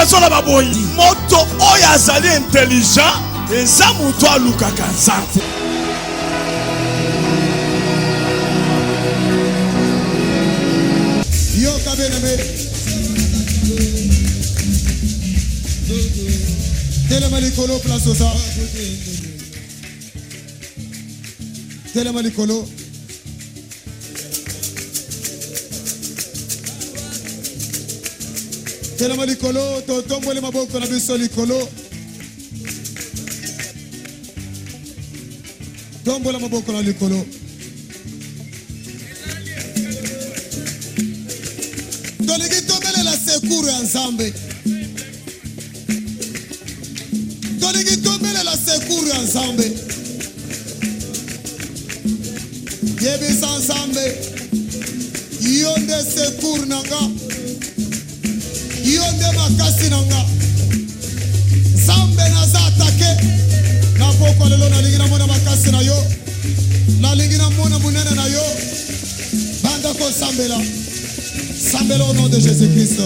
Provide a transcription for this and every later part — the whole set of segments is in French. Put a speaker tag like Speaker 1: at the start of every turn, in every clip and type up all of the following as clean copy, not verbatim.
Speaker 1: explication na baboyi. Moto oyo azali intelligent eza moto alukaka nzambe.
Speaker 2: Yo kabeneme. Telema likolo place au ça. Telema likolo. Telema likolo, to tombole maboko na biso likolo. Tombola maboko na likolo. Tolingi tombele la secours ya Nzambe. Tolingi tombele la secours ya Nzambe. Yebisa Nzambe. Yonde secours nanga. Yonde makasi nanga. Nzambe naza atake. Na poko lelo na lingi na mona makasi na yo. Na lingi na mona munene na yo. Banda ko sambela. Sambela au nom de Jésus-Christ.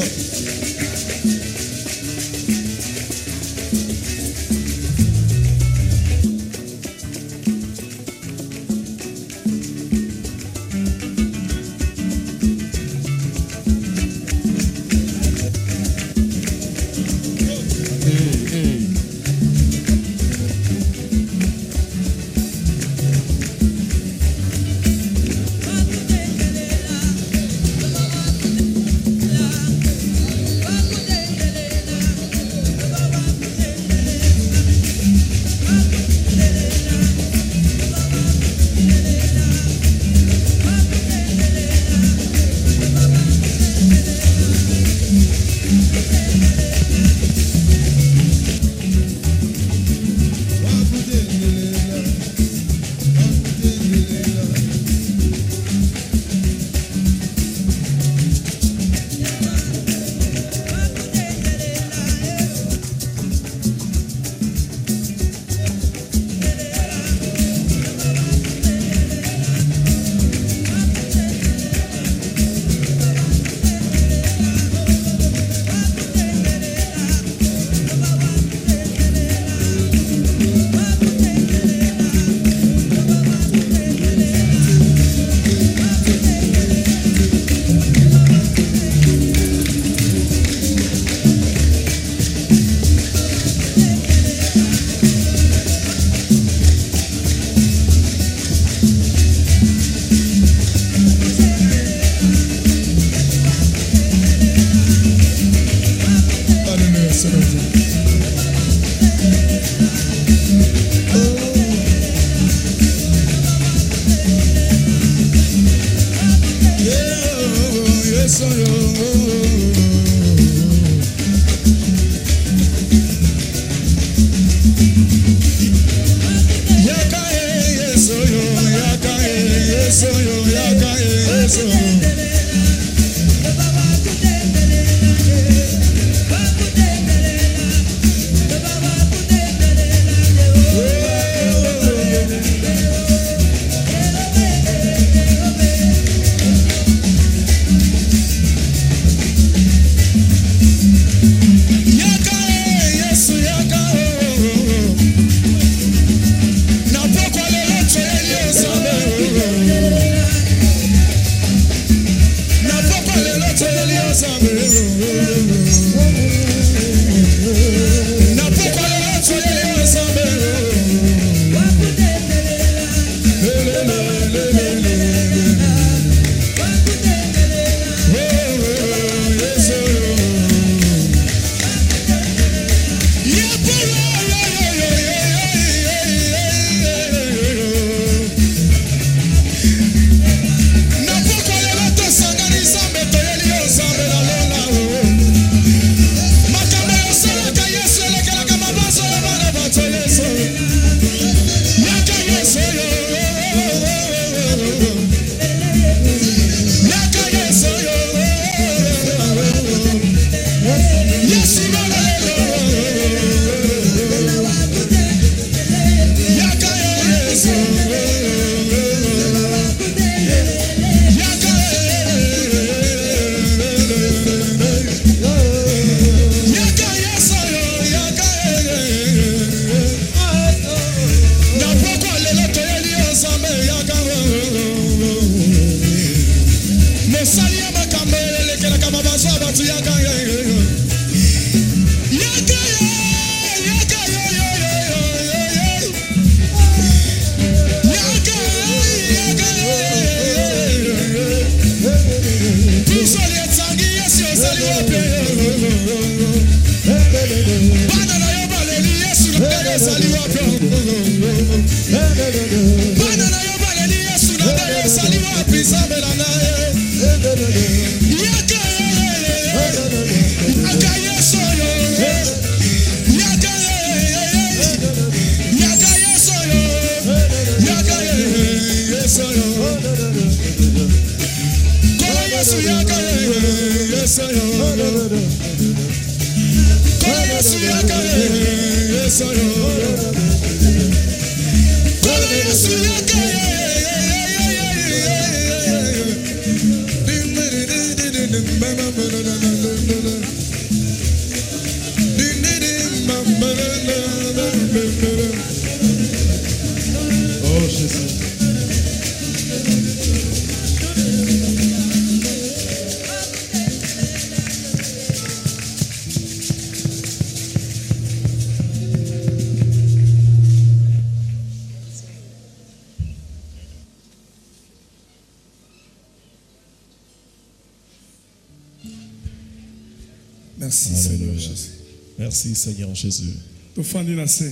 Speaker 2: Merci Seigneur
Speaker 1: Alléluia.
Speaker 2: Jésus.
Speaker 1: Merci Seigneur Jésus.
Speaker 2: Tofandi na se.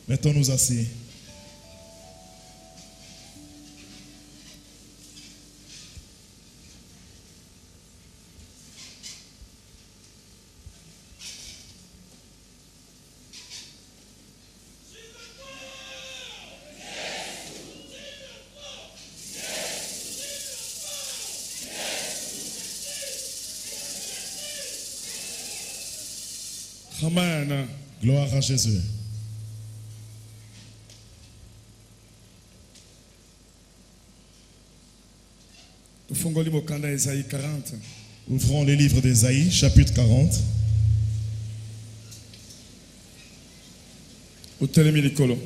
Speaker 1: Mettons-nous assis.
Speaker 2: Amen.
Speaker 1: Gloire à Jésus.
Speaker 2: Tofongoli mokanda Esaïe 40.
Speaker 1: Ouvrons les livres d'Ésaïe, chapitre 40.
Speaker 2: Otelemi likolo.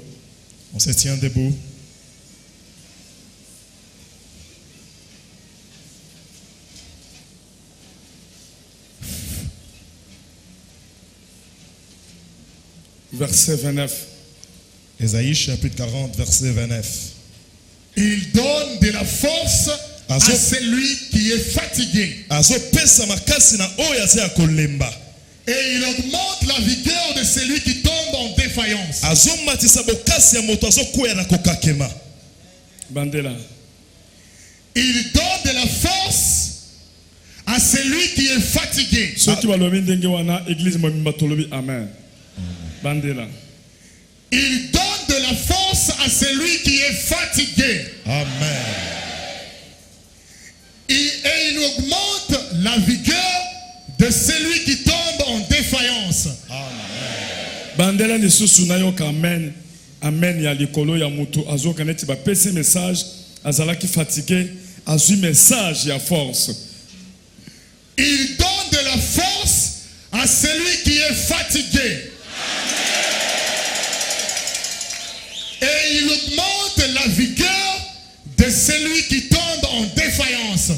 Speaker 1: On se tient debout.
Speaker 2: Verset 29.
Speaker 1: Ésaïe, chapitre 40, verset 29.
Speaker 3: Il donne de la force à
Speaker 1: Azo-
Speaker 3: celui qui est fatigué.
Speaker 1: Azopesa makasi na oyo aza ya kolemba.
Speaker 3: Et il augmente la vigueur de celui qui tombe en défaillance.
Speaker 1: Azomatisa bokasi ya moto azokwea na kokakema.
Speaker 2: Bandela.
Speaker 3: Il donne de la force à celui qui est fatigué.
Speaker 2: Soki balobi ndenge wana église mobimba tolobi amen. Bandela.
Speaker 3: Il donne de la force à celui qui est fatigué.
Speaker 1: Amen.
Speaker 3: Et il augmente la vigueur de celui qui tombe en défaillance.
Speaker 2: Bandela lisusu nayoka amen. Amen ya likolo ya mutu azoka neti bapesi message azalaki fatigué azui message ya force.
Speaker 3: Il donne de la force à celui qui est fatigué. Et il augmente la vigueur de celui qui tombe en défaillance.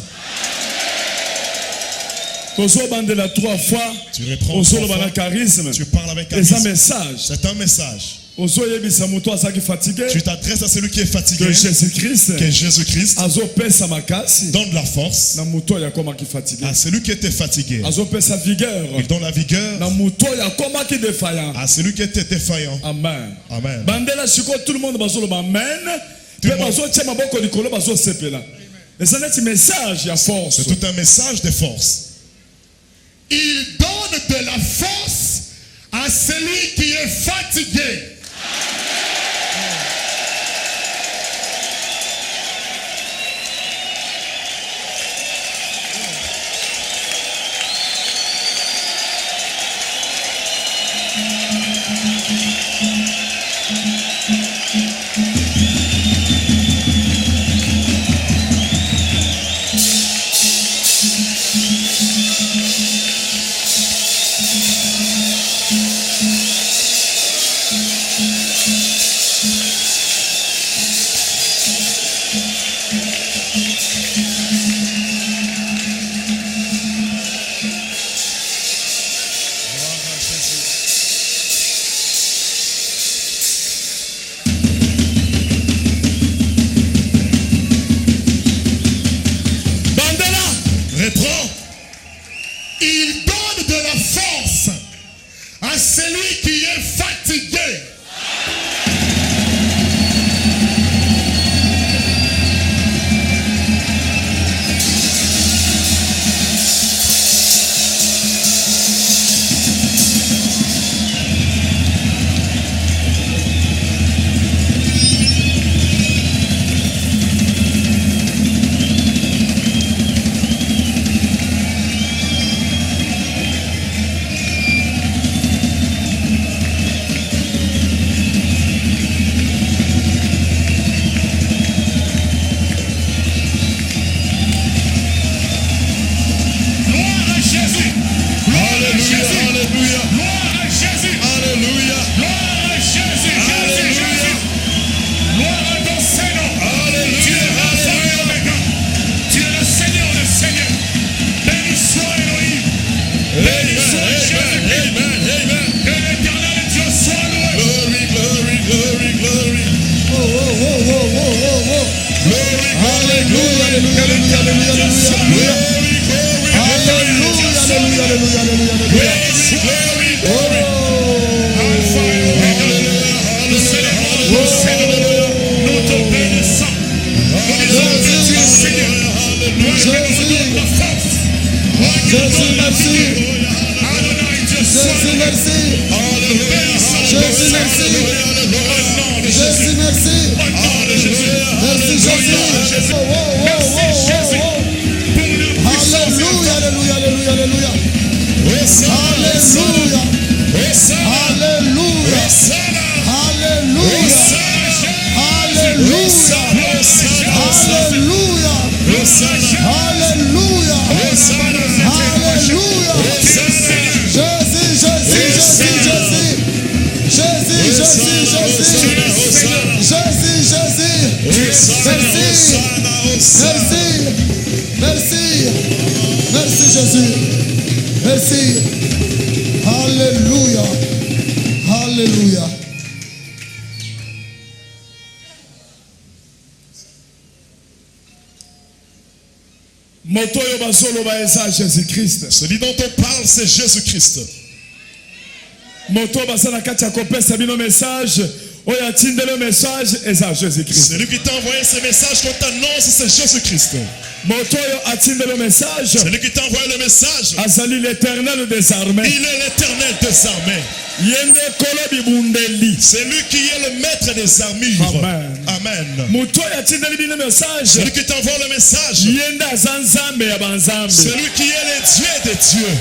Speaker 2: Tozo bandela 3 fois.
Speaker 1: Tu reprends
Speaker 2: Ozo
Speaker 1: trois
Speaker 2: loba na
Speaker 1: fois.
Speaker 2: charisme.
Speaker 1: Tu parles avec
Speaker 2: Et ça
Speaker 1: charisme.
Speaker 2: message.
Speaker 1: C'est un message.
Speaker 2: Ozo yebisa mutu azaki fatigué.
Speaker 1: Tu t'adresses à celui qui est fatigué,
Speaker 2: Que Jésus-Christ
Speaker 1: que Jésus-Christ
Speaker 2: azo pesa makasi
Speaker 1: donne la force
Speaker 2: na mutu ya komaki fatigué.
Speaker 1: à celui qui était fatigué.
Speaker 2: Azo pesa vigueur
Speaker 1: Il donne la vigueur
Speaker 2: na mutu ya komaki défaillant.
Speaker 1: à celui qui était défaillant.
Speaker 2: Amen.
Speaker 1: Amen.
Speaker 2: Bandela siko tout le monde bazo loba amen.
Speaker 1: Tout
Speaker 2: Pe
Speaker 1: le monde.
Speaker 2: bazo tia maboko likolo bazo sepela. Et ça n'est message ya force.
Speaker 1: C'est tout un message de force.
Speaker 3: Il donne de la force à celui qui est fatigué.
Speaker 2: Bandela
Speaker 1: Reprends.
Speaker 3: Il donne de la force à celui qui est fatigué. Gloire à Jésus. Gloire à Jésus.
Speaker 1: Alléluia.
Speaker 3: Gloire à Jésus.
Speaker 1: Alléluia.
Speaker 3: Gloire à Jésus. Jésus, Jésus. Gloire à ton Seigneur. Tu es Alpha et Omega. Tu es le Seigneur des Seigneurs. Béni soit Elohim. Béni soit Jésus.
Speaker 1: Amen. Amen.
Speaker 3: Que l'éternel Dieu soit loué.
Speaker 1: Glory, glory, glory, glory. Glory,
Speaker 2: Alléluia, alléluia, alléluia, alléluia, alléluia.
Speaker 1: glory, glory.
Speaker 2: Alléluia, alléluia, alléluia, alléluia. Jésus, merci. Jésus, merci. Jésus, merci. Jésus, merci. Merci, Jésus. Alléluia, alléluia, alléluia, alléluia. Alléluia. Alléluia. Alléluia. Alléluia. Alléluia. Alléluia. Alléluia. Jésus, Jésus, Jésus, Jésus. Jésus, Jésus, Jésus. Jésus, Jésus. Merci. Merci. Merci. Merci, Jésus. Merci. Alléluia. Alléluia.
Speaker 1: Moto yo basolo ba esa Jésus-Christ.
Speaker 3: Celui dont on parle, c'est Jésus-Christ.
Speaker 1: Moto basana kati ya kopesa bino message. Oyo atinde le message esa Jésus-Christ.
Speaker 3: Celui qui t'a envoyé ce message qu'on t'annonce, c'est Jésus-Christ.
Speaker 1: Moto yo atinde le message.
Speaker 3: Celui qui t'a envoyé le message,
Speaker 1: Azali l'Éternel des armées.
Speaker 3: il est l'Éternel des armées.
Speaker 1: Yende kolobi bundeli.
Speaker 3: C'est lui qui est le maître des armures.
Speaker 1: Amen.
Speaker 3: Amen.
Speaker 1: Moto yo atinde le message.
Speaker 3: Celui qui t'envoie le message,
Speaker 1: Yende azanzambe ya banzambe.
Speaker 3: celui qui est le Dieu des dieux.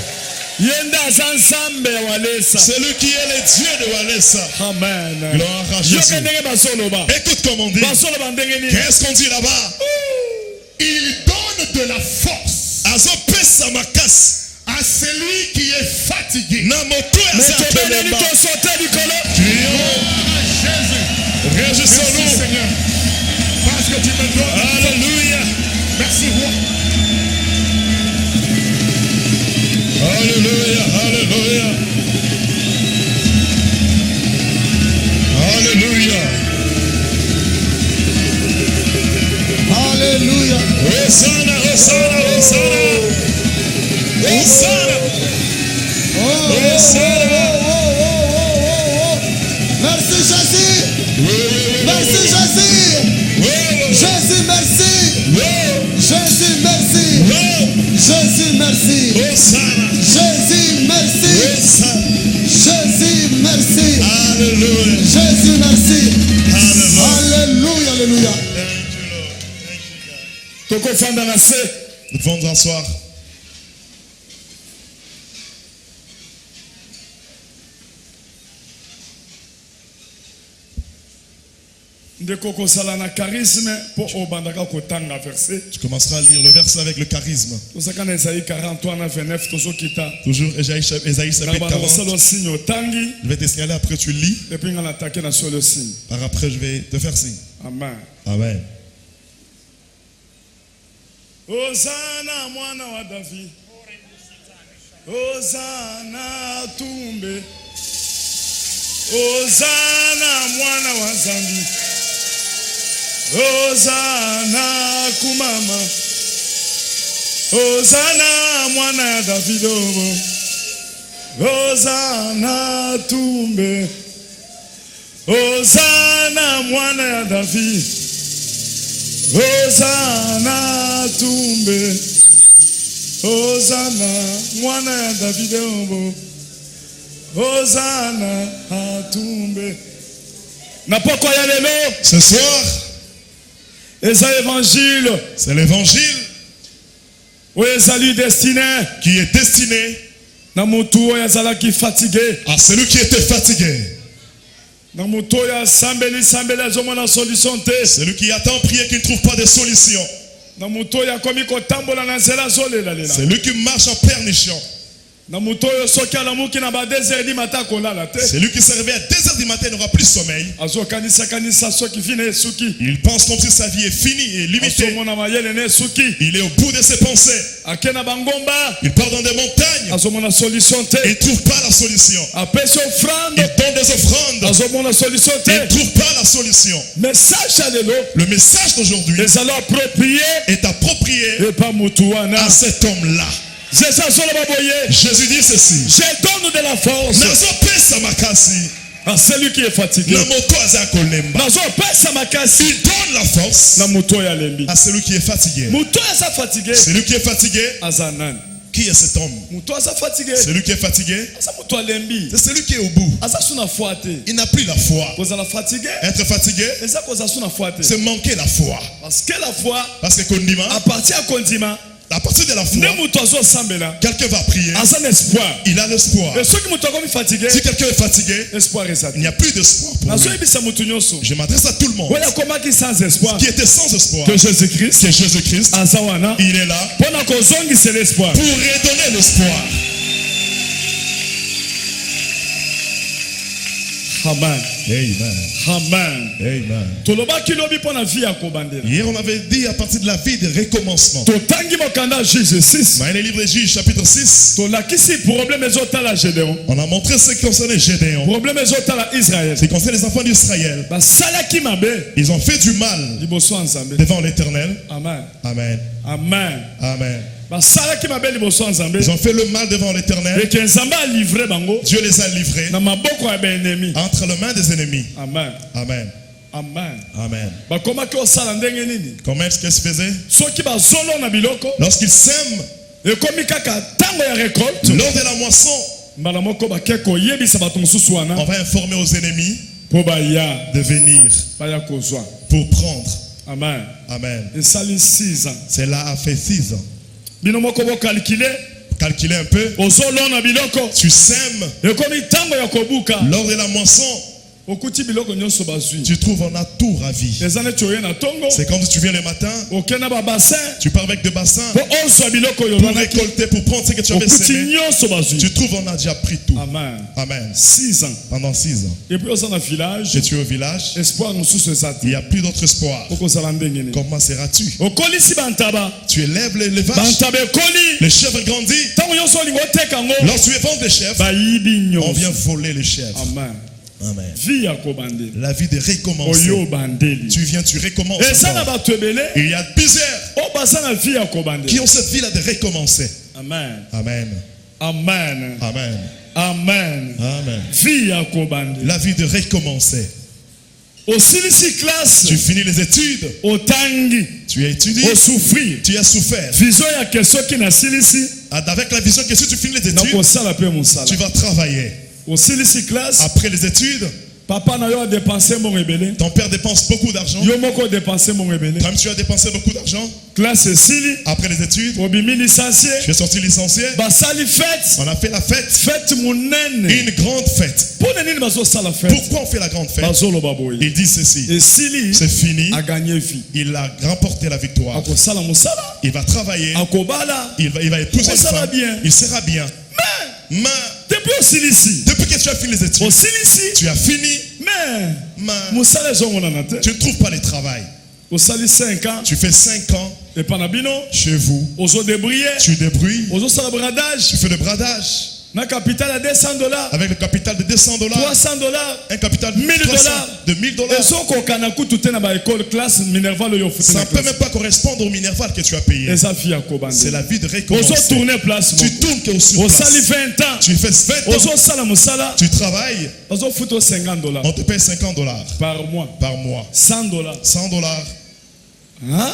Speaker 1: Yende azanzambe ya walesa.
Speaker 3: Celui qui est le Dieu de Walesa.
Speaker 1: Amen.
Speaker 3: Gloire à
Speaker 1: Yo
Speaker 3: Jésus.
Speaker 1: kendenge basolo ba.
Speaker 3: Écoute comme on dit.
Speaker 1: Basolo bandenge ni.
Speaker 3: Qu'est-ce qu'on dit là-bas? Il donne de la force à celui qui est fatigué. Réjouissons-nous, Seigneur, parce que tu me donnes. Alléluia. Merci, roi. Alléluia, alléluia. Alléluia.
Speaker 2: Alléluia.
Speaker 3: Hosanna, Hosanna, Hosanna. Hosanna. Hosanna.
Speaker 2: Merci Jésus. Merci Jésus. Jésus merci. Jésus merci. Jésus merci.
Speaker 3: Hosanna.
Speaker 2: Jésus merci. Jésus merci.
Speaker 3: Alléluia.
Speaker 2: Jésus merci.
Speaker 3: Alléluia.
Speaker 2: Alléluia. Alléluia.
Speaker 1: Toko fanda na se.
Speaker 3: Nous pouvons nous asseoir.
Speaker 1: Ndeko kosala na charisme po obandaka kotanga verset.
Speaker 3: Tu commenceras à lire le verset avec le charisme.
Speaker 1: Tosaka na Esaïe 43 na 29 tozokita.
Speaker 3: Toujours Ésaïe chapitre 40.
Speaker 1: Kosala signe otangi.
Speaker 3: Je vais te signaler, après tu lis.
Speaker 1: Et puis on attaquer na sur le signe.
Speaker 3: Par après, je vais te faire signe.
Speaker 1: Amen.
Speaker 3: Amen.
Speaker 1: Hosanna mwana wa David. Hosanna tumbe. Hosanna mwana wa Zambi. Hosanna kumama. Hosanna mwana ya David. Hosanna tumbe. Hosanna mwana ya David. Hosanna tumbe. Hosanna mwana ya David. Hosanna atumbe. Na poko ya lelo.
Speaker 3: Ce soir,
Speaker 1: C'est
Speaker 3: l'évangile qui est destiné
Speaker 1: à
Speaker 3: celui qui était fatigué. Celui qui attend prier qui ne trouve pas de solution. Celui qui marche en pernichon. Celui qui se réveille à 2h du matin n'aura plus sommeil. Il pense comme si sa vie est finie et limitée. Il est au bout de ses pensées. Il part dans des montagnes. Il ne trouve pas la solution. Il donne des offrandes. Il ne trouve pas la solution. Le message d'aujourd'hui est approprié à cet homme-là. Jésus dit ceci.
Speaker 1: Je donne de la force à celui qui est fatigué.
Speaker 3: Il donne la force à celui qui est fatigué. Celui qui est fatigué, Qui est cet homme?
Speaker 1: Mutu aza fatigué.
Speaker 3: Celui qui est fatigué.
Speaker 1: Asa mutu alembi.
Speaker 3: C'est celui qui est au bout.
Speaker 1: Asa suna fuate.
Speaker 3: Il n'a plus la foi.
Speaker 1: Kozala fatigué.
Speaker 3: Être fatigué,
Speaker 1: Eza koza suna fuate.
Speaker 3: c'est manquer la foi.
Speaker 1: Parce que la foi,
Speaker 3: Parce que kondima,
Speaker 1: à partir de kondima,
Speaker 3: à partir de la foi,
Speaker 1: ne mutu azo sambela.
Speaker 3: quelqu'un va prier.
Speaker 1: Asa un espoir.
Speaker 3: Il a l'espoir.
Speaker 1: Et ceux qui mutu akomi fatigué,
Speaker 3: Si quelqu'un est fatigué,
Speaker 1: espoir est
Speaker 3: il n'y a plus d'espoir pour
Speaker 1: Nazo
Speaker 3: lui.
Speaker 1: ibisa mutu nyonso.
Speaker 3: Je m'adresse à tout le monde
Speaker 1: Oya komaki sans espoir.
Speaker 3: qui était sans espoir.
Speaker 1: Que Jésus-Christ,
Speaker 3: C'est Jésus-Christ.
Speaker 1: azawana,
Speaker 3: Il est là
Speaker 1: pona kozongi c'est l'espoir.
Speaker 3: pour redonner l'espoir.
Speaker 1: Amen.
Speaker 3: Amen.
Speaker 1: Amen.
Speaker 3: Amen.
Speaker 1: Tolobaki lobi pona vie ya kobandela.
Speaker 3: Hier, on avait dit à partir de la vie de recommencement.
Speaker 1: Totangi mokanda Juge 6.
Speaker 3: Dans le livre de Juges, chapitre 6,
Speaker 1: Tolakisi problème ezotala Gédéon.
Speaker 3: on a montré ce qui concernait Gédéon.
Speaker 1: Problème ezotala Israël.
Speaker 3: Ce qui concerne les enfants d'Israël.
Speaker 1: Basalaki mabe
Speaker 3: Ils ont fait du mal
Speaker 1: liboso ya Nzambe.
Speaker 3: devant l'Éternel.
Speaker 1: Amen.
Speaker 3: Amen.
Speaker 1: Amen.
Speaker 3: Amen.
Speaker 1: Basalaki mabe liboso ya Nzambe.
Speaker 3: Ils ont fait le mal devant l'Éternel.
Speaker 1: Et que Nzambe a livré bango
Speaker 3: Dieu les a livrés
Speaker 1: na maboko ya baennemi.
Speaker 3: entre les mains des ennemis.
Speaker 1: Amen.
Speaker 3: Amen.
Speaker 1: Amen.
Speaker 3: Amen.
Speaker 1: Bakomaki osala ndenge nini?
Speaker 3: Comment est-ce qu'il se faisait?
Speaker 1: Soki bazolona biloko
Speaker 3: Lorsqu'ils sèment,
Speaker 1: ekomi kaka ntango ya récolte.
Speaker 3: lors de la moisson,
Speaker 1: Mbala moko bake koyebisa bato mosusu wana
Speaker 3: on va informer aux ennemis
Speaker 1: mpo baya
Speaker 3: de venir
Speaker 1: baya kozwa.
Speaker 3: pour prendre.
Speaker 1: Amen.
Speaker 3: Amen.
Speaker 1: Esali 6 ans.
Speaker 3: Cela a fait 6 ans.
Speaker 1: Bino moko bokalkile
Speaker 3: Calculez un peu.
Speaker 1: ozolona biloko
Speaker 3: Tu sèmes,
Speaker 1: ekomi ntango ya kobuka
Speaker 3: lors de la moisson,
Speaker 1: okuti biloko nyonso bazwi.
Speaker 3: tu trouves on a tout ravi.
Speaker 1: Eza neti oye na ntongo
Speaker 3: C'est comme si tu viens le matin,
Speaker 1: oke na babassin
Speaker 3: tu pars avec des bassins
Speaker 1: mpo ozwa biloko oyo
Speaker 3: pour
Speaker 1: olonaki
Speaker 3: récolter, pour prendre ce que tu avais
Speaker 1: okuti
Speaker 3: semé.
Speaker 1: nyonso bazwi.
Speaker 3: Tu trouves on a déjà pris tout.
Speaker 1: Amen.
Speaker 3: Amen.
Speaker 1: 6 ans.
Speaker 3: Pendant 6 ans.
Speaker 1: Et puis oza na village
Speaker 3: Et tu es au village,
Speaker 1: espoir mosusu eza
Speaker 3: il
Speaker 1: te
Speaker 3: n'y a plus d'autre espoir.
Speaker 1: okozala ndenge nini?
Speaker 3: Comment seras-tu?
Speaker 1: okolisi bantaba
Speaker 3: Tu élèves les vaches,
Speaker 1: bantaba ekoli
Speaker 3: les chèvres grandissent.
Speaker 1: ntango nyonso olingi oteka yango
Speaker 3: Lorsque tu vends des chèvres,
Speaker 1: bayibi
Speaker 3: on vient
Speaker 1: nyonso.
Speaker 3: voler les chèvres.
Speaker 1: Amen.
Speaker 3: Amen.
Speaker 1: vie ya kobandela
Speaker 3: La vie de recommencer.
Speaker 1: oyo bandeli.
Speaker 3: Tu viens, tu recommences.
Speaker 1: eza na
Speaker 3: encore.
Speaker 1: bato ebele
Speaker 3: Il y a plusieurs
Speaker 1: oyo baza na vie ya
Speaker 3: qui
Speaker 1: kobandela.
Speaker 3: ont cette vie-là de recommencer.
Speaker 1: Amen.
Speaker 3: Amen.
Speaker 1: Amen.
Speaker 3: Amen.
Speaker 1: Amen.
Speaker 3: Amen.
Speaker 1: vie ya kobandela.
Speaker 3: La vie de recommencer.
Speaker 1: osilisi classe
Speaker 3: Tu finis les études,
Speaker 1: otangi
Speaker 3: tu as étudié,
Speaker 1: osouffrir
Speaker 3: tu as souffert.
Speaker 1: vision ya ke soki nasilisi
Speaker 3: Avec la vision que si tu finis les études,
Speaker 1: nakosala mpe mosala.
Speaker 3: tu vas travailler.
Speaker 1: osilisi classe
Speaker 3: Après les études,
Speaker 1: papa na yo adepanse mbongo ebele
Speaker 3: ton père dépense beaucoup d'argent.
Speaker 1: yo moko odepanse mbongo ebele.
Speaker 3: Comme tu as dépensé beaucoup d'argent,
Speaker 1: classe esili
Speaker 3: après les études,
Speaker 1: obimi licencié
Speaker 3: tu es sorti licencié.
Speaker 1: basali fete
Speaker 3: On a fait la fête,
Speaker 1: fete monene.
Speaker 3: une grande fête.
Speaker 1: mpona nini bazosala fete?
Speaker 3: Pourquoi on fait la grande fête?
Speaker 1: bazoloba boye
Speaker 3: Il dit ceci,
Speaker 1: esili
Speaker 3: c'est fini,
Speaker 1: aganye vie
Speaker 3: il a remporté la victoire.
Speaker 1: akosala mosala
Speaker 3: Il va travailler,
Speaker 1: akobala
Speaker 3: il va épouser une
Speaker 1: Ça va
Speaker 3: femme,
Speaker 1: bien.
Speaker 3: il sera bien. Mais
Speaker 1: depuis osilisi
Speaker 3: depuis que tu as fini les études,
Speaker 1: osilisi
Speaker 3: tu as fini,
Speaker 1: mais
Speaker 3: mais
Speaker 1: mosala ezongonana te.
Speaker 3: tu ne trouves pas le travail.
Speaker 1: osali 5 ans
Speaker 3: Tu fais 5 ans
Speaker 1: epa na bino
Speaker 3: chez vous,
Speaker 1: ozodébrouille
Speaker 3: tu débrouilles,
Speaker 1: ozosala bradage
Speaker 3: tu fais le bradage
Speaker 1: na capital ya $200
Speaker 3: avec le capital de $200,
Speaker 1: $300
Speaker 3: un capital de $1,000.
Speaker 1: ezokokana kutu te na baekole classe minerval oyo ofuti
Speaker 3: Ça
Speaker 1: na
Speaker 3: ne peut
Speaker 1: classe.
Speaker 3: même pas correspondre au minerval que tu as payé.
Speaker 1: eza vie ya
Speaker 3: C'est
Speaker 1: kobandela
Speaker 3: la vie de recommencer.
Speaker 1: ozotourne place
Speaker 3: Tu
Speaker 1: moko
Speaker 3: tournes que sur
Speaker 1: osali
Speaker 3: place.
Speaker 1: 20 ans
Speaker 3: Tu fais 20 ans,
Speaker 1: ozosala mosala
Speaker 3: tu travailles,
Speaker 1: bazofuta o $50
Speaker 3: on te paye $50
Speaker 1: par mois
Speaker 3: par mois.
Speaker 1: $100
Speaker 3: $100,
Speaker 1: Hein?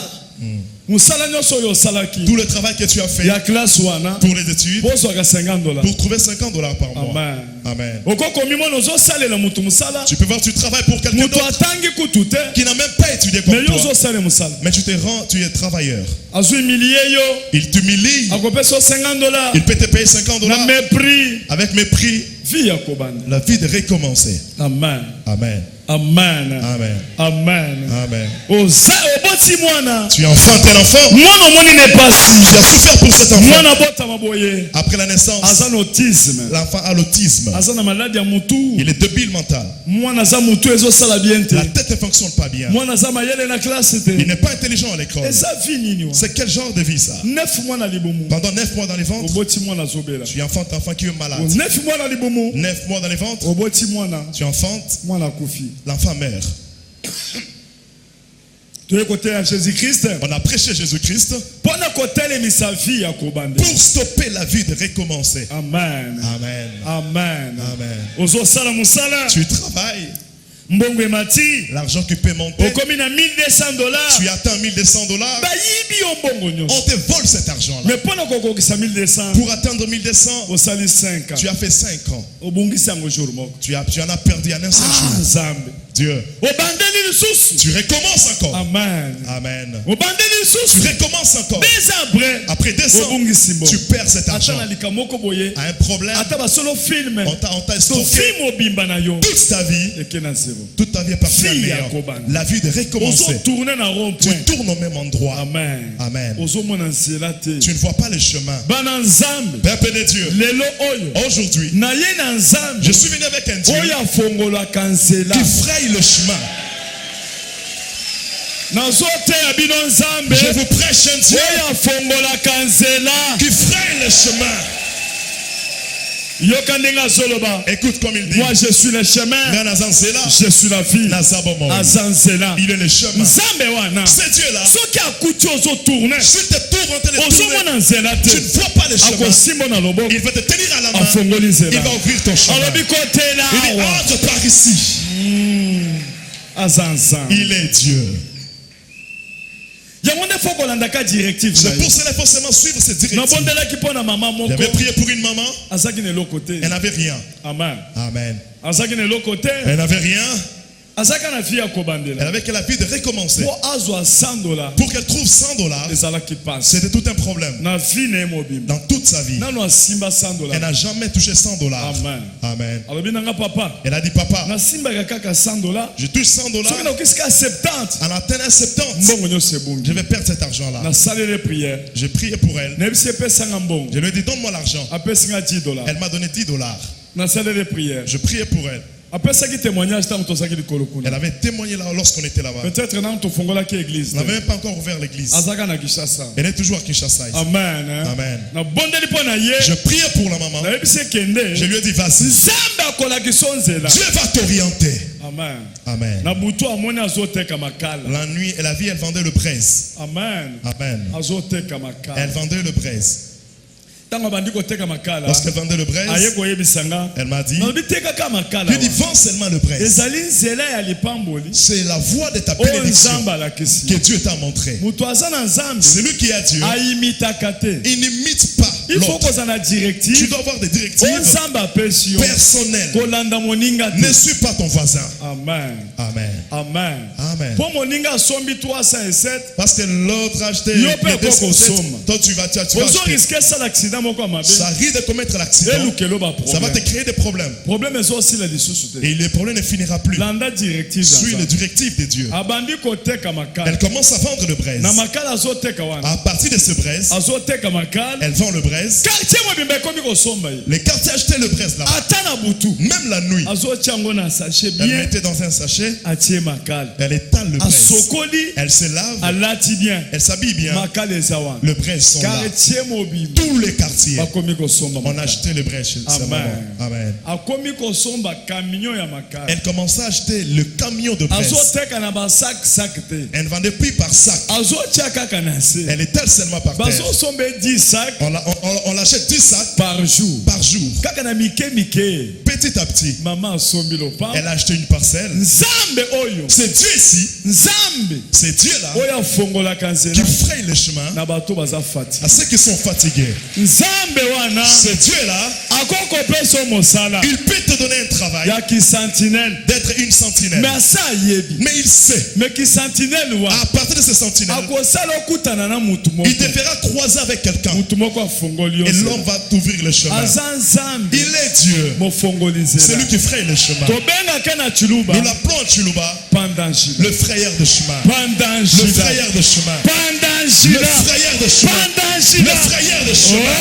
Speaker 1: mosala nyonso oyo osalaki
Speaker 3: tout le travail que tu as fait
Speaker 1: ya classe wana
Speaker 3: pour les études,
Speaker 1: bozwaka $50
Speaker 3: pour trouver $50 par mois.
Speaker 1: Amen.
Speaker 3: Amen.
Speaker 1: okokomi mona ozosalela motu mosala
Speaker 3: Tu peux voir, tu travailles pour quelqu'un
Speaker 1: moto
Speaker 3: d'autre
Speaker 1: atangi kutu te
Speaker 3: qui n'a même pas étudié comme
Speaker 1: mais yo
Speaker 3: toi.
Speaker 1: ozosala mosala
Speaker 3: Mais tu te rends, tu es travailleur.
Speaker 1: azwi milie yo
Speaker 3: Il t'humilie,
Speaker 1: akopesa o $50
Speaker 3: il peut te payer $50
Speaker 1: na mépris
Speaker 3: avec mépris.
Speaker 1: vie ya kobanda.
Speaker 3: La vie de recommencer.
Speaker 1: Amen.
Speaker 3: Amen.
Speaker 1: Amen.
Speaker 3: Amen.
Speaker 1: Amen.
Speaker 3: Amen.
Speaker 1: oboti mwana
Speaker 3: Tu enfantes un enfant,
Speaker 1: mwana omoni ne pasi
Speaker 3: tu as souffert pour cet enfant.
Speaker 1: mwana botama boye
Speaker 3: Après la naissance,
Speaker 1: aza na autisme
Speaker 3: l'enfant a l'autisme.
Speaker 1: aza na maladi ya mutu
Speaker 3: Il est débile mental.
Speaker 1: mwana aza mutu ezosala bien te
Speaker 3: La tête ne fonctionne pas bien.
Speaker 1: mwana aza mayele na classe te
Speaker 3: Il n'est pas intelligent à l'école.
Speaker 1: eza vi nini wa
Speaker 3: C'est quel genre de vie ça?
Speaker 1: 9 mois na libumu
Speaker 3: Pendant 9 mois dans les ventres,
Speaker 1: oboti mwana azobela
Speaker 3: tu enfantes un enfant qui est malade.
Speaker 1: 9 mois na libumu
Speaker 3: 9 mois dans les ventres,
Speaker 1: oboti mwana
Speaker 3: tu enfantes,
Speaker 1: mwana akufi
Speaker 3: l'enfant meurt.
Speaker 1: toye koteya Jésus-Christ
Speaker 3: On a prêché Jésus-Christ
Speaker 1: mpona kotelemisa vie ya kobanda.
Speaker 3: pour stopper la vie de recommencer.
Speaker 1: Amen.
Speaker 3: Amen.
Speaker 1: Amen.
Speaker 3: Amen.
Speaker 1: ozosala mosala
Speaker 3: Tu travailles,
Speaker 1: mbongo emati
Speaker 3: l'argent qui peut monter,
Speaker 1: okomi na $1,200
Speaker 3: tu atteins $1,200,
Speaker 1: bayibi yo mbongo
Speaker 3: on
Speaker 1: nyonso
Speaker 3: te vole cet argent-là.
Speaker 1: mais mpona kokokisa 1200
Speaker 3: Pour atteindre 1,200,
Speaker 1: osali 5 ans
Speaker 3: tu as fait 5 ans.
Speaker 1: obungisi yango jour moko
Speaker 3: Tu en as perdu en un seul jour.
Speaker 1: nzambe
Speaker 3: Dieu,
Speaker 1: obandeli lisusu
Speaker 3: tu recommences encore.
Speaker 1: amen
Speaker 3: Amen.
Speaker 1: obandeli
Speaker 3: Tu
Speaker 1: lisusu
Speaker 3: recommences encore.
Speaker 1: 2 ans après
Speaker 3: Après 2 ans,
Speaker 1: obungisi mbongo
Speaker 3: tu perds cet
Speaker 1: ata
Speaker 3: argent.
Speaker 1: na likambo moko boye
Speaker 3: À un problème,
Speaker 1: ata basolo filme
Speaker 3: on t'a
Speaker 1: to
Speaker 3: escroqué
Speaker 1: film obimba na yo
Speaker 3: toute ta vie.
Speaker 1: eke na zero
Speaker 3: Toute ta vie est partie à
Speaker 1: Fille
Speaker 3: meilleur.
Speaker 1: à Koban.
Speaker 3: La vie de recommencer.
Speaker 1: ozotourne na rond
Speaker 3: Tu
Speaker 1: point
Speaker 3: tournes au même endroit.
Speaker 1: amen
Speaker 3: Amen.
Speaker 1: ozomona nzela te
Speaker 3: Tu ne vois pas le chemin.
Speaker 1: bana nzambe
Speaker 3: Père bénédieu,
Speaker 1: lelo oyo
Speaker 3: aujourd'hui,
Speaker 1: na ye na nzambe
Speaker 3: je suis venu avec un Dieu
Speaker 1: oyo afongolaka nzela
Speaker 3: qui fraye le chemin.
Speaker 1: nazoteya bino nzambe
Speaker 3: Je vous prêche un Dieu
Speaker 1: oyo afongolaka nzela
Speaker 3: qui fraye le chemin.
Speaker 1: yoka ndenge azoloba
Speaker 3: Écoute comme il dit.
Speaker 1: moi je suis le chemin je suis la vie aza nzela
Speaker 3: Il est le chemin.
Speaker 1: nzambe wana
Speaker 3: C'est Dieu-là.
Speaker 1: soki akuti ozotourne
Speaker 3: S'il te tourne en train de tourner,
Speaker 1: ozomona nzela
Speaker 3: tu
Speaker 1: te
Speaker 3: ne vois pas le chemin.
Speaker 1: akosimba na loboko
Speaker 3: Il va te tenir à la main.
Speaker 1: afongoli
Speaker 3: Il
Speaker 1: nzela
Speaker 3: va ouvrir ton chemin.
Speaker 1: alobi kotela
Speaker 3: Il dit,
Speaker 1: awa
Speaker 3: entre par ici.
Speaker 1: aza nzambe
Speaker 3: Il est Dieu.
Speaker 1: yango nde fo kolandaka directive na
Speaker 3: C'est pour
Speaker 1: yo
Speaker 3: cela qu'il faut seulement suivre cette directive.
Speaker 1: nabondelaki mpo na mama moko
Speaker 3: J'avais prié pour une maman.
Speaker 1: azalaki na eloko te
Speaker 3: Elle n'avait rien.
Speaker 1: amen
Speaker 3: Amen.
Speaker 1: azalaki na eloko te
Speaker 3: Elle n'avait rien.
Speaker 1: azalaki na vie ya
Speaker 3: Elle
Speaker 1: kobandela
Speaker 3: avait que la vie de recommencer.
Speaker 1: mpo azwa $100
Speaker 3: Pour qu'elle trouve $100,
Speaker 1: ezalaki pasi
Speaker 3: c'était tout un problème.
Speaker 1: na vie na ye mobimba
Speaker 3: Dans toute sa vie,
Speaker 1: nano asimba
Speaker 3: elle
Speaker 1: $100
Speaker 3: n'a jamais touché $100.
Speaker 1: amen
Speaker 3: Amen.
Speaker 1: alobi nanga papa
Speaker 3: Elle a dit, papa,
Speaker 1: nasimbaka kaka $100
Speaker 3: je touche $100.
Speaker 1: soki nakokisika 70
Speaker 3: En atteignant 70,
Speaker 1: mbongo nyonso ebongi
Speaker 3: je vais perdre cet argent-là.
Speaker 1: nasaleli priere
Speaker 3: J'ai prié pour elle.
Speaker 1: nayebisi epesanga mbongo
Speaker 3: Je lui ai dit, donne-moi l'argent.
Speaker 1: apesinga $10
Speaker 3: Elle m'a donné $10.
Speaker 1: nasaleli priere
Speaker 3: Je priais pour elle.
Speaker 1: apesaki témoignage ntango tozalaki likolo kuna
Speaker 3: Elle avait témoigné là lorsqu'on était là-bas.
Speaker 1: peut-être ntango tofongolaki église
Speaker 3: On n'avait même pas encore ouvert l'église.
Speaker 1: azalaka na kishasa
Speaker 3: Elle est toujours à Kinshasa. ici.
Speaker 1: amen hein?
Speaker 3: Amen.
Speaker 1: nabondeli mpo na ye
Speaker 3: Je priais pour la maman.
Speaker 1: nayebisi ekende
Speaker 3: Je lui ai dit, vas-y.
Speaker 1: nzambe akolakisa yo nzela
Speaker 3: Dieu va t'orienter.
Speaker 1: amen
Speaker 3: Amen.
Speaker 1: na butu amoni azoteka makala
Speaker 3: La nuit et la vie, elle vendait le braise.
Speaker 1: amen
Speaker 3: Amen.
Speaker 1: azoteka
Speaker 3: Elle
Speaker 1: makala
Speaker 3: vendait le braise.
Speaker 1: ntango abandi koteka makala
Speaker 3: Lorsqu'elle vendait le
Speaker 1: aye
Speaker 3: braise,
Speaker 1: koyebisanga
Speaker 3: elle m'a dit,
Speaker 1: nalobi tekaka makala
Speaker 3: je dis, vends seulement le braise.
Speaker 1: ezali nzela ya lipamboli
Speaker 3: C'est la voie de ta
Speaker 1: oyo
Speaker 3: bénédiction
Speaker 1: nzambe alakisi
Speaker 3: que Dieu t'a montré.
Speaker 1: moto aza na nzambe
Speaker 3: Celui qui a Dieu,
Speaker 1: ayimitaka te
Speaker 3: il n'imite pas
Speaker 1: il faut
Speaker 3: l'autre.
Speaker 1: kozala na
Speaker 3: Tu
Speaker 1: directive
Speaker 3: dois avoir des
Speaker 1: oyo
Speaker 3: directives
Speaker 1: nzambe apesi yo
Speaker 3: personnelles.
Speaker 1: kolanda moninga
Speaker 3: Ne
Speaker 1: te
Speaker 3: suis pas ton voisin.
Speaker 1: amen
Speaker 3: Amen.
Speaker 1: amen
Speaker 3: Amen.
Speaker 1: mpo moninga asombi 307
Speaker 3: Parce que l'autre a acheté
Speaker 1: Yo pe
Speaker 3: les 207.
Speaker 1: okokosomba.
Speaker 3: Toi, tu vas acheter.
Speaker 1: ozoriske esala accident moko ya mabe
Speaker 3: Ça risque de commettre l'accident.
Speaker 1: elukelo
Speaker 3: Ça va te
Speaker 1: baproblème
Speaker 3: créer des problèmes.
Speaker 1: problème ezosila lisusu te
Speaker 3: Et le problème ne finira plus.
Speaker 1: landa directive ya
Speaker 3: Suis les
Speaker 1: Nzambe.
Speaker 3: directives de Dieu.
Speaker 1: abandi koteka makala
Speaker 3: Elle commence à vendre le braise.
Speaker 1: na makala azoteka wana
Speaker 3: À partir de ce braise,
Speaker 1: azoteka makala
Speaker 3: elle vend le braise.
Speaker 1: quartier mobimba ekomi kosomba ye
Speaker 3: Les quartiers achetaient le braise là.
Speaker 1: ata na butu
Speaker 3: Même la nuit,
Speaker 1: azotia yango na sachet
Speaker 3: elle
Speaker 1: bien
Speaker 3: mettait dans un sachet.
Speaker 1: atie makala
Speaker 3: Elle étale le braise.
Speaker 1: asokoli
Speaker 3: Elle se lave.
Speaker 1: alati bien
Speaker 3: Elle s'habille bien.
Speaker 1: makala eza wana
Speaker 3: Le braise sont là.
Speaker 1: quartier mobimba
Speaker 3: Tous les quartiers.
Speaker 1: bakomi kosomba
Speaker 3: On a
Speaker 1: makala.
Speaker 3: acheté le braise chez sa
Speaker 1: Amen.
Speaker 3: maman. Amen.
Speaker 1: akomi kosomba camion ya makala
Speaker 3: Elle commençait à acheter le camion de braise.
Speaker 1: azoteka na basak te
Speaker 3: Elle ne vendait plus par sac.
Speaker 1: azotia kaka na se
Speaker 3: Elle étale seulement par terre.
Speaker 1: bazosomba 10 sacs
Speaker 3: On l'achète 10 sacs
Speaker 1: par jour
Speaker 3: par jour.
Speaker 1: kaka na mike mike
Speaker 3: Petit à petit,
Speaker 1: mama asombi lopango
Speaker 3: elle a acheté une parcelle.
Speaker 1: nzambe oyo
Speaker 3: C'est Dieu ici.
Speaker 1: nzambe
Speaker 3: C'est Dieu là
Speaker 1: oyo afongolaka
Speaker 3: qui
Speaker 1: nzela
Speaker 3: fraye le chemin
Speaker 1: na bato baza fati
Speaker 3: à ceux qui sont fatigués.
Speaker 1: nzambe wana
Speaker 3: C'est Dieu là.
Speaker 1: akokopesa yo mosala
Speaker 3: Il peut te donner un travail
Speaker 1: ya kisantinele
Speaker 3: d'être une sentinelle.
Speaker 1: me asa ayebi
Speaker 3: Mais il sait,
Speaker 1: me kisantinele wa
Speaker 3: à partir de ce sentinelle,
Speaker 1: akosala okutana na mutu moko
Speaker 3: il te fera croiser avec quelqu'un.
Speaker 1: mutu moko afongoli yo
Speaker 3: Et
Speaker 1: nzela.
Speaker 3: l'homme va t'ouvrir le chemin.
Speaker 1: aza nzambe
Speaker 3: Il est Dieu.
Speaker 1: mofongoli nzela
Speaker 3: Celui qui fraye le chemin.
Speaker 1: tobengaka na chiluba
Speaker 3: Nous l'appelons en Chiluba
Speaker 1: pendant jila
Speaker 3: le frayeur de chemin.
Speaker 1: pendant
Speaker 3: Le
Speaker 1: jila
Speaker 3: frayeur de chemin.
Speaker 1: pendant
Speaker 3: Le
Speaker 1: jila
Speaker 3: frayeur de chemin.
Speaker 1: pendant
Speaker 3: Le
Speaker 1: jila
Speaker 3: frayeur de chemin.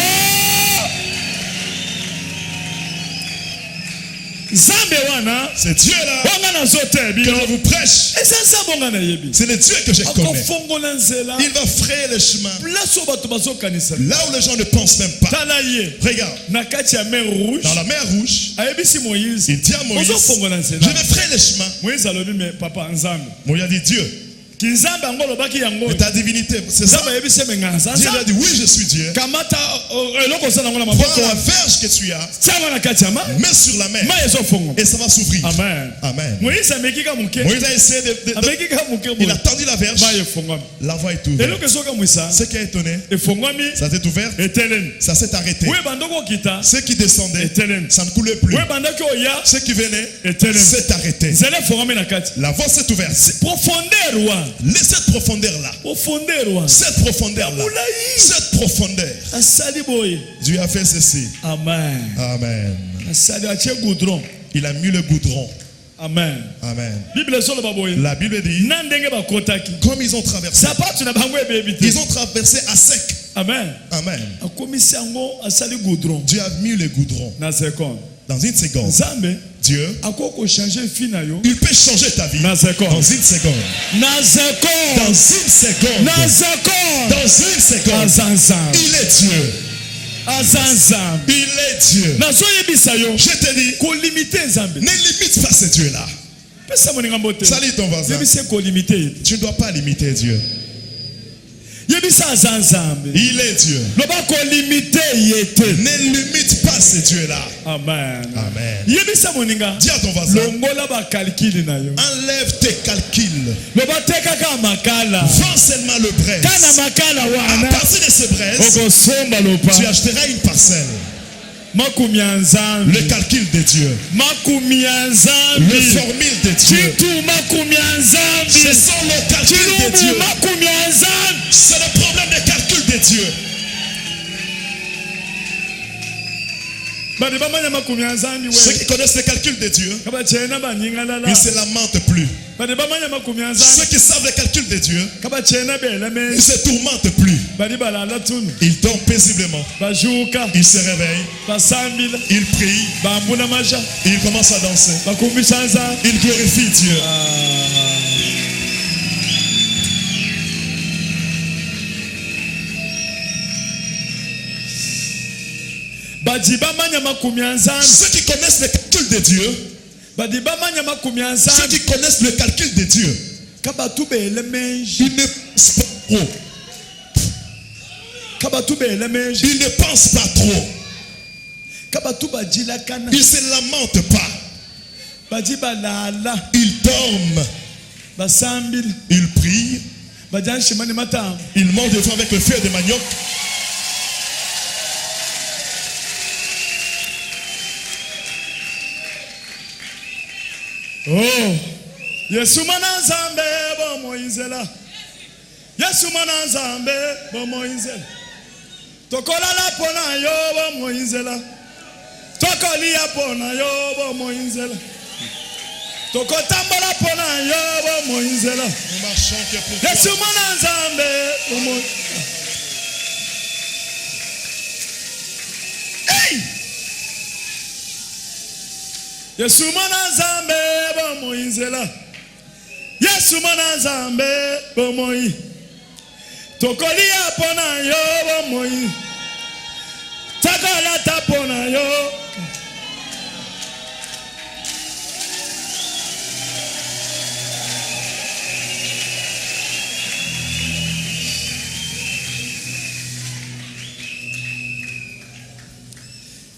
Speaker 1: nzambe wana
Speaker 3: C'est Dieu là
Speaker 1: bonga nazoteya
Speaker 3: que
Speaker 1: bino
Speaker 3: je vous prêche.
Speaker 1: eza nza bonga nayebi
Speaker 3: C'est le Dieu que je connais.
Speaker 1: akofongola nzela
Speaker 3: Il va frayer le chemin
Speaker 1: place oyo bato bazokanisa
Speaker 3: là où les gens ne pensent même pas.
Speaker 1: tala ye
Speaker 3: Regarde,
Speaker 1: na kati ya mer rouge
Speaker 3: dans la mer rouge,
Speaker 1: ayebisi moïse
Speaker 3: il dit à Moïse,
Speaker 1: ozofongola
Speaker 3: je
Speaker 1: nzela
Speaker 3: vais frayer le chemin.
Speaker 1: moïse alobi me papa nzambe
Speaker 3: Moïse a dit, Dieu,
Speaker 1: kinzamba ngolo baki yango
Speaker 4: Mais ta divinité, c'est ça.
Speaker 1: zamba yebise mengaza
Speaker 4: Dieu lui a dit, oui, je suis Dieu.
Speaker 1: kamata eloko sana ngona
Speaker 4: Prends
Speaker 1: maboko
Speaker 4: la verge que tu as,
Speaker 1: tiama na kati ya ma
Speaker 4: mets sur la mer
Speaker 1: ma yezo fongo
Speaker 4: et ça va s'ouvrir.
Speaker 1: amen
Speaker 4: Amen.
Speaker 1: Moïse amekika muke
Speaker 4: Moïse a essayé
Speaker 1: amekika muke
Speaker 4: il a tendu la verge,
Speaker 1: ma yefongo
Speaker 4: la voie est ouverte.
Speaker 1: eloko ezoka mwisa
Speaker 4: Ce qui a étonné,
Speaker 1: efongwami
Speaker 4: ça s'est ouvert,
Speaker 1: etelemi
Speaker 4: ça s'est arrêté.
Speaker 1: we bandoko kita
Speaker 4: Ce qui descendait,
Speaker 1: etelemi
Speaker 4: ça ne coulait plus.
Speaker 1: we bandaki oya
Speaker 4: Ce qui venait,
Speaker 1: etelemi
Speaker 4: s'est arrêté.
Speaker 1: nzela efongwami na kati
Speaker 4: La voie s'est ouverte.
Speaker 1: profondeur wa
Speaker 4: Cette profondeur-là,
Speaker 1: profondeur wa
Speaker 4: cette profondeur-là,
Speaker 1: Oulaï.
Speaker 4: cette profondeur,
Speaker 1: asali boye
Speaker 4: Dieu a fait ceci.
Speaker 1: amen
Speaker 4: Amen.
Speaker 1: asali atie goudron
Speaker 4: Il a mis le goudron.
Speaker 1: amen
Speaker 4: Amen.
Speaker 1: bible ezoloba boye
Speaker 4: La Bible dit,
Speaker 1: na ndenge bakotaki
Speaker 4: comme ils ont traversé,
Speaker 1: sapatu na bango ebebi te
Speaker 4: ils ont traversé à sec.
Speaker 1: amen
Speaker 4: Amen.
Speaker 1: akomisi yango asali goudron
Speaker 4: Dieu a mis le goudron.
Speaker 1: na seconde
Speaker 4: Dans une seconde,
Speaker 1: nzambe
Speaker 4: Dieu,
Speaker 1: akoki kochange fi na yo
Speaker 4: il peut changer ta vie.
Speaker 1: na
Speaker 4: Dans
Speaker 1: seconde
Speaker 4: une seconde.
Speaker 1: na
Speaker 4: Dans
Speaker 1: seconde
Speaker 4: une seconde.
Speaker 1: na seconde
Speaker 4: Dans une seconde.
Speaker 1: aza nzambe
Speaker 4: Il est Dieu.
Speaker 1: aza nzambe
Speaker 4: Il est Dieu.
Speaker 1: nazoyebisa yo
Speaker 4: Je te dis,
Speaker 1: kolimite nzambe
Speaker 4: ne limite pas ce Dieu-là.
Speaker 1: pesa moninga mbote
Speaker 4: Salut ton voisin.
Speaker 1: yebisa kolimite ye
Speaker 4: Tu ne dois pas limiter Dieu.
Speaker 1: yebisa aza nzambe
Speaker 4: Il est Dieu.
Speaker 1: loba kolimite ye te
Speaker 4: Ne limite pas ce Dieu-là.
Speaker 1: amen
Speaker 4: Amen.
Speaker 1: yebisa moninga
Speaker 4: Dis à ton voisin,
Speaker 1: longola bakalkili na yo
Speaker 4: enlève tes calculs.
Speaker 1: loba te kaka makala
Speaker 4: Vends seulement le braise.
Speaker 1: kana makala
Speaker 4: À
Speaker 1: wana
Speaker 4: partir de ce braise,
Speaker 1: okosomba lopa
Speaker 4: tu achèteras une parcelle.
Speaker 1: makumi ya
Speaker 4: Le
Speaker 1: nzambe
Speaker 4: calcul de Dieu.
Speaker 1: makumi ya
Speaker 4: Le
Speaker 1: nzambe
Speaker 4: formule de Dieu.
Speaker 1: chitu makumi ya
Speaker 4: Ce
Speaker 1: nzambe
Speaker 4: sont les calculs de
Speaker 1: chilumu
Speaker 4: Dieu.
Speaker 1: makumi ya nzambe
Speaker 4: C'est le problème des calculs de Dieu.
Speaker 1: badi bamanya makumi ya nzambe
Speaker 4: Ceux
Speaker 1: we
Speaker 4: qui connaissent les calculs de Dieu,
Speaker 1: kabachena baningalala
Speaker 4: ils ne se lamentent plus.
Speaker 1: badi bamanya makumi ya
Speaker 4: Ceux
Speaker 1: nzambe
Speaker 4: qui savent les calculs de Dieu,
Speaker 1: kabachena
Speaker 4: ils
Speaker 1: beleme
Speaker 4: ne se tourmentent plus.
Speaker 1: badi balala tunu
Speaker 4: Ils dorment paisiblement.
Speaker 1: bajuka
Speaker 4: Ils se réveillent.
Speaker 1: basambila
Speaker 4: Ils prient.
Speaker 1: bambuna maja
Speaker 4: Ils commencent à danser.
Speaker 1: bakumbisa nzambe
Speaker 4: Ils glorifient Dieu.
Speaker 1: badi bamanya makumi ya nzambe
Speaker 4: Ceux qui connaissent les calculs de Dieu,
Speaker 1: badi bamanya makumi ya
Speaker 4: ceux
Speaker 1: nzambe
Speaker 4: qui connaissent le calcul de Dieu,
Speaker 1: kabatu belemenji
Speaker 4: ils ne pensent pas trop.
Speaker 1: kabatu belemenji
Speaker 4: Ils ne pensent pas trop.
Speaker 1: kabatu bajilakana
Speaker 4: Ils ne se lamentent pas.
Speaker 1: badi balala
Speaker 4: Ils dorment.
Speaker 1: basambila
Speaker 4: Ils prient.
Speaker 1: badi anshimani matamba
Speaker 4: Ils montent devant avec le feu de manioc.
Speaker 1: oh yesu mwana nzambe bomoyinzela yesu mwana nzambe bomoyinzela tokolala mpo na yo bomoyinzela tokolia mpo na yo bomoyinzela tokotambola mpo na yo bomoyinzela
Speaker 4: Nous marchons que pour toi.
Speaker 1: yesu mwana nzambe bomoyinzela hey! yesu mwana nzambe bomoyinzela yesu mwana nzambe bomoyi tokolia mpo na yo bomoyi tokolata mpo na yo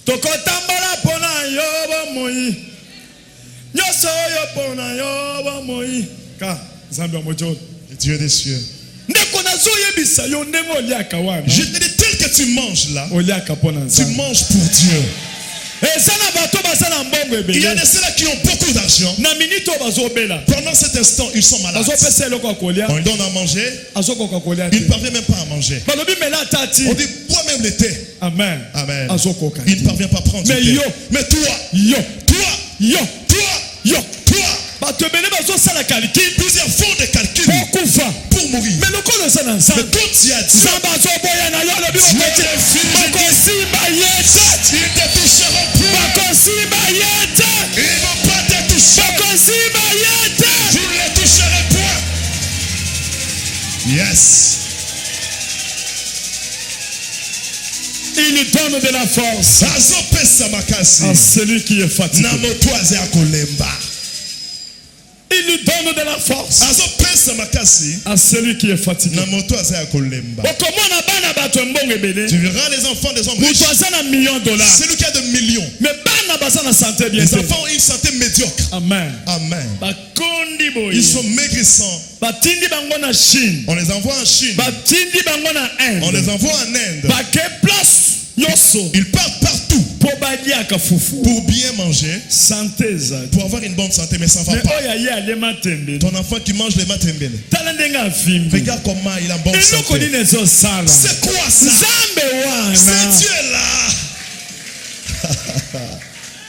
Speaker 1: tokotambola mpo na yo bomoyi nyonso oyo mpo na yo bomoyi ka nzambe ya mojolo
Speaker 4: Dieu des cieux.
Speaker 1: ndeko nazoyebisa yo ndenge oliaka wana
Speaker 4: Je te dis, tel que tu manges là,
Speaker 1: oliaka mpo na
Speaker 4: tu
Speaker 1: nzambe
Speaker 4: manges pour Dieu.
Speaker 1: eza na bato baza na mbongo
Speaker 4: Il y a
Speaker 1: ebele
Speaker 4: de ceux-là qui ont beaucoup d'argent.
Speaker 1: na miniti oyo bazobela
Speaker 4: Pendant cet instant, ils sont malades.
Speaker 1: bazopesa eloko ya kolia
Speaker 4: On lui donne à manger.
Speaker 1: azokoka kolia
Speaker 4: Il ne
Speaker 1: te
Speaker 4: parvient même pas à manger.
Speaker 1: balobi mela ata ti
Speaker 4: On dit, bois même le thé.
Speaker 1: amen
Speaker 4: Amen.
Speaker 1: azokoka
Speaker 4: Il ne parvient pas à prendre
Speaker 1: Mais
Speaker 4: du thé.
Speaker 1: yo.
Speaker 4: Mais toi,
Speaker 1: yo
Speaker 4: toi,
Speaker 1: yo
Speaker 4: toi,
Speaker 1: yo
Speaker 4: toi,
Speaker 1: bato ebele bazosala calcul
Speaker 4: plusieurs font des calculs
Speaker 1: mpo kufa
Speaker 4: pour mourir.
Speaker 1: me lokolo eza na
Speaker 4: Mais
Speaker 1: nzambe
Speaker 4: quand tu as Dieu,
Speaker 1: nzambe azoboya na yo alobi
Speaker 4: Dieu est fini.
Speaker 1: bakosimba ye te
Speaker 4: Ils ne te toucheront plus.
Speaker 1: bakosimba ye te
Speaker 4: Ils ne vont pas te toucher.
Speaker 1: bakosimba ye te
Speaker 4: Tu ne les toucheras point. Yes.
Speaker 1: il donne de la force
Speaker 4: Azopesa makasi.
Speaker 1: à celui qui est fatigué
Speaker 4: Na moto aze akolemba.
Speaker 1: il Il donne de la force
Speaker 4: azopesa makasi
Speaker 1: à celui qui est fatigué.
Speaker 4: na moto aza ya kolemba.
Speaker 1: Okomona bana bato mbongo ebele.
Speaker 4: Tu verras les enfants des hommes riches.
Speaker 1: Mutu aza na million dollars.
Speaker 4: Celui qui a de millions.
Speaker 1: Mais bana baza na santé bien.
Speaker 4: Les enfants ont une santé médiocre.
Speaker 1: Amen.
Speaker 4: Amen.
Speaker 1: Bakondi boy.
Speaker 4: Ils sont maigrissants.
Speaker 1: Batindi bango na Chine.
Speaker 4: On les envoie en Chine.
Speaker 1: Batindi bango na Inde.
Speaker 4: On les envoie en Inde.
Speaker 1: Bake place yoso.
Speaker 4: Ils partent partout
Speaker 1: Po badia ka fufu.
Speaker 4: pour bien manger,
Speaker 1: Santé za.
Speaker 4: pour avoir une bonne santé, mais ça ne va
Speaker 1: Mais
Speaker 4: pas.
Speaker 1: oya ye alema tembe.
Speaker 4: Ton enfant qui mange les matembele.
Speaker 1: Tala ndenga fimbi.
Speaker 4: Regarde comment il a bonne
Speaker 1: Eloko
Speaker 4: santé.
Speaker 1: nini ezo sala.
Speaker 4: C'est quoi ça?
Speaker 1: Nzambe wana.
Speaker 4: C'est Dieu là.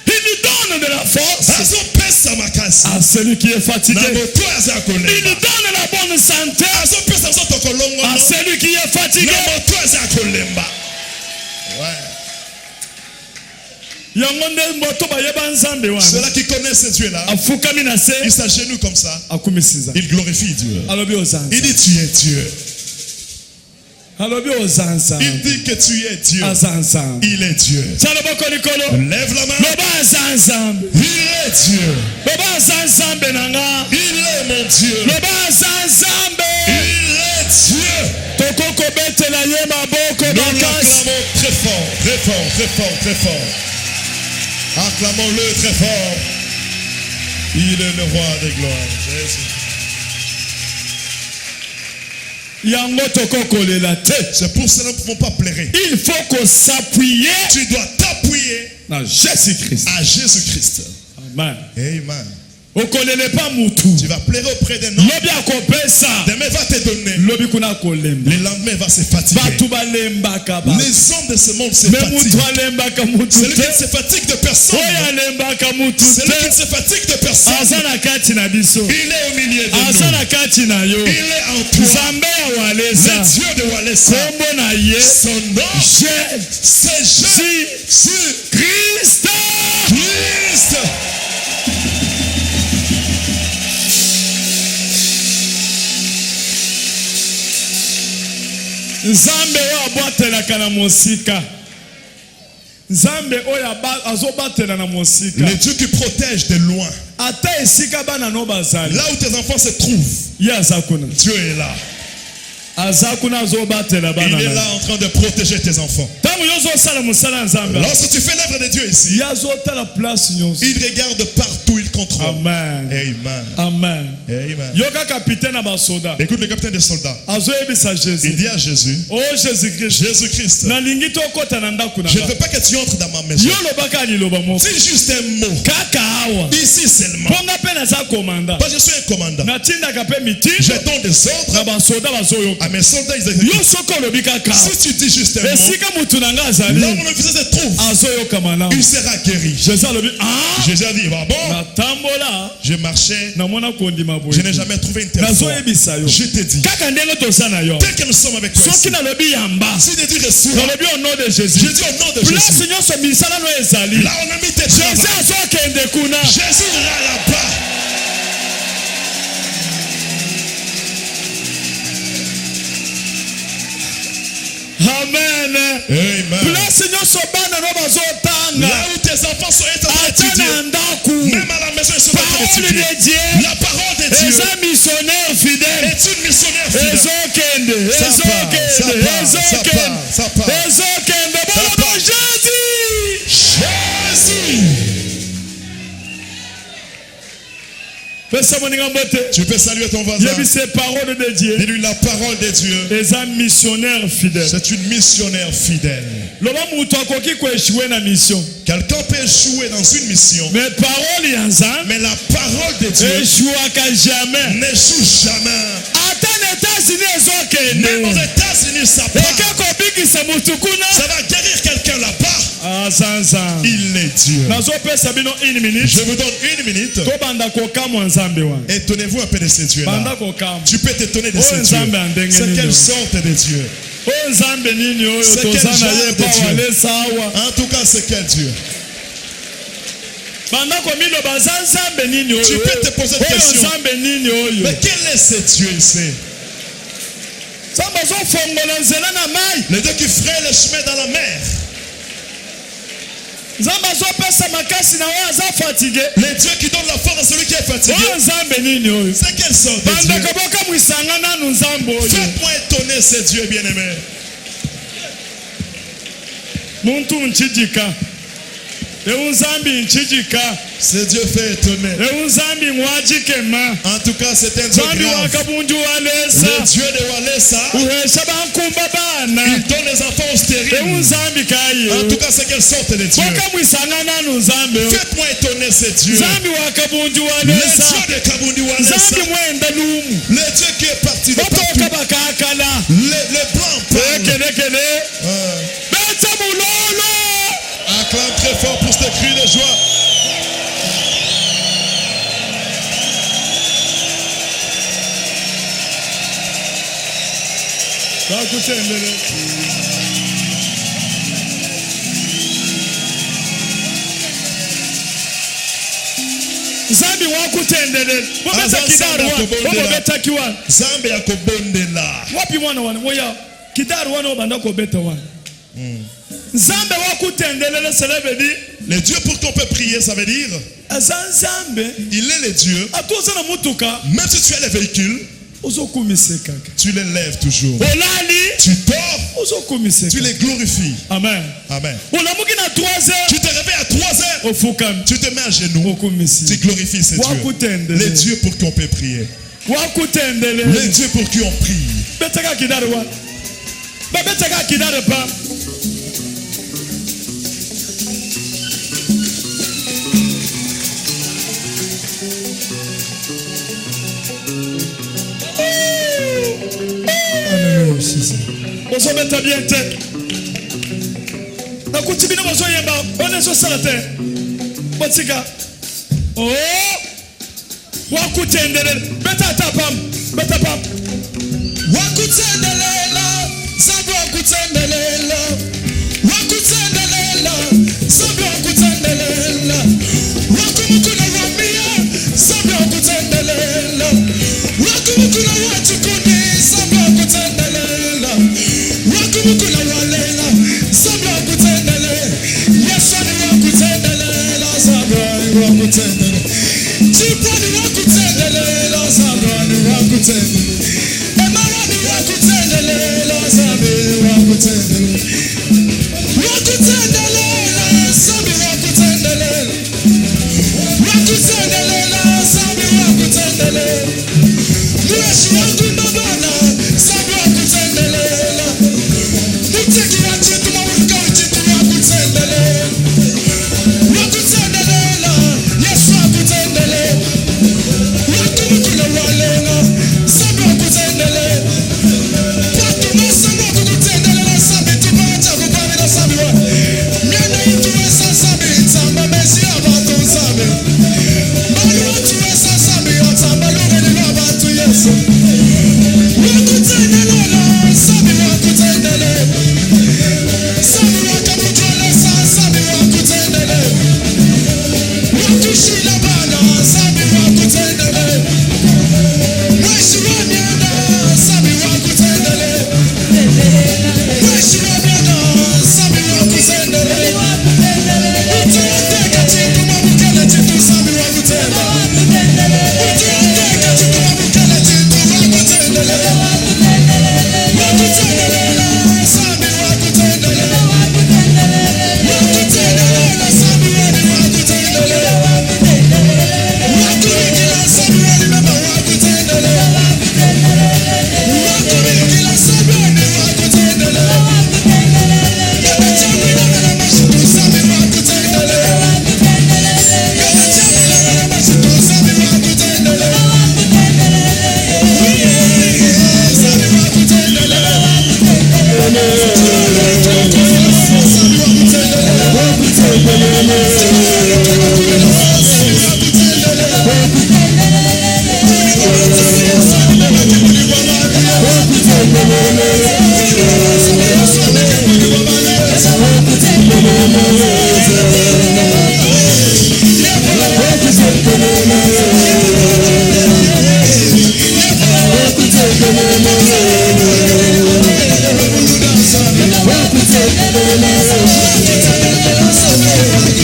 Speaker 1: Il lui donne de la force
Speaker 4: Azopesa makasi.
Speaker 1: à celui qui est fatigué.
Speaker 4: Na moto aza
Speaker 1: Il lui
Speaker 4: kolemba.
Speaker 1: donne la bonne santé
Speaker 4: Azopesa moto
Speaker 1: à
Speaker 4: kolongono.
Speaker 1: celui qui est fatigué.
Speaker 4: Na moto aza kolemba. Ouais.
Speaker 1: Yango nde moto bayeba nzambe wana.
Speaker 4: Ceux-là qui connaissent ce Dieu-là,
Speaker 1: Afukami na se
Speaker 4: ils s'agenouillent comme ça.
Speaker 1: akumisiza.
Speaker 4: Ils glorifient Dieu.
Speaker 1: Alobi ozanza.
Speaker 4: Il dit tu es Dieu.
Speaker 1: Alobi ozanza.
Speaker 4: Il dit que tu es Dieu.
Speaker 1: Azanza.
Speaker 4: Il est Dieu.
Speaker 1: Saloboko likolo.
Speaker 4: Lève la main.
Speaker 1: Loba azanza.
Speaker 4: Il est Dieu.
Speaker 1: Loba azanza benanga.
Speaker 4: Il est mon Dieu.
Speaker 1: Loba azanza.
Speaker 4: Il est Dieu.
Speaker 1: Tokoko betela ye maboko
Speaker 4: Nous
Speaker 1: bakasi.
Speaker 4: l'acclamons très fort, très fort, très fort, très fort. Acclamons-le très fort. Il est le roi des gloires. Jésus.
Speaker 1: Yango tokoko lela te.
Speaker 4: C'est pour cela que nous ne pouvons pas pleurer.
Speaker 1: Il faut qu'on s'appuie
Speaker 4: Tu dois t'appuyer
Speaker 1: na Jésus-Christ.
Speaker 4: à Jésus-Christ.
Speaker 1: Amen.
Speaker 4: Amen.
Speaker 1: Okolele pa mutu.
Speaker 4: Tu vas pleurer auprès d'un homme.
Speaker 1: Lobi akopesa.
Speaker 4: Demain va te donner.
Speaker 1: Lobi kuna kolemba.
Speaker 4: Le lendemain va se fatiguer.
Speaker 1: Batu balembaka ba.
Speaker 4: Les hommes de ce monde se
Speaker 1: Me mutu
Speaker 4: fatiguent.
Speaker 1: alembaka mutu
Speaker 4: Celui qui
Speaker 1: te.
Speaker 4: ne se fatigue de personne.
Speaker 1: Oyo alembaka mutu
Speaker 4: Celui qui ne
Speaker 1: te.
Speaker 4: se fatigue de personne.
Speaker 1: Aza na kati na biso.
Speaker 4: Il est au milieu de
Speaker 1: Aza
Speaker 4: nous.
Speaker 1: na kati na yo.
Speaker 4: Il est en toi.
Speaker 1: Nzambe ya walesa.
Speaker 4: Le Dieu de Walesa.
Speaker 1: Kombo na ye.
Speaker 4: Son nom, c'est
Speaker 1: Jésus Christ.
Speaker 4: Christ.
Speaker 1: Nzambe oyo abwatelaka na mosika. Nzambe oyo azobatela na mosika.
Speaker 4: Le Dieu qui protège de loin.
Speaker 1: Ata esika bana no bazali.
Speaker 4: Là où tes enfants se trouvent,
Speaker 1: Ye aza kuna.
Speaker 4: Dieu est là.
Speaker 1: Aza kuna azobatela bana.
Speaker 4: Il est là en train de protéger tes enfants.
Speaker 1: Tango yozosala mosala Nzambe.
Speaker 4: Lorsque tu fais l'œuvre de Dieu ici,
Speaker 1: Ye azotala place nyonso.
Speaker 4: il regarde partout, il contrôle.
Speaker 1: Amen.
Speaker 4: Amen.
Speaker 1: Amen.
Speaker 4: Amen.
Speaker 1: Yoka capitaine na basoda.
Speaker 4: Écoute le capitaine des soldats.
Speaker 1: Azoyebisa
Speaker 4: Il
Speaker 1: Jésus.
Speaker 4: dit à Jésus,
Speaker 1: Oh Jésus-Christ.
Speaker 4: Jésus-Christ,
Speaker 1: Nalingi tokota na ndako na
Speaker 4: je ne
Speaker 1: nga.
Speaker 4: veux pas que tu entres dans ma maison.
Speaker 1: Yo lobaka liloba moko.
Speaker 4: C'est juste un mot.
Speaker 1: Kaka awa.
Speaker 4: Ici seulement.
Speaker 1: Ponga pe naza commandant.
Speaker 4: Moi, je suis un commandant.
Speaker 1: Natindaka pe mitindo.
Speaker 4: Je donne des ordres
Speaker 1: Na basoda bazoyoka.
Speaker 4: à mes soldats. Ils exécutent.
Speaker 1: Yo soko olobi kaka.
Speaker 4: Si tu dis juste un mot,
Speaker 1: Esika mutu na nga
Speaker 4: là
Speaker 1: azali.
Speaker 4: où le fils se trouve,
Speaker 1: Azoyoka malamu.
Speaker 4: il sera guéri.
Speaker 1: Jésus alobi ah.
Speaker 4: Jésus a dit, bon,
Speaker 1: Natambola.
Speaker 4: je marchais,
Speaker 1: Namona kondima boye.
Speaker 4: je n'ai jamais trouvé une telle foi.
Speaker 1: Nazoyebisa yo.
Speaker 4: Je te dis,
Speaker 1: Kaka ndenge toza na yo.
Speaker 4: dès que nous sommes avec toi
Speaker 1: Soki
Speaker 4: ici,
Speaker 1: nalobi yamba.
Speaker 4: si tu dis reçois,
Speaker 1: Nalobi au nom de Jésus.
Speaker 4: je dis au nom de
Speaker 1: Place
Speaker 4: Jésus.
Speaker 1: nyonso misala no ezali.
Speaker 4: Là, on a mis tes
Speaker 1: Jésus
Speaker 4: travaux.
Speaker 1: azokende kuna.
Speaker 4: Jésus ira là-bas.
Speaker 1: Amen.
Speaker 4: Amen.
Speaker 1: Place nyonso bana no bazotanga.
Speaker 4: Là où tes enfants sont en train
Speaker 1: Ata
Speaker 4: d'étudier,
Speaker 1: na ndaku.
Speaker 4: même à la maison, ils sont en train
Speaker 1: Parole
Speaker 4: d'étudier.
Speaker 1: de Dieu.
Speaker 4: La parole de Dieu
Speaker 1: Eza missionnaire fidèle.
Speaker 4: est une missionnaire fidèle.
Speaker 1: Ezokende.
Speaker 4: Ça part, ça
Speaker 1: Ezokende.
Speaker 4: part, ça part, ça part.
Speaker 1: Ezokende.
Speaker 4: Ça
Speaker 1: Bon
Speaker 4: part.
Speaker 1: nom Jésus.
Speaker 4: Jésus.
Speaker 1: Pesa moninga mbote.
Speaker 4: Tu peux saluer ton voisin.
Speaker 1: Yebi c'est parole de Dieu.
Speaker 4: Dis-lui la parole de Dieu.
Speaker 1: Eza missionnaire fidèle.
Speaker 4: C'est une missionnaire fidèle.
Speaker 1: Loba mutu akoki kueshiwe na mission.
Speaker 4: Quelqu'un peut échouer dans une mission,
Speaker 1: Mais parole ya Nzambe
Speaker 4: mais la parole de Dieu
Speaker 1: eshuaka jamais.
Speaker 4: n'échoue jamais.
Speaker 1: Ata na États-Unis
Speaker 4: Même aux
Speaker 1: ezokende.
Speaker 4: États-Unis, ça part.
Speaker 1: Eke kobikisa mutu kuna.
Speaker 4: Ça va guérir quelqu'un là-bas.
Speaker 1: Azanza.
Speaker 4: Il est Dieu.
Speaker 1: Nazopesa bino 1 minute.
Speaker 4: Je vous donne 1 minute.
Speaker 1: Tobanda kokamwa Nzambe wana.
Speaker 4: Étonnez-vous un peu de ces dieux-là.
Speaker 1: Banda kokamwa.
Speaker 4: Tu peux t'étonner de
Speaker 1: Oh,
Speaker 4: ces
Speaker 1: Nzambe
Speaker 4: dieux.
Speaker 1: andenge
Speaker 4: C'est
Speaker 1: nini
Speaker 4: quelle
Speaker 1: yo.
Speaker 4: sorte de Dieu?
Speaker 1: O Nzambe nini oyo
Speaker 4: C'est quel
Speaker 1: toza na
Speaker 4: genre
Speaker 1: ye
Speaker 4: de
Speaker 1: pa
Speaker 4: Dieu?
Speaker 1: wale sawa.
Speaker 4: En tout cas, c'est quel Dieu?
Speaker 1: Banda komiloba za Nzambe nini oyo.
Speaker 4: Tu peux te poser une
Speaker 1: Oyo
Speaker 4: question.
Speaker 1: Nzambe nini oyo.
Speaker 4: Mais quel est ce Dieu ici?
Speaker 1: Nzambe azofongola nzela na mai.
Speaker 4: Le Dieu qui fraye le chemin dans la mer.
Speaker 1: Nzambe azopesa makasi na wewe aza fatigué.
Speaker 4: Les dieux qui donnent la force à celui qui est fatigué.
Speaker 1: Oh Nzambe nini oyo?
Speaker 4: C'est quelle sorte de Dieu?
Speaker 1: Bandeko boka mwisanga nanu Nzambe oyo.
Speaker 4: Faites-moi étonner ces dieux bien-aimés.
Speaker 1: Muntu nchijika. Nzambe nchijika.
Speaker 4: Ce Dieu fait étonner.
Speaker 1: Nzambe mwajikema.
Speaker 4: En tout cas, c'est un Dieu
Speaker 1: Nzambe
Speaker 4: grave.
Speaker 1: wakabunju walesa.
Speaker 4: Le Dieu de Walesa,
Speaker 1: Uhesha bankumba bana.
Speaker 4: il donne les enfants aux stériles.
Speaker 1: Nzambe kaye.
Speaker 4: En tout cas, c'est quelle sorte de Dieu?
Speaker 1: Boka mwisanga nanu Nzambe.
Speaker 4: Faites-moi étonner ces dieux.
Speaker 1: Nzambe wakabunju
Speaker 4: Le
Speaker 1: walesa.
Speaker 4: Dieu de Kabundi Walesa.
Speaker 1: Nzambe mwenda lumu.
Speaker 4: Le Dieu qui est parti de
Speaker 1: Botoka
Speaker 4: partout.
Speaker 1: bakakala.
Speaker 4: Le blanc parle.
Speaker 1: Kele. Beta mulolo.
Speaker 4: Acclame très fort pour ce cri de joie.
Speaker 1: Bakutendele. Nzambe wakutendele. Bobeta kidaru wa. Bobeta kiwa.
Speaker 4: Zambe ya kobondela.
Speaker 1: Wapi mwana wana? Moya. Kidaru wana obanda kobeta wana. Nzambe wakutendele cela veut dire
Speaker 4: Le Dieu pour qu'on peut prier, ça veut dire
Speaker 1: Nzambe
Speaker 4: il est le Dieu.
Speaker 1: atoza na mutuka
Speaker 4: Même si tu as les véhicules,
Speaker 1: ozokumiseka.
Speaker 4: tu les lèves toujours.
Speaker 1: Olali
Speaker 4: Tu dors,
Speaker 1: ozokumiseka.
Speaker 4: tu les glorifies.
Speaker 1: Amen.
Speaker 4: Amen.
Speaker 1: Olamuki na 3 heures
Speaker 4: Tu te réveilles à 3 heures,
Speaker 1: ofukami.
Speaker 4: tu te mets à genoux,
Speaker 1: Okumisi.
Speaker 4: tu glorifies ces dieux.
Speaker 1: Wakutendele.
Speaker 4: Les dieux pour qui on peut prier.
Speaker 1: Wakutendele.
Speaker 4: Les dieux pour qui on prie.
Speaker 1: Betaka kidaru wa. Betaka kidaru pa. Bozo beta bien te. Na kutibina bozo yemba, one so salate. Botika. Oh! Wakutendele. Beta tapam. Beta pam.
Speaker 2: Wakutendelela, Zambe wakutendelela. Wakutendelela, Zambe wakutendelela. Wakumukuna wamia, Zambe wakutendelela. Wakumukuna wachukuni, Zambe wakutendelela. Wakumukuna walela, Zambe wakutendelela. Yesu ni wakutendelela, Zambe wakutendelela. Chipa ni wakutendelela, Zambe wakutendelela. Emarani wakutendelela, Zambe wakutendelela. Wakutendelela, Zambe wakutendelela. Wakutendelela, Zambe wakutendelela. Mweshi wakumbabana, Zambe wakutendelela. Muteki wa chitu mawuka uchitu wakutendelela. Wakutendelela, Yesu wakutendelela. Wakumukula walela, Zambe wakutendelela. Patumasa wakutendelela, Zambe tumacha kukwamila Zambe wa. Miana ituwesa Zambe itamba mesi abantu Zambe. Bali watuwesa Zambe yatamba lugeni lw'abantu Yesu. Wakutendelela, Zambe wakutendelela. Zambe wakamutwalesa, Zambe wakutendelela. Wakushila bana, Zambe wakutendelela. Mweshi wa miana, Zambe wakutendelela. Mweshi wa miana, Zambe wakutendelela. Ututeka chitu mabukala chitu, Zambe wakutendelela. Ututeka chitu mabukala chitu, wakutendelela. Wakutendelela, Zambe wakutendelela. Wakutendelela, Zambe wakutendelela. Wakulikila Zambe walimeba wakutendelela. Wakulikila Zambe wakutendelela. Yabachamila na mashitu Zambe wakutendelela. Yabachamila na mashitu Zambe wakutendelela. Zambe wakutendelela. Wakutendelela, Zambe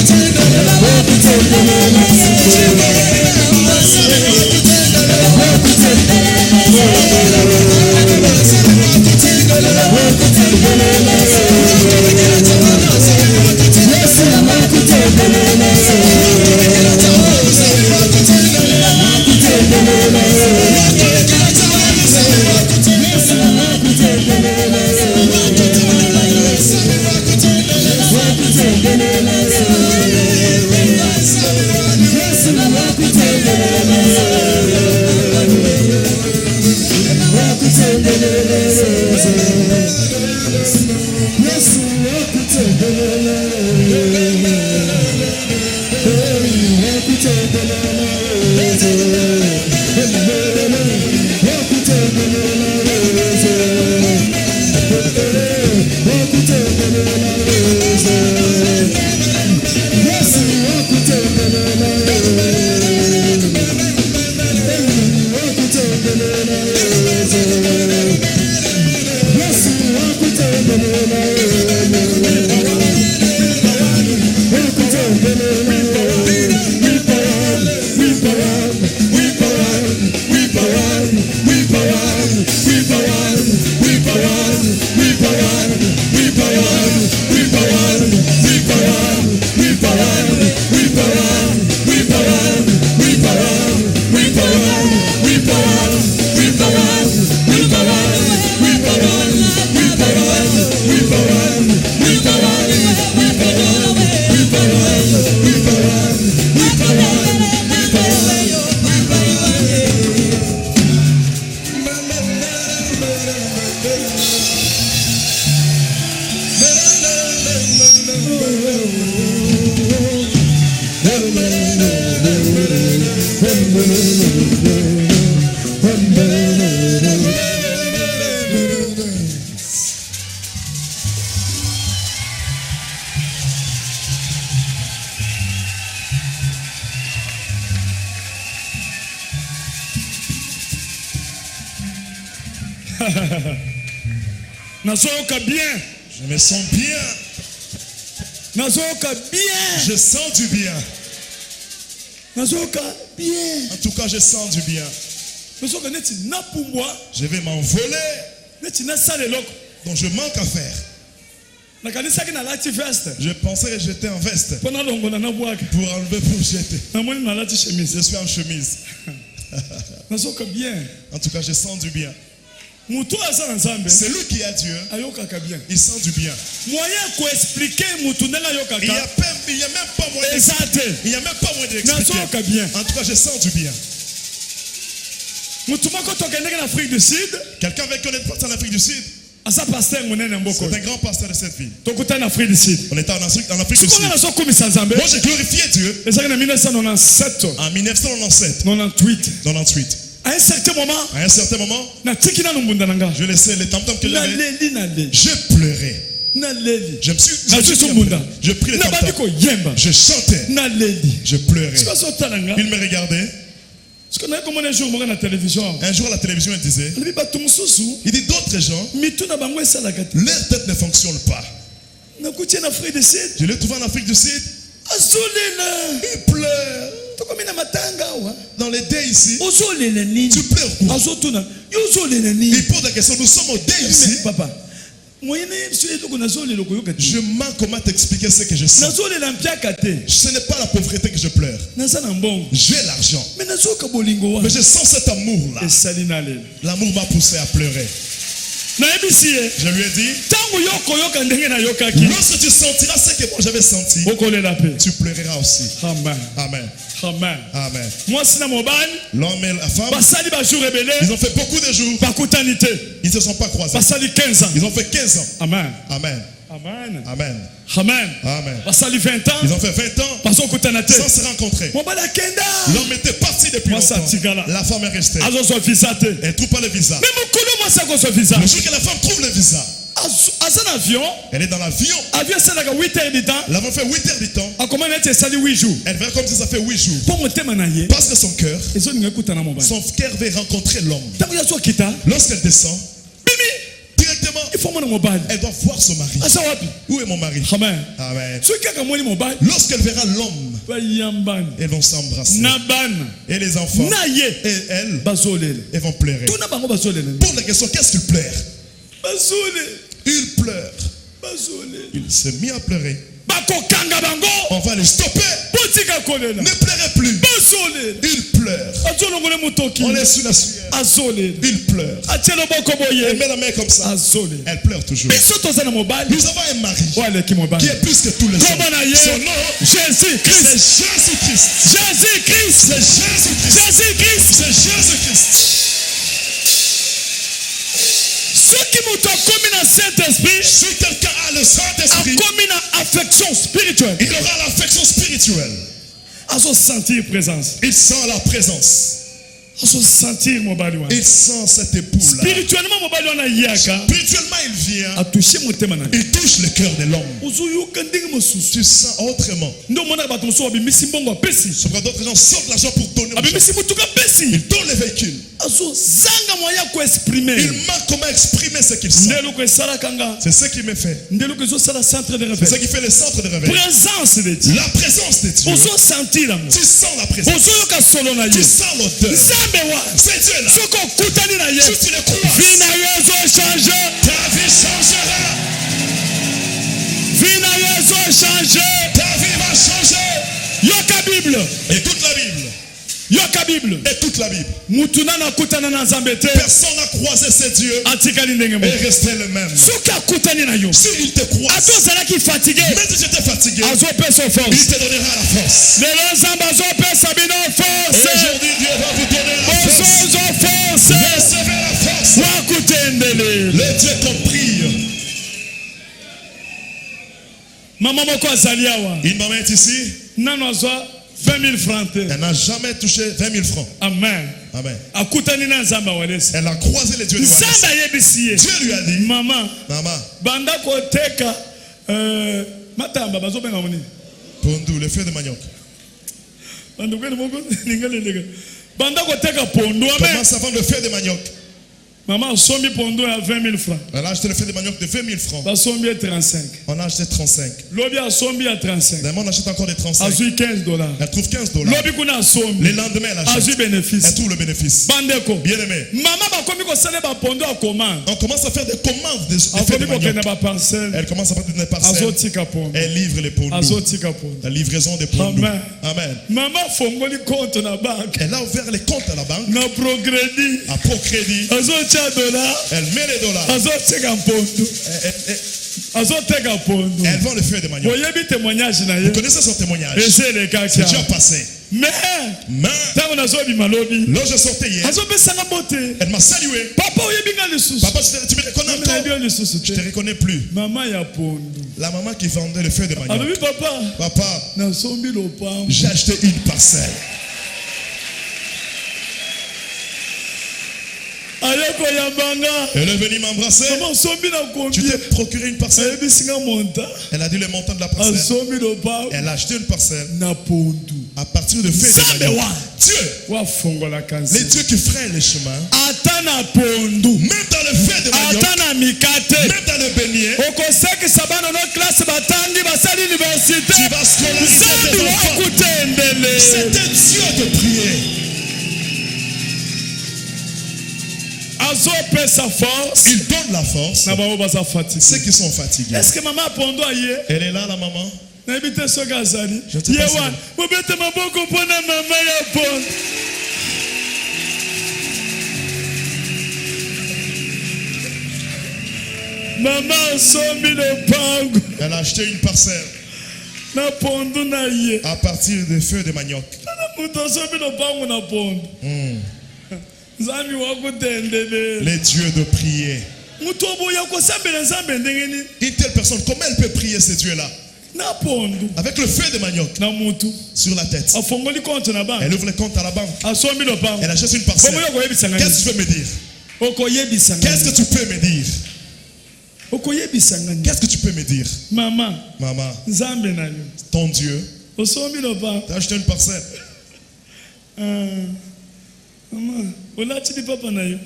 Speaker 2: Yesu wakutegelela
Speaker 1: Nazoka bien.
Speaker 4: Je me sens bien.
Speaker 1: Nazoka bien.
Speaker 4: Je sens du bien.
Speaker 1: Nazoka bien.
Speaker 4: En tout cas, je sens du bien.
Speaker 1: Nazoka neti na pumbwa.
Speaker 4: Je vais m'envoler.
Speaker 1: Neti na sale loko.
Speaker 4: Donc je manque à faire.
Speaker 1: Na kanisa ki na lati veste.
Speaker 4: Je pensais que j'étais en veste
Speaker 1: Pendant longo na bwaka.
Speaker 4: pour enlever pour jeter.
Speaker 1: Na moni na lati chemise.
Speaker 4: Je suis en chemise.
Speaker 1: Nazoka bien.
Speaker 4: En tout cas, je sens du bien.
Speaker 1: Mutu asa nzambe.
Speaker 4: C'est lui qui a Dieu.
Speaker 1: Ayoka ka bien.
Speaker 4: Il sent du bien.
Speaker 1: Moyen ko expliquer mutu ndenga yoka
Speaker 4: Il n'y a,
Speaker 1: ka.
Speaker 4: même pas moyen
Speaker 1: Exact.
Speaker 4: Il n'y a même pas moyen
Speaker 1: Nazoka
Speaker 4: d'expliquer.
Speaker 1: bien.
Speaker 4: En tout cas, je sens du bien.
Speaker 1: Mutu moko tokendeke na Afrique du Sud.
Speaker 4: Quelqu'un avec qui on est parti en Afrique du Sud.
Speaker 1: Asa pasteur monene mboko.
Speaker 4: C'est un grand pasteur de cette ville.
Speaker 1: Tokuta na Afrique du Sud.
Speaker 4: On était en Afrique du
Speaker 1: Suko
Speaker 4: Sud.
Speaker 1: na so komisa nzambe.
Speaker 4: Moi, j'ai glorifié Dieu
Speaker 1: Ezaki na 1997.
Speaker 4: en 1997,
Speaker 1: 98.
Speaker 4: 98.
Speaker 1: À un certain moment,
Speaker 4: À un certain moment,
Speaker 1: na tiki na numbunda nanga.
Speaker 4: je laissais les tam-tams que
Speaker 1: Na
Speaker 4: j'avais.
Speaker 1: leli na leli.
Speaker 4: Je pleurais.
Speaker 1: Na leli.
Speaker 4: Je me suis
Speaker 1: Na
Speaker 4: je
Speaker 1: susu mbunda.
Speaker 4: pris les
Speaker 1: Na
Speaker 4: tam-tams.
Speaker 1: bandi ko yemba.
Speaker 4: Je chantais.
Speaker 1: Na leli.
Speaker 4: Je pleurais.
Speaker 1: Siko so talanga.
Speaker 4: Il me regardait.
Speaker 1: Siko na komona jour mo na télévision.
Speaker 4: Un jour, à la télévision, il disait,
Speaker 1: Lebi ba tumususu.
Speaker 4: il dit d'autres gens,
Speaker 1: Mitu na bango esalaka te.
Speaker 4: leur tête ne fonctionne pas.
Speaker 1: Na kutia na Afrique du Sud.
Speaker 4: Je l'ai trouvé en Afrique du Sud.
Speaker 1: Azolela.
Speaker 4: Il pleure.
Speaker 1: Tokomi na matanga wa.
Speaker 4: Dans les dés ici,
Speaker 1: Ozolela nini?
Speaker 4: tu pleures quoi?
Speaker 1: Azotuna. Yo ozolela nini?
Speaker 4: Il pose la question, nous sommes au dé
Speaker 1: Mais
Speaker 4: ici.
Speaker 1: papa. Moyenne sur ko nazolela ko yoka te.
Speaker 4: Je manque comment t'expliquer ce que je sens.
Speaker 1: Nazolela mpiaka te.
Speaker 4: Ce n'est pas la pauvreté que je pleure.
Speaker 1: Naza na mbongo.
Speaker 4: J'ai l'argent.
Speaker 1: Mais nazoka bolingo wa.
Speaker 4: Mais je sens cet amour-là.
Speaker 1: Esali na leli.
Speaker 4: L'amour m'a poussé à pleurer.
Speaker 1: nayebisi ye
Speaker 4: Je lui ai dit,
Speaker 1: ntango yokoyoka ndenge nayokaki
Speaker 4: lorsque tu sentiras ce que moi j'avais senti,
Speaker 1: okolela mpe
Speaker 4: tu pleureras aussi.
Speaker 1: amen
Speaker 4: Amen.
Speaker 1: amen
Speaker 4: Amen.
Speaker 1: mwasi na mobali
Speaker 4: L'homme et la femme,
Speaker 1: basali bajour ebele
Speaker 4: ils ont fait beaucoup de jours.
Speaker 1: bakutani te
Speaker 4: Ils ne se sont pas croisés.
Speaker 1: basali 15 ans
Speaker 4: Ils ont fait 15 ans.
Speaker 1: amen
Speaker 4: Amen.
Speaker 1: amen
Speaker 4: Amen.
Speaker 1: amen
Speaker 4: Amen.
Speaker 1: basali 20 ans
Speaker 4: Ils ont fait 20 ans
Speaker 1: bazokutana te
Speaker 4: sans se rencontrer.
Speaker 1: mobali akenda
Speaker 4: L'homme était parti depuis
Speaker 1: Moi, ça
Speaker 4: longtemps.
Speaker 1: tigala.
Speaker 4: La femme est restée.
Speaker 1: azozwa visa te
Speaker 4: Elle ne trouve pas le visa.
Speaker 1: me mokolo mwasi akozwa visa
Speaker 4: Le jour que la femme trouve le visa,
Speaker 1: aza na avion
Speaker 4: elle est dans l'avion.
Speaker 1: avion esalaka 8 heures du temps
Speaker 4: L'avant fait 8 heures du temps.
Speaker 1: akoma neti esali 8 jours
Speaker 4: Elle fait comme si ça fait 8 jours.
Speaker 1: mpo motema na ye
Speaker 4: Parce que son cœur,
Speaker 1: ezoninga ekutana mobali
Speaker 4: son cœur veut rencontrer l'homme.
Speaker 1: ntango yazokita
Speaker 4: Lorsqu'elle descend,
Speaker 1: bimi
Speaker 4: directement,
Speaker 1: ifo mona mobali
Speaker 4: elle doit voir son mari.
Speaker 1: aza wapi
Speaker 4: Où est mon mari?
Speaker 1: amen
Speaker 4: Amen.
Speaker 1: soki akamoni mobali
Speaker 4: Lorsqu'elle verra l'homme,
Speaker 1: bayambani
Speaker 4: elles vont s'embrasser.
Speaker 1: na bana
Speaker 4: Et les enfants,
Speaker 1: na ye
Speaker 4: et elles,
Speaker 1: bazolela
Speaker 4: elles vont pleurer.
Speaker 1: tuna bango bazolela
Speaker 4: Pose la question, qu'est-ce qu'il pleure?
Speaker 1: bazolela
Speaker 4: Il pleure.
Speaker 1: bazolela
Speaker 4: Il s'est mis à pleurer.
Speaker 1: bakokanga bango
Speaker 4: On va les stopper.
Speaker 1: botika kolela
Speaker 4: Ne pleurez plus.
Speaker 1: bazolela
Speaker 4: Il pleure.
Speaker 1: azolongole motoki
Speaker 4: On est sous la sueur.
Speaker 1: azolela
Speaker 4: Il pleure.
Speaker 1: atie loboko
Speaker 4: Elle
Speaker 1: boye
Speaker 4: met la main comme ça.
Speaker 1: azolela
Speaker 4: Elle pleure toujours.
Speaker 1: biso toza na mobali
Speaker 4: Nous avons un mari
Speaker 1: oyo aleki mobali
Speaker 4: qui est plus que tous les
Speaker 1: kombo na
Speaker 4: hommes.
Speaker 1: ye
Speaker 4: Son nom,
Speaker 1: jésus
Speaker 4: c'est
Speaker 1: christ
Speaker 4: Jésus-Christ.
Speaker 1: jésus christ
Speaker 4: C'est Jésus-Christ.
Speaker 1: jésus christ
Speaker 4: C'est Jésus-Christ.
Speaker 1: soki moto akomi na Saint-Esprit,
Speaker 4: Si quelqu'un a le Saint-Esprit,
Speaker 1: akomi na affection spirituelle,
Speaker 4: il aura l'affection spirituelle.
Speaker 1: azo sentir présence,
Speaker 4: Il sent la présence.
Speaker 1: azo sentir mobali wana.
Speaker 4: Il sent cette époux-là.
Speaker 1: Spirituellement mobali wana yaka,
Speaker 4: Spirituellement, il vient.
Speaker 1: atoucher motema na.
Speaker 4: Il touche le cœur de l'homme.
Speaker 1: Ozoyoka ndenge mosusu.
Speaker 4: Tu sens autrement.
Speaker 1: Ndo mona bato mosusu abimisi mbongo apesi.
Speaker 4: C'est pourquoi d'autres gens sortent l'argent pour donner aux gens.
Speaker 1: Abimisi mutuka apesi.
Speaker 4: Ils donnent les véhicules.
Speaker 1: Azo zanga moya ko exprimer.
Speaker 4: Il manque comment exprimer ce qu'il sent.
Speaker 1: Ndelo ko esala kanga.
Speaker 4: C'est ce qui me fait.
Speaker 1: Ndelo ko sala centre de
Speaker 4: C'est
Speaker 1: réveil.
Speaker 4: ce qui fait le centre de réveil.
Speaker 1: Présence de Dieu.
Speaker 4: La présence de Dieu.
Speaker 1: Ozo sentir amour.
Speaker 4: Tu sens la présence.
Speaker 1: Ozoyoka solo na
Speaker 4: Tu
Speaker 1: ye.
Speaker 4: sens l'odeur.
Speaker 1: Nzambe wa.
Speaker 4: C'est Dieu là.
Speaker 1: Soko kutani na ye.
Speaker 4: Si tu le crois,
Speaker 1: Vie na ye zo changer.
Speaker 4: ta vie changera.
Speaker 1: Vie na ye zo changer.
Speaker 4: Ta vie va changer.
Speaker 1: Yoka Bible.
Speaker 4: Écoute la Bible.
Speaker 1: Yoka Bible.
Speaker 4: Écoute la Bible.
Speaker 1: Mutuna na kutana na Nzambe te.
Speaker 4: Personne n'a croisé ce Dieu
Speaker 1: Atikali ndenge
Speaker 4: et
Speaker 1: mo.
Speaker 4: resté le même.
Speaker 1: Soki akutani na yo.
Speaker 4: S'il te croise,
Speaker 1: Ato zalaki fatigué.
Speaker 4: même si j'étais fatigué,
Speaker 1: Azo pesa
Speaker 4: il
Speaker 1: force.
Speaker 4: te donnera la force.
Speaker 1: Lelo Nzambe azo pesa bino force.
Speaker 4: Aujourd'hui, Dieu va vous donner la force.
Speaker 1: Ozo force.
Speaker 4: Recevez la force.
Speaker 1: Wakutendele.
Speaker 4: Le Dieu qu'on prie.
Speaker 1: Mama moko azali awa.
Speaker 4: Une maman est ici.
Speaker 1: Nano azwa 20 000 francs te.
Speaker 4: Elle n'a jamais touché 20 000 francs.
Speaker 1: Amen.
Speaker 4: Amen.
Speaker 1: Akutani na Nzambe walesi.
Speaker 4: Elle a croisé les dieux de
Speaker 1: Nzambe
Speaker 4: Wannes.
Speaker 1: ayebisi ye.
Speaker 4: Dieu lui a dit,
Speaker 1: Mama,
Speaker 4: maman,
Speaker 1: banda koteka matamba bazobenga moni.
Speaker 4: pondu, le feu de manioc.
Speaker 1: Banda kweli moko ningaleleka. Banda koteka pondo amen.
Speaker 4: Commence à vendre le feu de manioc.
Speaker 1: Mama sombi pondo ya 20 000 francs.
Speaker 4: Elle a acheté le feu de manioc de 20 000 francs.
Speaker 1: Ba sombi ya 35.
Speaker 4: On a acheté 35.
Speaker 1: Lobi a sombi ya 35.
Speaker 4: Demain, on achète encore des 35.
Speaker 1: Azui 15 $.
Speaker 4: Elle trouve 15 $.
Speaker 1: Lobi kuna sombi.
Speaker 4: Le lendemain, elle achète.
Speaker 1: Azui bénéfice.
Speaker 4: Elle trouve le bénéfice.
Speaker 1: Bandeko.
Speaker 4: Bien aimé.
Speaker 1: Mama bakomi ko sale ba pondo a commande.
Speaker 4: On commence à faire des commandes de feu de
Speaker 1: Akomi ko kende
Speaker 4: manioc.
Speaker 1: ba parcelle.
Speaker 4: Elle commence à faire des parcelles.
Speaker 1: Azotika pondo.
Speaker 4: Elle livre les pondus.
Speaker 1: Azotika pondo.
Speaker 4: La livraison des pondus.
Speaker 1: Amen.
Speaker 4: Amen.
Speaker 1: Mama fongoli compte na banque.
Speaker 4: Elle a ouvert les comptes à la banque,
Speaker 1: Na progredi.
Speaker 4: à Procrédit.
Speaker 1: Azotia dollar.
Speaker 4: Elle met les dollars.
Speaker 1: Azoteka pondo. Azoteka pondo.
Speaker 4: Elle vend le feu de manioc.
Speaker 1: Boyebi témoignage na ye.
Speaker 4: Vous connaissez son témoignage.
Speaker 1: Ezele
Speaker 4: C'est déjà
Speaker 1: kaka.
Speaker 4: passé.
Speaker 1: Mais
Speaker 4: Mais,
Speaker 1: tango nazobi malobi.
Speaker 4: là, je sortais hier.
Speaker 1: Azopesanga bote.
Speaker 4: Elle m'a salué.
Speaker 1: Papa oyebi nga lisusu.
Speaker 4: Papa, tu me reconnais
Speaker 1: Mimi na
Speaker 4: encore?
Speaker 1: bio lisusu
Speaker 4: Je
Speaker 1: te.
Speaker 4: te reconnais plus.
Speaker 1: Mama ya pondo.
Speaker 4: La maman qui vendait le feu de manioc.
Speaker 1: Alobi papa.
Speaker 4: Papa,
Speaker 1: Nasombi lopango.
Speaker 4: j'ai acheté une parcelle.
Speaker 1: Ayeko ya banga.
Speaker 4: Elle est venue m'embrasser.
Speaker 1: Mama sombi na
Speaker 4: Tu
Speaker 1: combien?
Speaker 4: t'es procuré une parcelle.
Speaker 1: Ayebi singa monta.
Speaker 4: Elle a dit le montant de la parcelle.
Speaker 1: Asombi lopango.
Speaker 4: Elle a acheté une parcelle
Speaker 1: Na pondu.
Speaker 4: à partir de feu de
Speaker 1: Nzambe
Speaker 4: manioc.
Speaker 1: wa.
Speaker 4: Dieu,
Speaker 1: Wafongola
Speaker 4: les
Speaker 1: kansi.
Speaker 4: dieux qui freinent les chemins,
Speaker 1: Ata na pondu.
Speaker 4: même dans le feu de manioc,
Speaker 1: Ata na mikate.
Speaker 4: même dans le beignet,
Speaker 1: Okosekisa bana no classe batangi basali université.
Speaker 4: tu vas scolariser
Speaker 1: Nzambe
Speaker 4: tes enfants.
Speaker 1: wakutendele.
Speaker 4: C'est un Dieu de prier.
Speaker 1: Azopesa force.
Speaker 4: Il donne la force
Speaker 1: Na bao baza
Speaker 4: à
Speaker 1: fatigué.
Speaker 4: ceux qui sont fatigués.
Speaker 1: Est-ce que maman pondo aye?
Speaker 4: Elle est là, la maman.
Speaker 1: Na ebite soka azali.
Speaker 4: Je te passe
Speaker 1: Yewan, mobete maboko pona mama ya pondo. Mama sombi lopango.
Speaker 4: Elle a acheté une parcelle
Speaker 1: Na pondo na ye.
Speaker 4: à partir de feu de manioc.
Speaker 1: Mutu sombi lopango na pondo. Nzambi wakutendele.
Speaker 4: Les dieux de prier.
Speaker 1: Mutu oboya kosambela Nzambe ndenge nini?
Speaker 4: Une telle personne, comment elle peut prier ce Dieu-là?
Speaker 1: Na pondo.
Speaker 4: Avec le feu de manioc
Speaker 1: Na mutu.
Speaker 4: sur la tête.
Speaker 1: Afongoli compte na banque.
Speaker 4: Elle ouvre le compte à la banque.
Speaker 1: Asombi lopango.
Speaker 4: Elle achète une parcelle.
Speaker 1: Komo yoko yebisanga.
Speaker 4: Qu'est-ce que tu peux me dire?
Speaker 1: Okoyebisanga.
Speaker 4: Qu'est-ce que tu peux me dire?
Speaker 1: Okoyebisanga.
Speaker 4: Qu'est-ce que tu peux me dire?
Speaker 1: Mama,
Speaker 4: Maman,
Speaker 1: Nzambe na yo.
Speaker 4: ton Dieu,
Speaker 1: Osombi lopango.
Speaker 4: tu as acheté une parcelle.
Speaker 1: Mama, olati di papa na yo.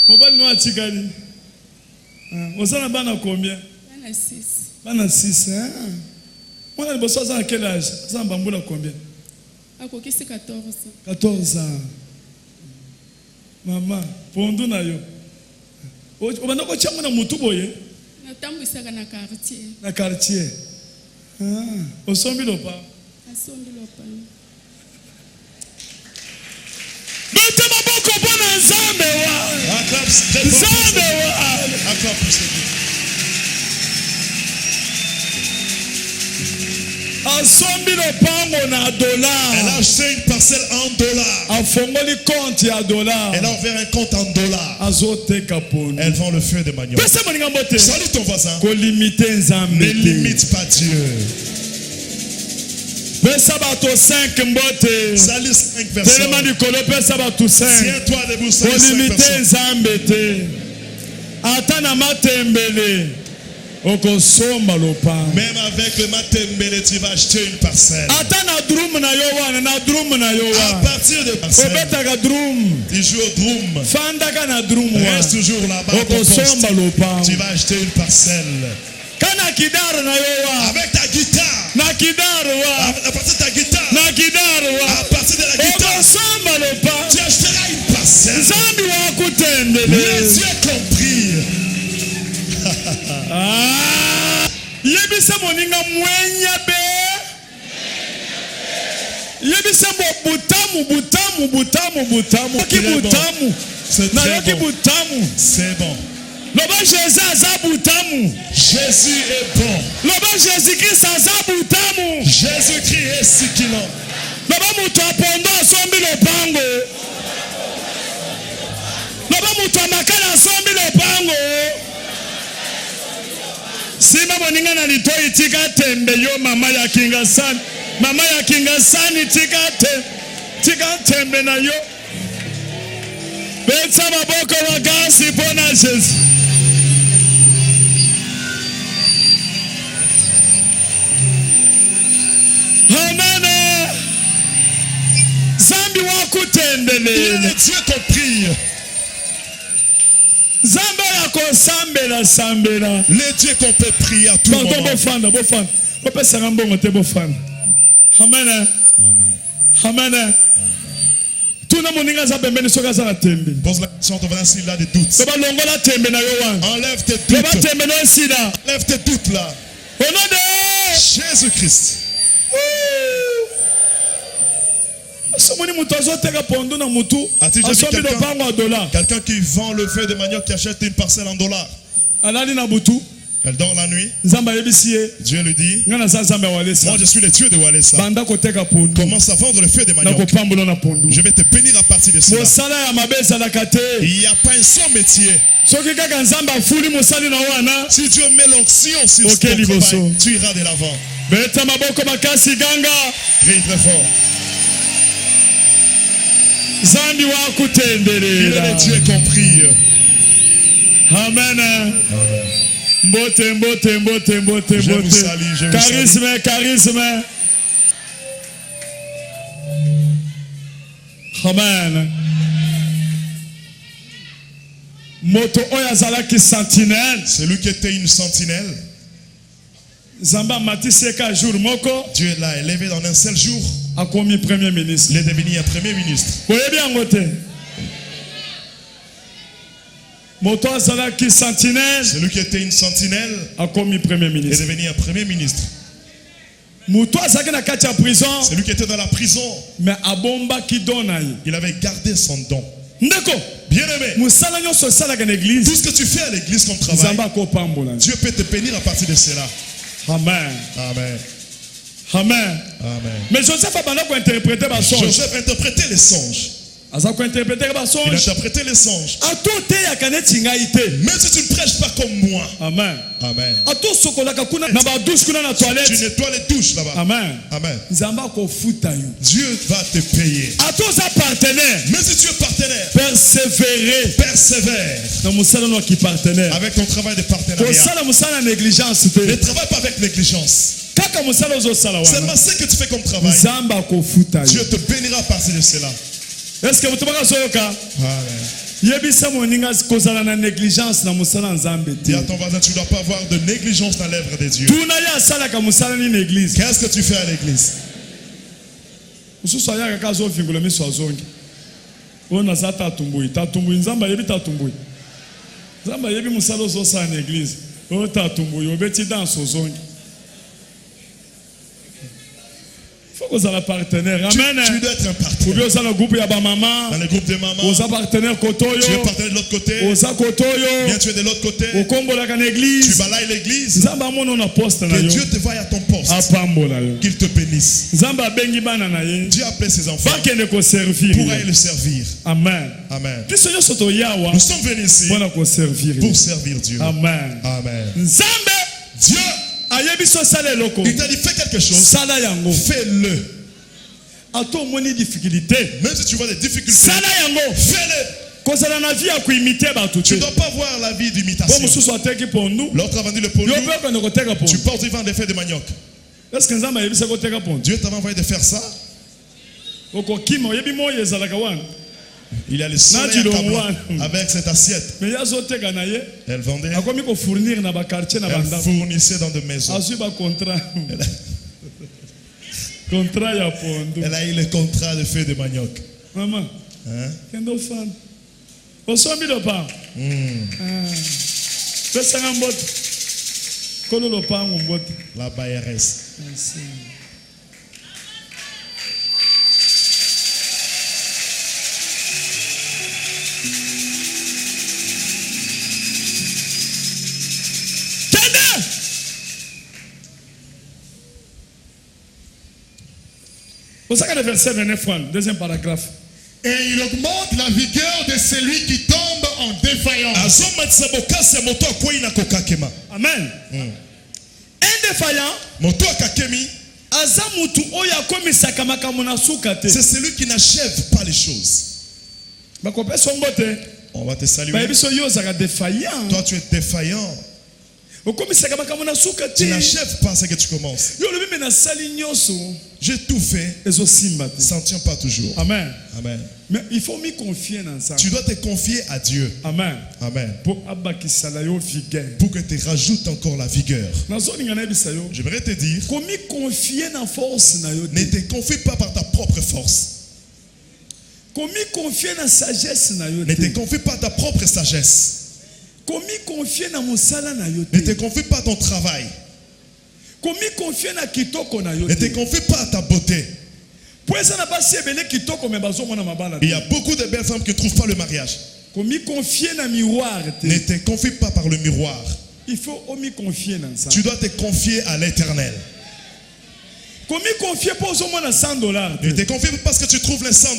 Speaker 1: Mobali no atikali. Osana bana combien?
Speaker 5: Bana 6.
Speaker 1: Bana 6. Mwana liboso aza na quel âge? Aza na bambula combien?
Speaker 5: Akokisi 14.
Speaker 1: 14 ans. Mama, pondu na yo. Obanda kotia mwana mutu boye
Speaker 5: Natambwisaka na quartier.
Speaker 1: na quartier. Osombi lopango.
Speaker 5: Asombi lopango.
Speaker 1: Bete maboko mpona Nzambe wa.
Speaker 4: Acclame très fort pour ce
Speaker 1: Nzambe
Speaker 4: Dieu.
Speaker 1: wa.
Speaker 4: Acclame pour ce Dieu.
Speaker 1: Asombi lopango na
Speaker 4: Elle
Speaker 1: dollar.
Speaker 4: a acheté une parcelle en dollars.
Speaker 1: Afongoli compte ya dollar.
Speaker 4: Elle a ouvert un compte en dollars.
Speaker 1: Azoteka pondu.
Speaker 4: Elle vend le feu de manioc.
Speaker 1: Pesa moninga mbote.
Speaker 4: Salut ton voisin.
Speaker 1: Kolimite nzambe.
Speaker 4: Ne limite pas Dieu.
Speaker 1: Pesa bato 5 mbote.
Speaker 4: Salut 5
Speaker 1: Telema
Speaker 4: personnes.
Speaker 1: likolo pesa bato 5.
Speaker 4: Tiens-toi debout, salut 5
Speaker 1: Kolimite
Speaker 4: personnes.
Speaker 1: nzambe te. Ata na matembele. Okosomba lopango.
Speaker 4: Même avec le matembele, tu vas acheter une parcelle.
Speaker 1: Ata na drum na yo wana, na drum na yo
Speaker 4: À
Speaker 1: wana.
Speaker 4: partir de parcelle,
Speaker 1: Obetaka drum.
Speaker 4: tu joues au drum.
Speaker 1: Fandaka na drum
Speaker 4: Reste
Speaker 1: wana.
Speaker 4: toujours là-bas. à ton
Speaker 1: Okosomba
Speaker 4: poste.
Speaker 1: lopango.
Speaker 4: Tu vas acheter une parcelle.
Speaker 1: Kana kidaro na yo wana.
Speaker 4: Avec ta guitare.
Speaker 1: Na kidaro wana.
Speaker 4: À partir de ta guitare.
Speaker 1: Na kidaro
Speaker 4: À
Speaker 1: wana.
Speaker 4: partir de la guitare.
Speaker 1: Okosomba lopango.
Speaker 4: Tu achèteras une parcelle.
Speaker 1: Nzambi wakutendele.
Speaker 4: Les yeux compris.
Speaker 1: Ah! Yebisa moninga mwenya be. Yebisa mo butamu. Ki
Speaker 4: Très bon.
Speaker 1: butamu.
Speaker 4: C'est
Speaker 1: Na
Speaker 4: très
Speaker 1: yo ki
Speaker 4: bon.
Speaker 1: butamu.
Speaker 4: C'est bon.
Speaker 1: Loba Jésus aza butamu.
Speaker 4: Jésus est bon.
Speaker 1: Loba Jésus Christ aza butamu.
Speaker 4: Jésus-Christ est sikilant.
Speaker 1: Loba mutu apondo asombi lopango. Loba mutu amakala asombi lopango. Sima moninga na litoi tika tembe yo mama ya Kingasani. Mama ya Kingasani tika tembe na yo. Betsa maboko wakasi pona Jésus. Amen. Zambi
Speaker 4: Il
Speaker 1: wakutendele.
Speaker 4: est Dieu compris.
Speaker 1: Zambi yako sambela.
Speaker 4: Le Dieu qu'on peut prier à tout moment.
Speaker 1: Bofanda. Opesa ngambongo te bofanda. Amen. Amen. Tuna moninga za pembeni soka za tembe.
Speaker 4: Pose la question, ton voisin s'il a des doutes.
Speaker 1: Loba longola tembe na yo wana.
Speaker 4: Enlève tes
Speaker 1: Loba
Speaker 4: doutes.
Speaker 1: tembe no sida.
Speaker 4: Enlève tes doutes là.
Speaker 1: Au nom de
Speaker 4: Jésus-Christ.
Speaker 1: Somoni mutu azoteka pondu na mutu.
Speaker 4: As-tu déjà vu
Speaker 1: Asombi
Speaker 4: quelqu'un?
Speaker 1: lopango a dollar.
Speaker 4: Quelqu'un qui vend le feu de manioc qui achète une parcelle en dollars.
Speaker 1: Alali na butu.
Speaker 4: Elle dort la nuit.
Speaker 1: Nzamba yebisi ye.
Speaker 4: Dieu lui dit,
Speaker 1: Nga za nzamba walesa.
Speaker 4: moi je suis le Dieu de Walesa.
Speaker 1: Banda koteka pondu.
Speaker 4: Commence à vendre le feu de
Speaker 1: Na
Speaker 4: manioc.
Speaker 1: kopambola na pondu.
Speaker 4: Je vais te bénir à partir de cela.
Speaker 1: Mosala ya mabe ezalaka te.
Speaker 4: Il n'y a pas un seul métier.
Speaker 1: Soki kaka nzamba afuli mosali na wana.
Speaker 4: Si Dieu met l'onction sur
Speaker 1: Ok,
Speaker 4: ton
Speaker 1: liboso.
Speaker 4: travail, tu iras de l'avant.
Speaker 1: Beta maboko makasi ganga.
Speaker 4: Crie très fort.
Speaker 1: Zambi
Speaker 4: Il est
Speaker 1: wakutendelela.
Speaker 4: le Dieu compris.
Speaker 1: Amen. Mbote.
Speaker 4: Je vous salue.
Speaker 1: Charisme. Amen. Moto oyo azalaki sentinelle.
Speaker 4: Celui qui était une sentinelle,
Speaker 1: Zamba matiseka jour moko
Speaker 4: Dieu l'a élevé dans un seul jour.
Speaker 1: akomi premier ministre.
Speaker 4: Il est devenu un premier ministre.
Speaker 1: Boyebi yango te. Moto azalaki sentinelle
Speaker 4: Celui qui était une sentinelle
Speaker 1: akomi premier
Speaker 4: est
Speaker 1: ministre.
Speaker 4: devenu un premier ministre.
Speaker 1: Moto azalaki na kati ya prison
Speaker 4: Celui qui était dans la prison,
Speaker 1: mais abombaki don na ye.
Speaker 4: il avait gardé son don.
Speaker 1: Ndeko
Speaker 4: Bien-aimé,
Speaker 1: mosala nyonso osalaka na église
Speaker 4: tout ce que tu fais à l'église comme travail,
Speaker 1: nzambe akopambola.
Speaker 4: Dieu peut te bénir à partir de cela.
Speaker 1: Amen.
Speaker 4: Amen.
Speaker 1: Amen.
Speaker 4: Amen.
Speaker 1: Mais Joseph abanda kointerprete basonge.
Speaker 4: Joseph interprétait les songes.
Speaker 1: Aza kointerprete
Speaker 4: Il
Speaker 1: basonge.
Speaker 4: interprétait les songes.
Speaker 1: Ato oteyaka neti ngai te.
Speaker 4: Même si tu ne prêches pas comme moi.
Speaker 1: Amen.
Speaker 4: Amen.
Speaker 1: Ato osokolaka kuna na badouche kuna na
Speaker 4: Tu
Speaker 1: toilette.
Speaker 4: nettoies les douches là-bas.
Speaker 1: Amen.
Speaker 4: Amen.
Speaker 1: Nzambe akofuta yo.
Speaker 4: Dieu va te payer.
Speaker 1: Ato oza partenaire.
Speaker 4: Même si tu es partenaire,
Speaker 1: Persévérer
Speaker 4: persévère
Speaker 1: na mosala no ki partenaire.
Speaker 4: avec ton travail de partenariat.
Speaker 1: Kosala mosala na négligence te.
Speaker 4: Ne travaille pas avec négligence.
Speaker 1: Kaka mosala ozosala wana.
Speaker 4: Seulement ce que tu fais comme travail,
Speaker 1: Nzambe akofuta yo.
Speaker 4: Dieu te bénira à partir de cela.
Speaker 1: Est-ce que mutu bakazoyoka?
Speaker 4: Amen.
Speaker 1: Yebisa moninga kozala na négligence na mosala nzambe
Speaker 4: Dis
Speaker 1: te.
Speaker 4: à ton voisin, tu ne dois pas avoir de négligence dans l'œuvre de Dieu.
Speaker 1: Tuna ye asalaka mosala nini église.
Speaker 4: Qu'est-ce que tu fais à l'église?
Speaker 1: Mosusu ayaka ka azovingula miso azongi. Oyo naza tatumbui nzambe ayebi tatumbui. Nzambe ayebi mosala ozosala na église. Oyo tatumbui obeti danse ozongi. Faut kozala partenaire.
Speaker 4: Tu
Speaker 1: Amen.
Speaker 4: dois être un
Speaker 1: Obi
Speaker 4: partenaire.
Speaker 1: oza na groupe ya bamama.
Speaker 4: Dans le groupe des mamans,
Speaker 1: Oza partenaire
Speaker 4: tu es
Speaker 1: kotoyo.
Speaker 4: partenaire de l'autre côté.
Speaker 1: Oza kotoyo.
Speaker 4: Bien, tu es de l'autre côté.
Speaker 1: Okombolaka na
Speaker 4: Tu
Speaker 1: église.
Speaker 4: balayes l'église.
Speaker 1: Nzambe amona na poste na
Speaker 4: Que
Speaker 1: yo.
Speaker 4: Dieu te voie à ton poste. porte,
Speaker 1: apambola yo.
Speaker 4: qu'il te bénisse.
Speaker 1: Nzambe abengi bana na ye
Speaker 4: Dieu appelle ses enfants
Speaker 1: bakende koservir
Speaker 4: pour
Speaker 1: ye.
Speaker 4: aller le servir.
Speaker 1: Amen.
Speaker 4: Amen.
Speaker 1: biso nyonso toyawa
Speaker 4: Nous sommes venus ici
Speaker 1: mpona koservir ye.
Speaker 4: pour servir Dieu.
Speaker 1: Amen.
Speaker 4: Amen.
Speaker 1: Nzambe
Speaker 4: Dieu,
Speaker 1: ayebi biso osala eloko
Speaker 4: il t'a dit fais quelque chose,
Speaker 1: sala yango
Speaker 4: fais-le.
Speaker 1: ata omoni difficulté
Speaker 4: Même si tu vois des difficultés,
Speaker 1: sala yango
Speaker 4: fais-le.
Speaker 1: kozala na vie ya koimite bato
Speaker 4: Tu
Speaker 1: te
Speaker 4: ne dois pas voir la vie
Speaker 1: po
Speaker 4: d'imitation.
Speaker 1: mosusu ateki pondu
Speaker 4: L'autre a vendu le pognon,
Speaker 1: yo mpe okende koteka
Speaker 4: tu
Speaker 1: pondu
Speaker 4: portes vivant des feuilles de manioc.
Speaker 1: eske nzambe ayebisa koteka pondu
Speaker 4: Dieu t'avait envoyé de faire ça.
Speaker 1: okokima oyebi moyo ezalaka wana
Speaker 4: Il y a le soleil
Speaker 1: Nadi
Speaker 4: accablant
Speaker 1: longwa.
Speaker 4: avec cette assiette.
Speaker 1: me ye azoteka na ye
Speaker 4: Elle vendait,
Speaker 1: akomi kofournir na bakartier na
Speaker 4: elle
Speaker 1: bandako
Speaker 4: fournissait dans des maisons.
Speaker 1: azwi bacontrat contrat ya pondu
Speaker 4: Elle a eu le contrat de feuilles de manioc.
Speaker 1: mama
Speaker 4: Hein?
Speaker 1: kende ofanda osombi lopango pesanga mbote kolo lopango mbote
Speaker 4: La bailleresse.
Speaker 1: kende osaka le verset 29 wana deuxième paragraphe
Speaker 3: Et il augmente la vigueur de celui qui tombe en défaillance.
Speaker 4: Azomatisa bokasi ya moto akwei na kokakema.
Speaker 1: amen un défaillant
Speaker 4: Moto akakemi,
Speaker 1: aza mutu oyo akomisaka makambo na suka te
Speaker 4: c'est celui qui n'achève pas les choses.
Speaker 1: bakopesa ngo te
Speaker 4: On va te saluer.
Speaker 1: bayebi so yo ozalaka défaillant
Speaker 4: Toi, tu es défaillant.
Speaker 1: okomisaka makambo na suka
Speaker 4: Tu
Speaker 1: te
Speaker 4: n'achèves pas ce que tu commences.
Speaker 1: yo olobi me nasali nyonso
Speaker 4: J'ai tout fait,
Speaker 1: ezosimba te
Speaker 4: ça ne tient pas toujours.
Speaker 1: amen
Speaker 4: Amen.
Speaker 1: mais il faut m'y confier na nzambe
Speaker 4: Tu dois te confier à Dieu.
Speaker 1: amen
Speaker 4: Amen.
Speaker 1: mpo abakisala yo vigueur
Speaker 4: Pour que tu rajoutes encore la vigueur.
Speaker 1: nazolinga nayebisa yo
Speaker 4: J'aimerais te dire,
Speaker 1: komi confie na force na yo
Speaker 4: ne
Speaker 1: te
Speaker 4: te confie pas par ta propre force.
Speaker 1: komi confie na sagesse na yo
Speaker 4: Ne te
Speaker 1: te
Speaker 4: confie pas à ta propre sagesse.
Speaker 1: komi confie na mosala na yo
Speaker 4: Ne te
Speaker 1: te
Speaker 4: confie pas à ton travail.
Speaker 1: komi confie na kitoko na yo
Speaker 4: Ne te
Speaker 1: te
Speaker 4: confie pas à ta beauté.
Speaker 1: po eza na basi ebele kitoko me bazomona mabala
Speaker 4: Il y
Speaker 1: te
Speaker 4: a beaucoup de belles femmes qui ne trouvent pas le mariage.
Speaker 1: komi confie na miroir te
Speaker 4: Ne te confie pas par le miroir.
Speaker 1: il faut omi confie na
Speaker 4: Tu
Speaker 1: nzambe
Speaker 4: dois te confier à l'éternel.
Speaker 1: komi confie mpo ozomona $100
Speaker 4: Ne
Speaker 1: te
Speaker 4: te confie pas parce que tu trouves les $100.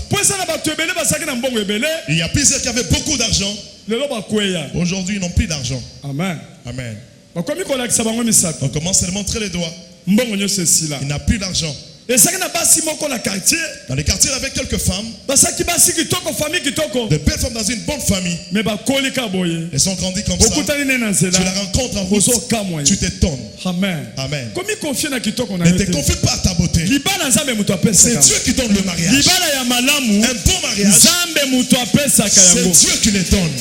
Speaker 1: po eza na bato ebele bazalaki na mbongo ebele
Speaker 4: Il y a plusieurs qui avaient beaucoup d'argent.
Speaker 1: lelo bakweya
Speaker 4: Aujourd'hui, ils n'ont plus d'argent.
Speaker 1: amen
Speaker 4: Amen.
Speaker 1: bakomi kolakisa bango misato
Speaker 4: On commence à le montrer les doigts.
Speaker 1: mbongo nyonso esila
Speaker 4: Il n'a plus d'argent.
Speaker 1: ezalaki na basi moko na quartier
Speaker 4: Dans les quartiers, il y avait quelques femmes,
Speaker 1: basaki basi kitoko famille kitoko
Speaker 4: de belles femmes dans une bonne famille.
Speaker 1: me bakoli ka boye
Speaker 4: Elles sont grandies comme ça.
Speaker 1: okutani ne na
Speaker 4: Tu la
Speaker 1: nzela
Speaker 4: rencontres en route.
Speaker 1: ozokamwa
Speaker 4: Tu
Speaker 1: ye
Speaker 4: t'étonnes.
Speaker 1: amen
Speaker 4: Amen.
Speaker 1: komi confie na kitoko na
Speaker 4: Ne
Speaker 1: yo
Speaker 4: te
Speaker 1: te
Speaker 4: confie pas à ta beauté.
Speaker 1: libala nzambe moto
Speaker 4: C'est
Speaker 1: apesaka
Speaker 4: Dieu qui donne le mariage.
Speaker 1: libala ya malamu
Speaker 4: Un bon mariage,
Speaker 1: nzambe moto apesaka
Speaker 4: c'est
Speaker 1: yango
Speaker 4: Dieu qui les donne.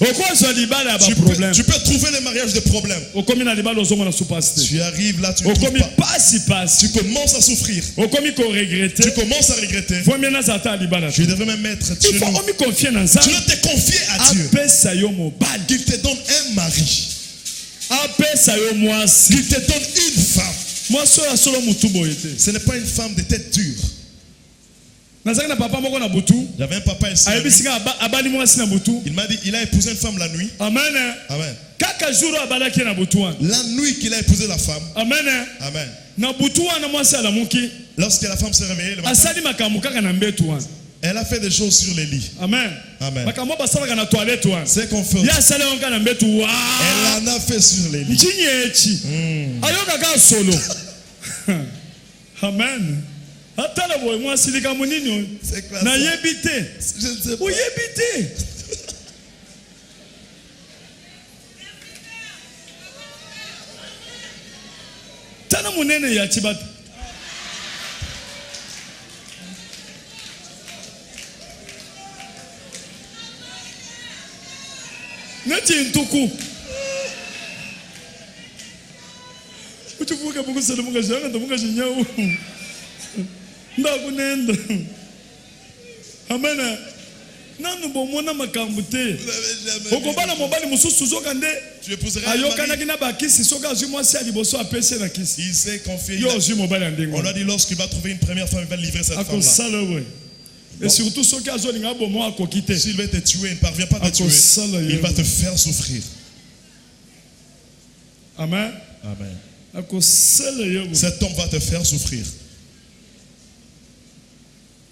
Speaker 1: okozwa libala ya
Speaker 4: Tu
Speaker 1: baproblème
Speaker 4: peux trouver les mariages de problèmes.
Speaker 1: okomi na libala ozomona supasi te
Speaker 4: Tu arrives là, tu ne trouves
Speaker 1: okomi
Speaker 4: pas.
Speaker 1: pasi
Speaker 4: Tu commences à souffrir.
Speaker 1: okomi
Speaker 4: Tu
Speaker 1: koregrete
Speaker 4: commences à regretter.
Speaker 1: vomie naza ata libala
Speaker 4: Tu
Speaker 1: te
Speaker 4: devrais même mettre
Speaker 1: il
Speaker 4: chez
Speaker 1: faut
Speaker 4: nous.
Speaker 1: omi confie na
Speaker 4: Tu
Speaker 1: nzambe
Speaker 4: dois te confier à Dieu.
Speaker 1: apesa yo mobali
Speaker 4: Qu'il te donne un mari.
Speaker 1: apesa yo mwasi
Speaker 4: Qu'il te donne une femme.
Speaker 1: mwasi oyo asolo motu boye te
Speaker 4: Ce n'est pas une femme de tête dure.
Speaker 1: nazalaki na papa moko na butu
Speaker 4: J'avais un papa ici. la nuit.
Speaker 1: ayebisika abali mwasi na butu
Speaker 4: Il m'a dit, il a épousé une femme la nuit.
Speaker 1: amen
Speaker 4: Amen.
Speaker 1: kaka jour oyo abalaki na butu wana
Speaker 4: La nuit qu'il a épousé la femme.
Speaker 1: amen
Speaker 4: Amen.
Speaker 1: na butu wana mwasi alamuki
Speaker 4: Lorsque la femme s'est réveillée le matin,
Speaker 1: asali makambo kaka na mbetu wana
Speaker 4: elle a fait des choses sur les lits.
Speaker 1: amen
Speaker 4: Amen.
Speaker 1: makambo basalaka na toilette wana
Speaker 4: C'est qu'on fait.
Speaker 1: ye asali yango kaka na mbetu wa
Speaker 4: Elle en a fait sur les lits.
Speaker 1: ntinyi eci ayokaka solo amen atala boye mwasi likambo nini oyo
Speaker 4: C'est classe.
Speaker 1: nayebi te
Speaker 4: Je ne sais pas.
Speaker 1: oyebi te tala monene ya cibata neti ntuku uchivuka mukusele mukashanga ndamukashinyawu ndakunenda amena nanu bomona makambo te
Speaker 4: Vous n'avez jamais vu.
Speaker 1: okobala mobali mosusu zoka nde
Speaker 4: Tu épouserais un mari.
Speaker 1: ayokanaki na bakisi soki azwi mwasi ya liboso apesi na kisi
Speaker 4: Il s'est confié.
Speaker 1: yo ozwi mobali ya ndenge
Speaker 4: On a dit lorsqu'il va trouver une première femme, il va livrer cette femme-là.
Speaker 1: akosala we et surtout soki azolinga bomo akoki te
Speaker 4: S'il veut te tuer, il ne parvient pas à te tuer.
Speaker 1: akosala
Speaker 4: Il
Speaker 1: yo
Speaker 4: va te faire souffrir.
Speaker 1: amen
Speaker 4: Amen.
Speaker 1: akosala yo boye.
Speaker 4: Cet homme va te faire souffrir.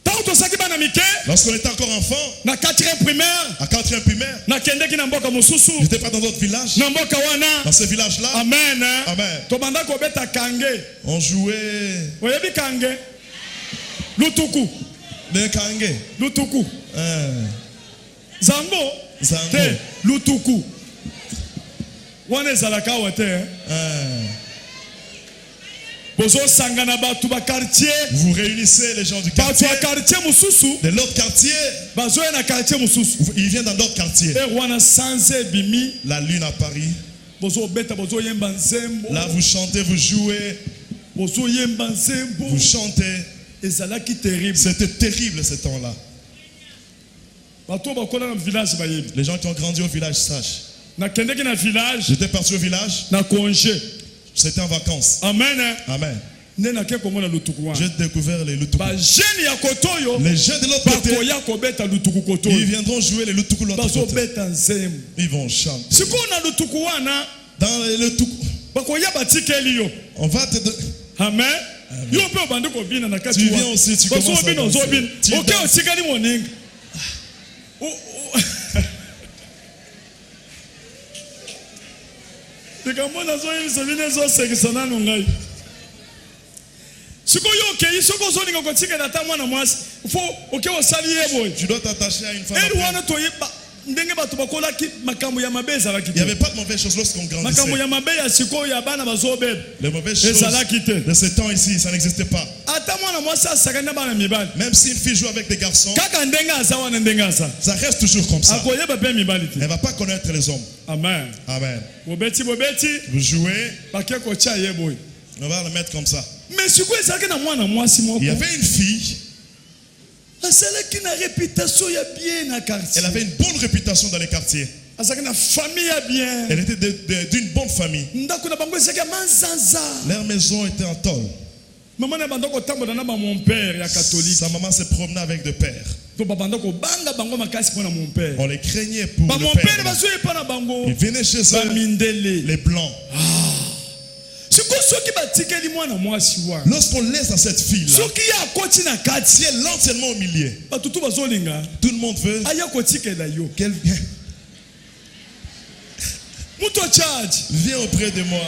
Speaker 1: Tant tosaki bana mike
Speaker 4: Lorsqu'on était encore enfant,
Speaker 1: na 4e primaire
Speaker 4: à 4e primaire,
Speaker 1: nakendeki na mboka mosusu
Speaker 4: j'étais pas dans notre village.
Speaker 1: na mboka wana.
Speaker 4: Dans ce village-là,
Speaker 1: Amen.
Speaker 4: Amen.
Speaker 1: Tobanda kobeta kange.
Speaker 4: on jouait
Speaker 1: Oyebi kange? Lutuku.
Speaker 4: le kange.
Speaker 1: Lutuku. Zango?
Speaker 4: Zango.
Speaker 1: Te. Lutuku. Wana ezalaka awa te. Bozo sangana batu ba quartier.
Speaker 4: Vous réunissez les gens du
Speaker 1: Batu
Speaker 4: quartier,
Speaker 1: ya quartier mususu.
Speaker 4: de l'autre quartier.
Speaker 1: Bazo na quartier mususu.
Speaker 4: Il vient dans d'autres quartiers.
Speaker 1: E wana sanze bimi.
Speaker 4: La lune à Paris.
Speaker 1: Bozo beta bozo yemba nzembo.
Speaker 4: Là, vous chantez, vous jouez,
Speaker 1: Bozo yemba nzembo.
Speaker 4: vous chantez.
Speaker 1: Ezalaki terrible.
Speaker 4: C'était terrible ce temps-là.
Speaker 1: Bato bakola na village bayebi.
Speaker 4: Les gens qui ont grandi au village sachent.
Speaker 1: Na kendeki na village
Speaker 4: J'étais parti au village,
Speaker 1: na congé.
Speaker 4: c'était en vacances.
Speaker 1: Amen.
Speaker 4: Amen.
Speaker 1: Nde na ke komona lutuku wana.
Speaker 4: J'ai découvert les lutuku.
Speaker 1: Ba jeune ya kotoyo
Speaker 4: Les jeunes de l'autre côté,
Speaker 1: bakoya kobeta lutuku
Speaker 4: ils
Speaker 1: kotoyo.
Speaker 4: viendront jouer les lutuku de l'autre
Speaker 1: Bazo
Speaker 4: côté.
Speaker 1: beta nzembo.
Speaker 4: Ils vont chanter.
Speaker 1: Siko na lutuku wana
Speaker 4: Dans les lutuku,
Speaker 1: bakoya batikeli yo.
Speaker 4: on va te...
Speaker 1: Amen. Yo pe obandi kobina na kati
Speaker 4: Tu viens aussi, tu
Speaker 1: Bazo
Speaker 4: commences à
Speaker 1: obina
Speaker 4: danser.
Speaker 1: ozobina.
Speaker 4: Tu
Speaker 1: Ok
Speaker 4: danses.
Speaker 1: otikali moninga. Tikamona zoyebisa bino ezosekisa nanu ngai. Sikoyo okei soko ozolinga kotikela ata mwana mwasi fo oke osali ye boye.
Speaker 4: Tu dois t'attacher à une femme.
Speaker 1: Eri
Speaker 4: après.
Speaker 1: wana toyeba ndenge bato bakolaki makambo ya mabe ezalaki
Speaker 4: Il n'y
Speaker 1: te.
Speaker 4: avait pas de mauvaises choses lorsqu'on grandissait.
Speaker 1: Makambo ya mabe ya sikoyo ya bana bazobeba.
Speaker 4: Les mauvaises choses
Speaker 1: ezalaki te.
Speaker 4: de ce temps ici, ça n'existait pas.
Speaker 1: Ata mwana mwasi asakani na bana mibali.
Speaker 4: Même si une fille joue avec des garçons,
Speaker 1: Kaka ndenge aza wana ndenge aza.
Speaker 4: ça reste toujours comme ça.
Speaker 1: Akoyeba pe mibali te.
Speaker 4: Elle ne va pas connaître les hommes.
Speaker 1: Amen.
Speaker 4: Amen.
Speaker 1: Bobeti
Speaker 4: Vous jouez,
Speaker 1: bake kotia ye boye.
Speaker 4: on va le mettre comme ça.
Speaker 1: Mais sikoyo ezalaki na mwana mwasi moko.
Speaker 4: Il y avait une fille,
Speaker 1: Asalaki na réputation ya bien na quartier.
Speaker 4: elle avait une bonne réputation dans les quartiers.
Speaker 1: Asalaki na famille ya bien.
Speaker 4: Elle était d'une bonne famille.
Speaker 1: Ndako na bango ezalaki ya manzanza.
Speaker 4: Leur maison était en tôle.
Speaker 1: Maman na banda kotambola na ba mon père ya catholique.
Speaker 4: Sa maman se promenait avec deux pères.
Speaker 1: To babanda ko banga bango makasi pona mon père.
Speaker 4: On les craignait pour
Speaker 1: Ba
Speaker 4: le
Speaker 1: mon père
Speaker 4: père.
Speaker 1: bazo epa na bango.
Speaker 4: Ils venaient chez
Speaker 1: Ba
Speaker 4: eux,
Speaker 1: mindele.
Speaker 4: les blancs.
Speaker 1: Siko soki batikeli mwana mwasi wa.
Speaker 4: Lorsqu'on laisse à cette fille-là,
Speaker 1: Soki ya koti na kati.
Speaker 4: si elle lance seulement au milieu,
Speaker 1: Batutu bazolinga.
Speaker 4: tout le monde veut
Speaker 1: Aya kotikela yo.
Speaker 4: qu'elle vienne.
Speaker 1: Muto charge.
Speaker 4: Viens auprès de moi.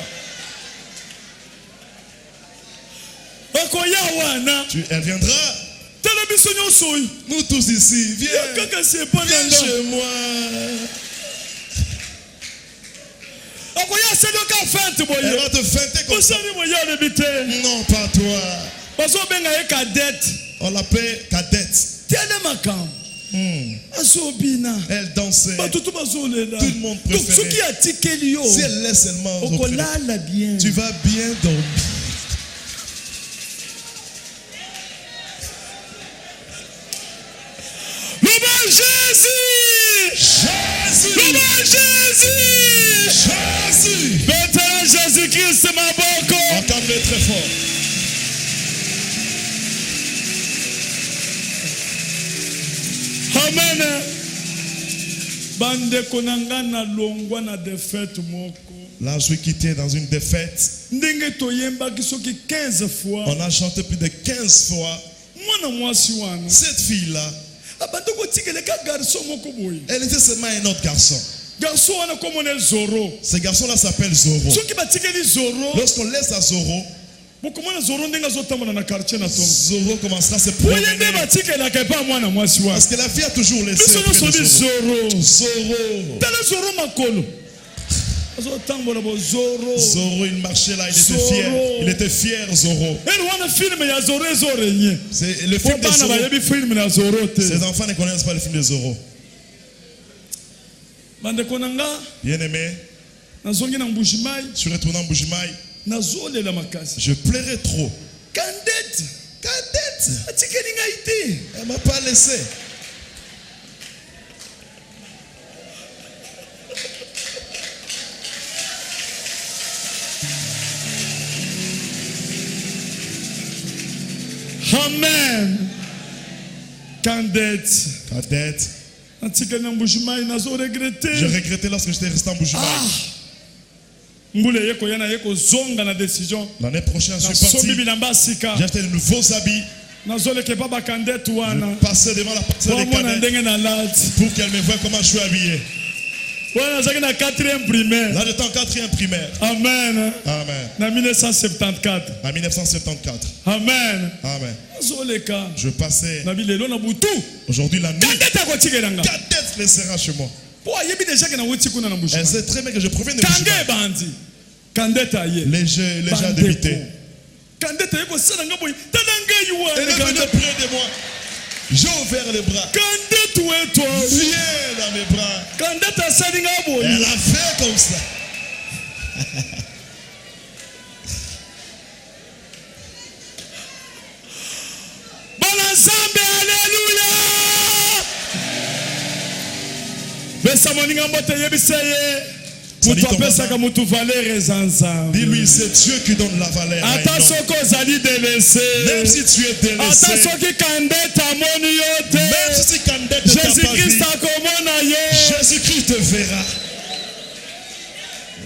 Speaker 1: Bakoya wana.
Speaker 4: Elle viendra.
Speaker 1: Telo biso nyoso yi.
Speaker 4: Nous tous ici, viens.
Speaker 1: Kaka c'est pas
Speaker 4: Viens
Speaker 1: nanga.
Speaker 4: chez moi.
Speaker 1: Bakoya selo ka fente
Speaker 4: Elle
Speaker 1: boye.
Speaker 4: va te feinter comme ça.
Speaker 1: Osani moya le bite.
Speaker 4: Non, pas toi.
Speaker 1: Bazo benga ye cadette.
Speaker 4: On l'appelait cadette.
Speaker 1: Tiene makam. Azobina.
Speaker 4: Elle dansait.
Speaker 1: Batutu bazolela.
Speaker 4: Tout le monde
Speaker 1: Donc
Speaker 4: préférait.
Speaker 1: soki atikeli yo.
Speaker 4: Si elle laisse seulement auprès de toi,
Speaker 1: Okolala bien.
Speaker 4: tu vas bien dormir.
Speaker 1: Louba Jésus.
Speaker 4: Jésus!
Speaker 1: Louba Jésus.
Speaker 4: Jésus!
Speaker 1: Betela Jésus-Christ maboko.
Speaker 4: Acclamez très fort.
Speaker 1: Amen. Bandeko nanga na longwa na défaite moko.
Speaker 4: Là, je suis quitté dans une défaite.
Speaker 1: Ndenge toyembaki soki 15 fois.
Speaker 4: On a chanté plus de 15 fois.
Speaker 1: Mwana mwasi wana.
Speaker 4: Cette fille-là,
Speaker 1: Abandi kotikela ka garçon moko boye.
Speaker 4: elle était seulement un autre garçon.
Speaker 1: Garçon wana komona Zoro.
Speaker 4: Ce garçon-là s'appelle Zoro.
Speaker 1: Soki batikeli Zoro.
Speaker 4: Lorsqu'on laisse à Zoro,
Speaker 1: Bokomona Zoro ndenge azotambola na quartier na tongo.
Speaker 4: Zoro commencera à se
Speaker 1: Boye
Speaker 4: promener.
Speaker 1: nde batikelaka epa mwana mwasi wana.
Speaker 4: Parce que la vie a toujours laissé
Speaker 1: Biso
Speaker 4: auprès
Speaker 1: nyonso
Speaker 4: de
Speaker 1: di
Speaker 4: Zoro.
Speaker 1: Zoro.
Speaker 4: Zoro.
Speaker 1: Tala Zoro makolo. Azotambola bo Zoro.
Speaker 4: Zoro, il marchait là, il était
Speaker 1: Zoro.
Speaker 4: fier. Il était fier, Zoro.
Speaker 1: Eri wana film ya Zoro ezorenye.
Speaker 4: C'est le
Speaker 1: Po
Speaker 4: film de
Speaker 1: bana
Speaker 4: Zoro.
Speaker 1: bayebi film na Zoro te.
Speaker 4: Ces enfants ne connaissent pas le film de Zoro.
Speaker 1: Bandeko nanga
Speaker 4: Bien-aimé,
Speaker 1: nazongi na Mbujimayi
Speaker 4: je suis retourné en Bujimaï.
Speaker 1: nazolela makasi.
Speaker 4: Je plairais trop.
Speaker 1: Kandete
Speaker 4: Cadette,
Speaker 1: atikeli ngai te.
Speaker 4: elle m'a pas laissé.
Speaker 1: Amen. Kandete
Speaker 4: Cadette,
Speaker 1: atikeli na Mbujimayi nazo
Speaker 4: je
Speaker 1: regretter.
Speaker 4: regrettais lorsque j'étais resté en Bujimaï.
Speaker 1: Mbule yeko yana yeko zonga na décision.
Speaker 4: L'année prochaine, je
Speaker 1: Na
Speaker 4: suis
Speaker 1: sombi
Speaker 4: parti.
Speaker 1: bilamba sika.
Speaker 4: J'ai acheté de nouveaux habits.
Speaker 1: Nazoleke pa bakandete wana.
Speaker 4: Passer devant la parcelle
Speaker 1: Pour
Speaker 4: des
Speaker 1: moi na
Speaker 4: cadets
Speaker 1: ndenge na lati.
Speaker 4: pour qu'elle me voie comment je suis habillé.
Speaker 1: Wana zaki na 4e primaire.
Speaker 4: Là, j'étais en 4e primaire.
Speaker 1: Amen.
Speaker 4: Amen.
Speaker 1: Na 1974.
Speaker 4: En 1974.
Speaker 1: Amen.
Speaker 4: Amen.
Speaker 1: Nazoleka.
Speaker 4: Je passais
Speaker 1: Na bilelo na butu.
Speaker 4: aujourd'hui la nuit.
Speaker 1: Kandete akotikelanga.
Speaker 4: Cadette laissera chez moi.
Speaker 1: Po ayebi déjà que na wuti kuna na mbusha.
Speaker 4: Elle sait très bien que je proviens de
Speaker 1: Kange
Speaker 4: Bushima.
Speaker 1: bandi. Kandete aye.
Speaker 4: Les gens débutés.
Speaker 1: Kandete yeko sana ngaboy. Tanange yuwa.
Speaker 4: Elle est venue près de moi. J'ai ouvert les bras.
Speaker 1: Kandete weto.
Speaker 4: Viens dans mes bras.
Speaker 1: Kandete asali ngaboy.
Speaker 4: Elle a fait comme ça.
Speaker 1: Bana Nzambe, alléluia. Besa moninga mbote yebiseye. Mutu apesaka mutu valeur eza Nzambe.
Speaker 4: Dis-lui, c'est Dieu qui donne la valeur. à un
Speaker 1: Ata
Speaker 4: homme.
Speaker 1: soko ozali délaissé.
Speaker 4: Même si tu es délaissé.
Speaker 1: Ata soki Kandete amoni yo te.
Speaker 4: Même si Candette ne t'a pas
Speaker 1: Jésus-Christ
Speaker 4: vu.
Speaker 1: akomona yo.
Speaker 4: Jésus-Christ te verra.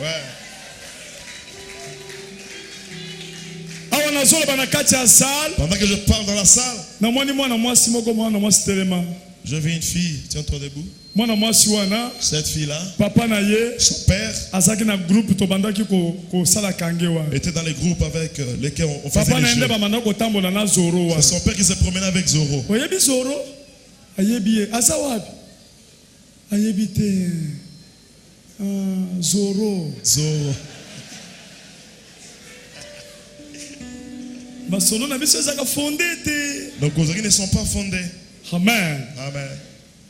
Speaker 4: Ouais.
Speaker 1: Awa nazoloba na kati ya salle.
Speaker 4: Pendant que je parle dans la salle,
Speaker 1: Namoni mwana mwasi moko mwana mwasi telema.
Speaker 4: je vis une fille. Tiens-toi debout.
Speaker 1: Mwana mwasi wana
Speaker 4: Cette fille-là,
Speaker 1: papa na ye
Speaker 4: son père
Speaker 1: azaki na groupe tobandaki kosala kange wana.
Speaker 4: était dans les groupes avec lesquels on faisait
Speaker 1: Papa
Speaker 4: les
Speaker 1: na
Speaker 4: jeux.
Speaker 1: yende bamanda kotambola na Zoro wana.
Speaker 4: C'est son père qui se promenait avec Zoro.
Speaker 1: Oyebi Zoro? Ayebi ye. Aza wapi? Ayebi te. Zoro.
Speaker 4: Zoro.
Speaker 1: Masolo na biso ezaka fondé te.
Speaker 4: Donc, aux oreilles ne sont pas fondés.
Speaker 1: Amen.
Speaker 4: Amen.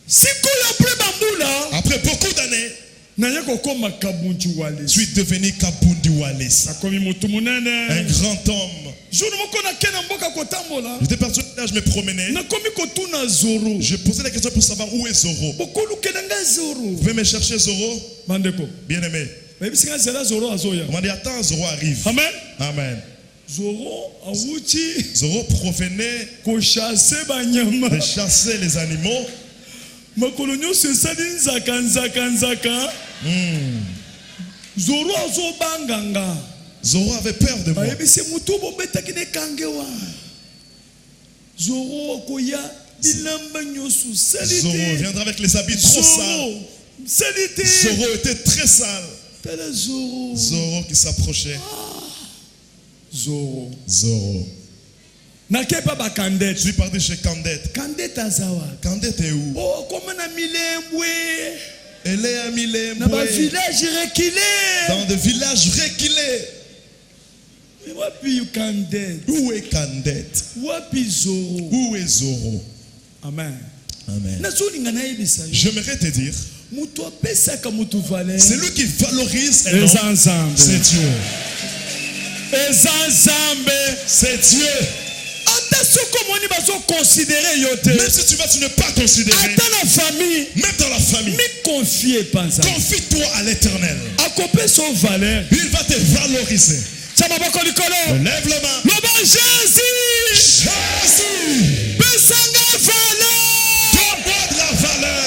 Speaker 1: Sikoyo après bambula.
Speaker 4: Après beaucoup d'années,
Speaker 1: Naye kokoma kabunji
Speaker 4: je
Speaker 1: wale.
Speaker 4: suis devenu Kabundi Wallace.
Speaker 1: Akomi mutu
Speaker 4: Un
Speaker 1: munene.
Speaker 4: grand homme.
Speaker 1: Jour moko na kena mboka kotambola.
Speaker 4: J'étais parti là, je me promenais.
Speaker 1: Nakomi kotuna Zoro.
Speaker 4: Je posais la question pour savoir où est Zoro.
Speaker 1: Bokolu kenanga Zoro.
Speaker 4: Vous pouvez me chercher Zoro?
Speaker 1: Bandeko.
Speaker 4: Bien-aimé.
Speaker 1: Bayebi singa zela Zoro azoya.
Speaker 4: On m'a dit, attends, Zoro arrive.
Speaker 1: Amen.
Speaker 4: Amen.
Speaker 1: Zoro awuti
Speaker 4: Zoro provenait
Speaker 1: koshase banyama.
Speaker 4: de chasser les animaux.
Speaker 1: Makolo nyonso esali nzaka. Zoro azobanganga.
Speaker 4: Zoro avait peur de moi.
Speaker 1: Bayebisi mutu bobetaki ne kange wa. Zoro akoya bilamba nyonso
Speaker 4: Zoro
Speaker 1: salite.
Speaker 4: viendra avec les habits trop sales.
Speaker 1: Zoro salite.
Speaker 4: Zoro était très sale.
Speaker 1: Tala Zoro.
Speaker 4: Zoro qui s'approchait.
Speaker 1: Zoro.
Speaker 4: Zoro.
Speaker 1: Nakepa ba
Speaker 4: Je
Speaker 1: Kandete.
Speaker 4: suis parti chez Candette.
Speaker 1: Kandete azawa.
Speaker 4: Candette est où?
Speaker 1: Oh, comme na Milembwe.
Speaker 4: Elle est à Milembwe.
Speaker 1: Na ba village reculé.
Speaker 4: Dans des villages reculés.
Speaker 1: Wapi Kandete?
Speaker 4: Où est Candette?
Speaker 1: Wapi Zoro?
Speaker 4: Où est Zoro?
Speaker 1: Amen.
Speaker 4: Amen.
Speaker 1: Nazolinga nayebisa yo.
Speaker 4: J'aimerais te dire,
Speaker 1: Mutu apesaka mutu valeur.
Speaker 4: c'est lui qui valorise un homme.
Speaker 1: Eza Nzambe.
Speaker 4: C'est Dieu.
Speaker 1: Eza Nzambe.
Speaker 4: C'est Dieu.
Speaker 1: Ata soko moni bazo considérer yo te.
Speaker 4: Même si tu vas, tu ne pas considérer.
Speaker 1: Ata na famille.
Speaker 4: Même dans la famille.
Speaker 1: Mi confier panza.
Speaker 4: Confie-toi à l'éternel.
Speaker 1: Akope son valeur.
Speaker 4: Il va te valoriser.
Speaker 1: Chama bako likolo.
Speaker 4: Lève la main.
Speaker 1: Loba Jésus.
Speaker 4: Jésus.
Speaker 1: Besanga valeur.
Speaker 4: Donne-moi de la valeur.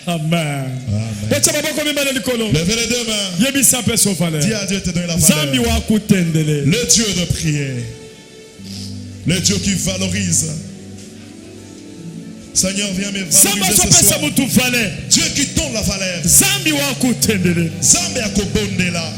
Speaker 1: Amen.
Speaker 4: Amen.
Speaker 1: Chama bako mimba likolo.
Speaker 4: Levez les deux mains.
Speaker 1: Yebisa pe son valeur.
Speaker 4: Dis à Dieu de te donner la
Speaker 1: Zambi
Speaker 4: valeur.
Speaker 1: wa kutendele.
Speaker 4: Le Dieu de prière. Le Dieu qui valorise. Seigneur, viens me
Speaker 1: Zamba
Speaker 4: valoriser
Speaker 1: so
Speaker 4: ce
Speaker 1: pesa
Speaker 4: soir.
Speaker 1: mutu valeur.
Speaker 4: Dieu qui donne la valeur.
Speaker 1: Zambi wa kutendele.
Speaker 4: Zambe akobondela.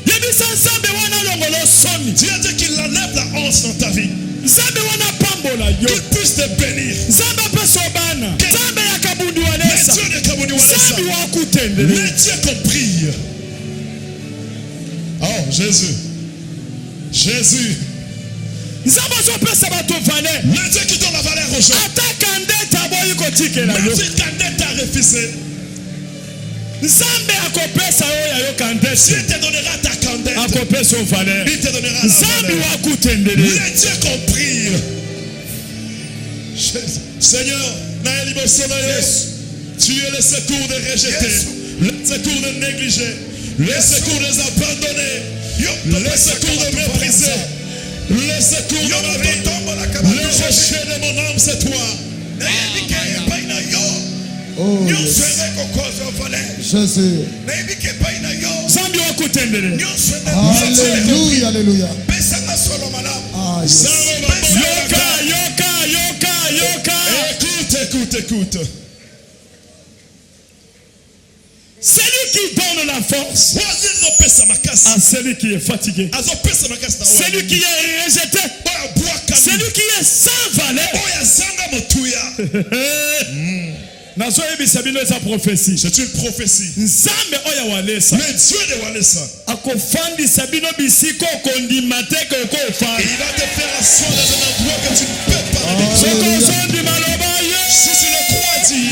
Speaker 1: Yebisa Nzambe wana longolo soni.
Speaker 4: Dieu dit qu'il enlève la honte dans ta vie.
Speaker 1: Nzambe wana pambola yo.
Speaker 4: Qu'il puisse te bénir.
Speaker 1: Nzambe peso bana. Nzambe yakabundi
Speaker 4: Mais
Speaker 1: walesa.
Speaker 4: Dieu de Kabuni Walesa.
Speaker 1: Nzambe wa kutendele.
Speaker 4: Mais Dieu compris. Oh, Jésus. Jésus.
Speaker 1: Nzambe so pesa bato valeur.
Speaker 4: Le Dieu qui donne la valeur aux gens.
Speaker 1: Ata Kandete aboyi kotikela yo.
Speaker 4: Même si Candette t'a refusé,
Speaker 1: Nzambe akopesa yo ya yo Kandete.
Speaker 4: Dieu te donnera ta Candette.
Speaker 1: Akopesa yo valeur.
Speaker 4: Il te donnera la
Speaker 1: Nzambe
Speaker 4: valeur.
Speaker 1: wa kutendele.
Speaker 4: Le Dieu compris. Seigneur, Naël Bosono, tu es le secours des rejetés, le secours des négligés, le secours des abandonnés, le secours des méprisés, le secours de ma vie, le rocher de mon âme, c'est toi.
Speaker 2: Oh,
Speaker 3: nyonso
Speaker 2: yes.
Speaker 3: ekokoza ovole
Speaker 2: Jésus.
Speaker 3: nayebiki epai na yo
Speaker 1: nzambe wakutendele
Speaker 3: nyonso
Speaker 2: Alléluia, alléluia.
Speaker 3: pesanga solo malamu
Speaker 2: Ah, yes.
Speaker 1: yoka yoka yoka yoka
Speaker 4: Écoute.
Speaker 1: celui qui donne la force
Speaker 4: Voici zopesa makasi.
Speaker 1: à celui qui est fatigué,
Speaker 4: Azopesa makasi na
Speaker 1: celui qui est rejeté,
Speaker 4: oya bwaka.
Speaker 1: celui qui est sans valeur.
Speaker 4: Oya zanga motuya.
Speaker 1: nazoyebisa bino eza prophétie.
Speaker 4: C'est une prophétie.
Speaker 1: nzambe oyo walesa
Speaker 4: Le Dieu de Walesa,
Speaker 1: akofandisa bino bisika okondima te ke
Speaker 4: il
Speaker 1: okofanda
Speaker 4: va te faire asseoir dans un endroit que tu ne peux pas aller.
Speaker 1: soki
Speaker 2: Alléluia.
Speaker 1: ozondima loba
Speaker 4: Si
Speaker 1: ye
Speaker 4: tu le crois, dis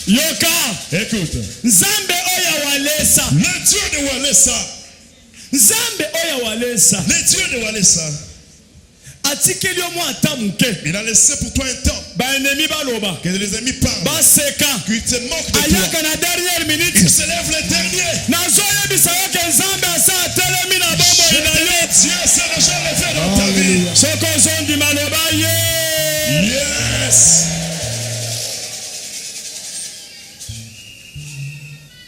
Speaker 1: yoka
Speaker 4: yes. Écoute,
Speaker 1: nzambe oyo walesa
Speaker 4: le Dieu de Walesa,
Speaker 1: nzambe oyo walesa
Speaker 4: le Dieu de Walesa,
Speaker 1: atikeli yo mwa ata moke
Speaker 4: il a laissé pour toi un temps
Speaker 1: baennemi baloba
Speaker 4: que les ennemis parlent,
Speaker 1: baseka
Speaker 4: qu'ils te moquent de toi.
Speaker 1: ayaka na dernière
Speaker 4: Il
Speaker 1: minute
Speaker 4: se lève le dernier.
Speaker 1: nazoyebisa yo ke nzambe asa atelemi na
Speaker 4: Je
Speaker 1: bomoi
Speaker 4: te
Speaker 1: na yo
Speaker 4: dis, Dieu s'est déjà levé dans ta vie.
Speaker 2: Alléluia.
Speaker 1: soki ozondima loba ye
Speaker 4: Yes.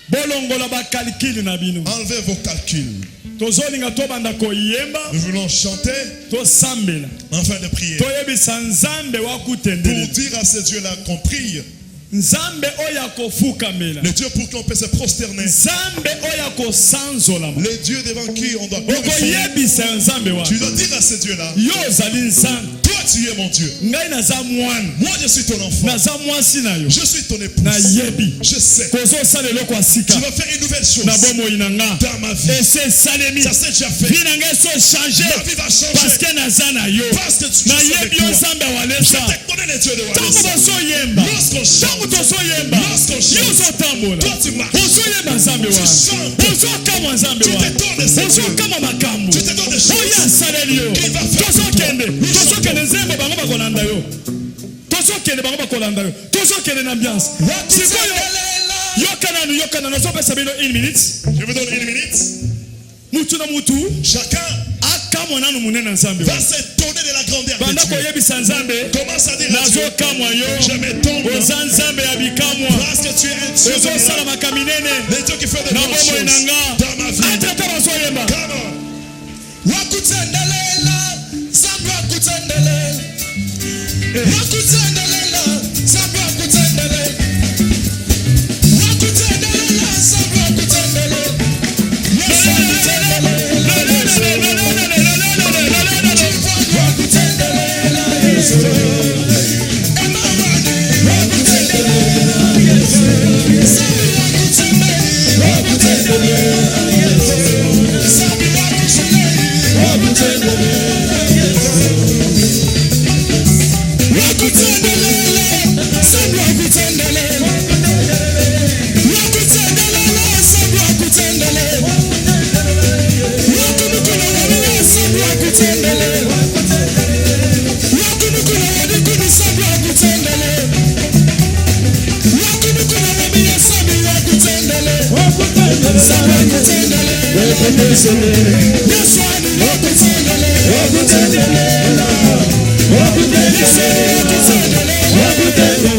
Speaker 1: bolongola bakalikili na bino
Speaker 4: Enlevez vos calculs.
Speaker 1: tozolinga tobanda koyemba
Speaker 4: Nous voulons chanter
Speaker 1: tosambela
Speaker 4: en fin de prière.
Speaker 1: toyebisa nzambe
Speaker 4: Pour
Speaker 1: wakutendele
Speaker 4: dire à ce Dieu-là qu'on prie,
Speaker 1: nzambe oyo akofukamela
Speaker 4: le Dieu pour qu'on puisse se prosterner,
Speaker 1: nzambe oyo akosanzolama
Speaker 4: le Dieu devant qui on doit glorifier.
Speaker 1: okoyebisa yo nzambe
Speaker 4: Tu
Speaker 1: wana
Speaker 4: dois dire à ce Dieu-là,
Speaker 1: yo ozali nzambe
Speaker 4: toi tu es mon Dieu.
Speaker 1: ngai naza mwana
Speaker 4: Moi je suis ton enfant.
Speaker 1: naza mwasi na yo
Speaker 4: Je suis ton épouse.
Speaker 1: nayebi
Speaker 4: Je sais.
Speaker 1: kozosala eloko ya sika
Speaker 4: Tu vas faire une nouvelle chose
Speaker 1: na bomoi na nga
Speaker 4: dans ma vie.
Speaker 1: ese esalemi
Speaker 4: Ça s'est déjà fait.
Speaker 1: vi na ngai so change
Speaker 4: Ma vie va
Speaker 1: parce
Speaker 4: changer.
Speaker 1: que naza na yo
Speaker 4: Parce que tu es
Speaker 1: nayebi
Speaker 4: avec
Speaker 1: yo
Speaker 4: moi.
Speaker 1: nzambe
Speaker 4: Je
Speaker 1: awalesa
Speaker 4: te connais les dieux de
Speaker 1: ntango
Speaker 4: Walesa.
Speaker 1: bozoyemba
Speaker 4: Lorsqu'on chante,
Speaker 1: ntango tozoyemba
Speaker 4: Lorsqu'on chante,
Speaker 1: yo ozotambola
Speaker 4: toi tu marches.
Speaker 1: ozoyemba nzambe wana
Speaker 4: chantes.
Speaker 1: ozokamwa nzambe
Speaker 4: Tu
Speaker 1: wana
Speaker 4: te donnes des
Speaker 1: ozokamwa makambo
Speaker 4: Tu te donnes des choses.
Speaker 1: oyo asaleli yo
Speaker 4: Qu'il va faire
Speaker 1: tozokende nzembo bango bakolanda yo tozokende bango bakolanda yo tozokende na ambiance sikoyo yokananu nazopesa bino 1 minute
Speaker 4: Je vous donne 1 minute.
Speaker 1: mutu na mutu
Speaker 4: Chacun
Speaker 1: akamwa nanu munene nzambe
Speaker 4: va s'étonner de la grandeur de
Speaker 1: banda
Speaker 4: Dieu.
Speaker 1: koyebisa nzambe
Speaker 4: Commence à dire à Dieu,
Speaker 1: nazokamwa yo
Speaker 4: je m'étonne
Speaker 1: oza nzambe ya bikamwa
Speaker 4: parce que tu es un Dieu de miracles.
Speaker 1: ozosalamaka minene
Speaker 4: Le Dieu qui fait de
Speaker 1: na
Speaker 4: grandes
Speaker 1: bomoi na
Speaker 4: choses
Speaker 1: nga
Speaker 4: dans ma vie.
Speaker 1: atata bazoyemba
Speaker 4: Come on.
Speaker 2: Wakutendelela, Zambi wakutendelela. Wakutendelela, Zambi wakutendelela. Wakutendelela, Zambi wakutendelela. Yes, wakutendelela. Wakutendelela, yes. Emawani, wakutendelela, yes. Zambi wakutendelela, wakutendelela, yes. Zambi wakutendelela, wakutendelela, yes. Wakutendelela, Zambi wakutendelela. Wakutendelela, Zambi wakutendelela. Wakunukula wabila, Zambi wakutendelela. Wakunukula wadikuni, Zambi wakutendelela. Wakunukula wabila, Zambi wakutendelela. Zambi wakutendelela. Yesu ani wakutendelela. Wakutendelela. Yesu wakutendelela. Yesu ani wakutendelela. Wakutendelela.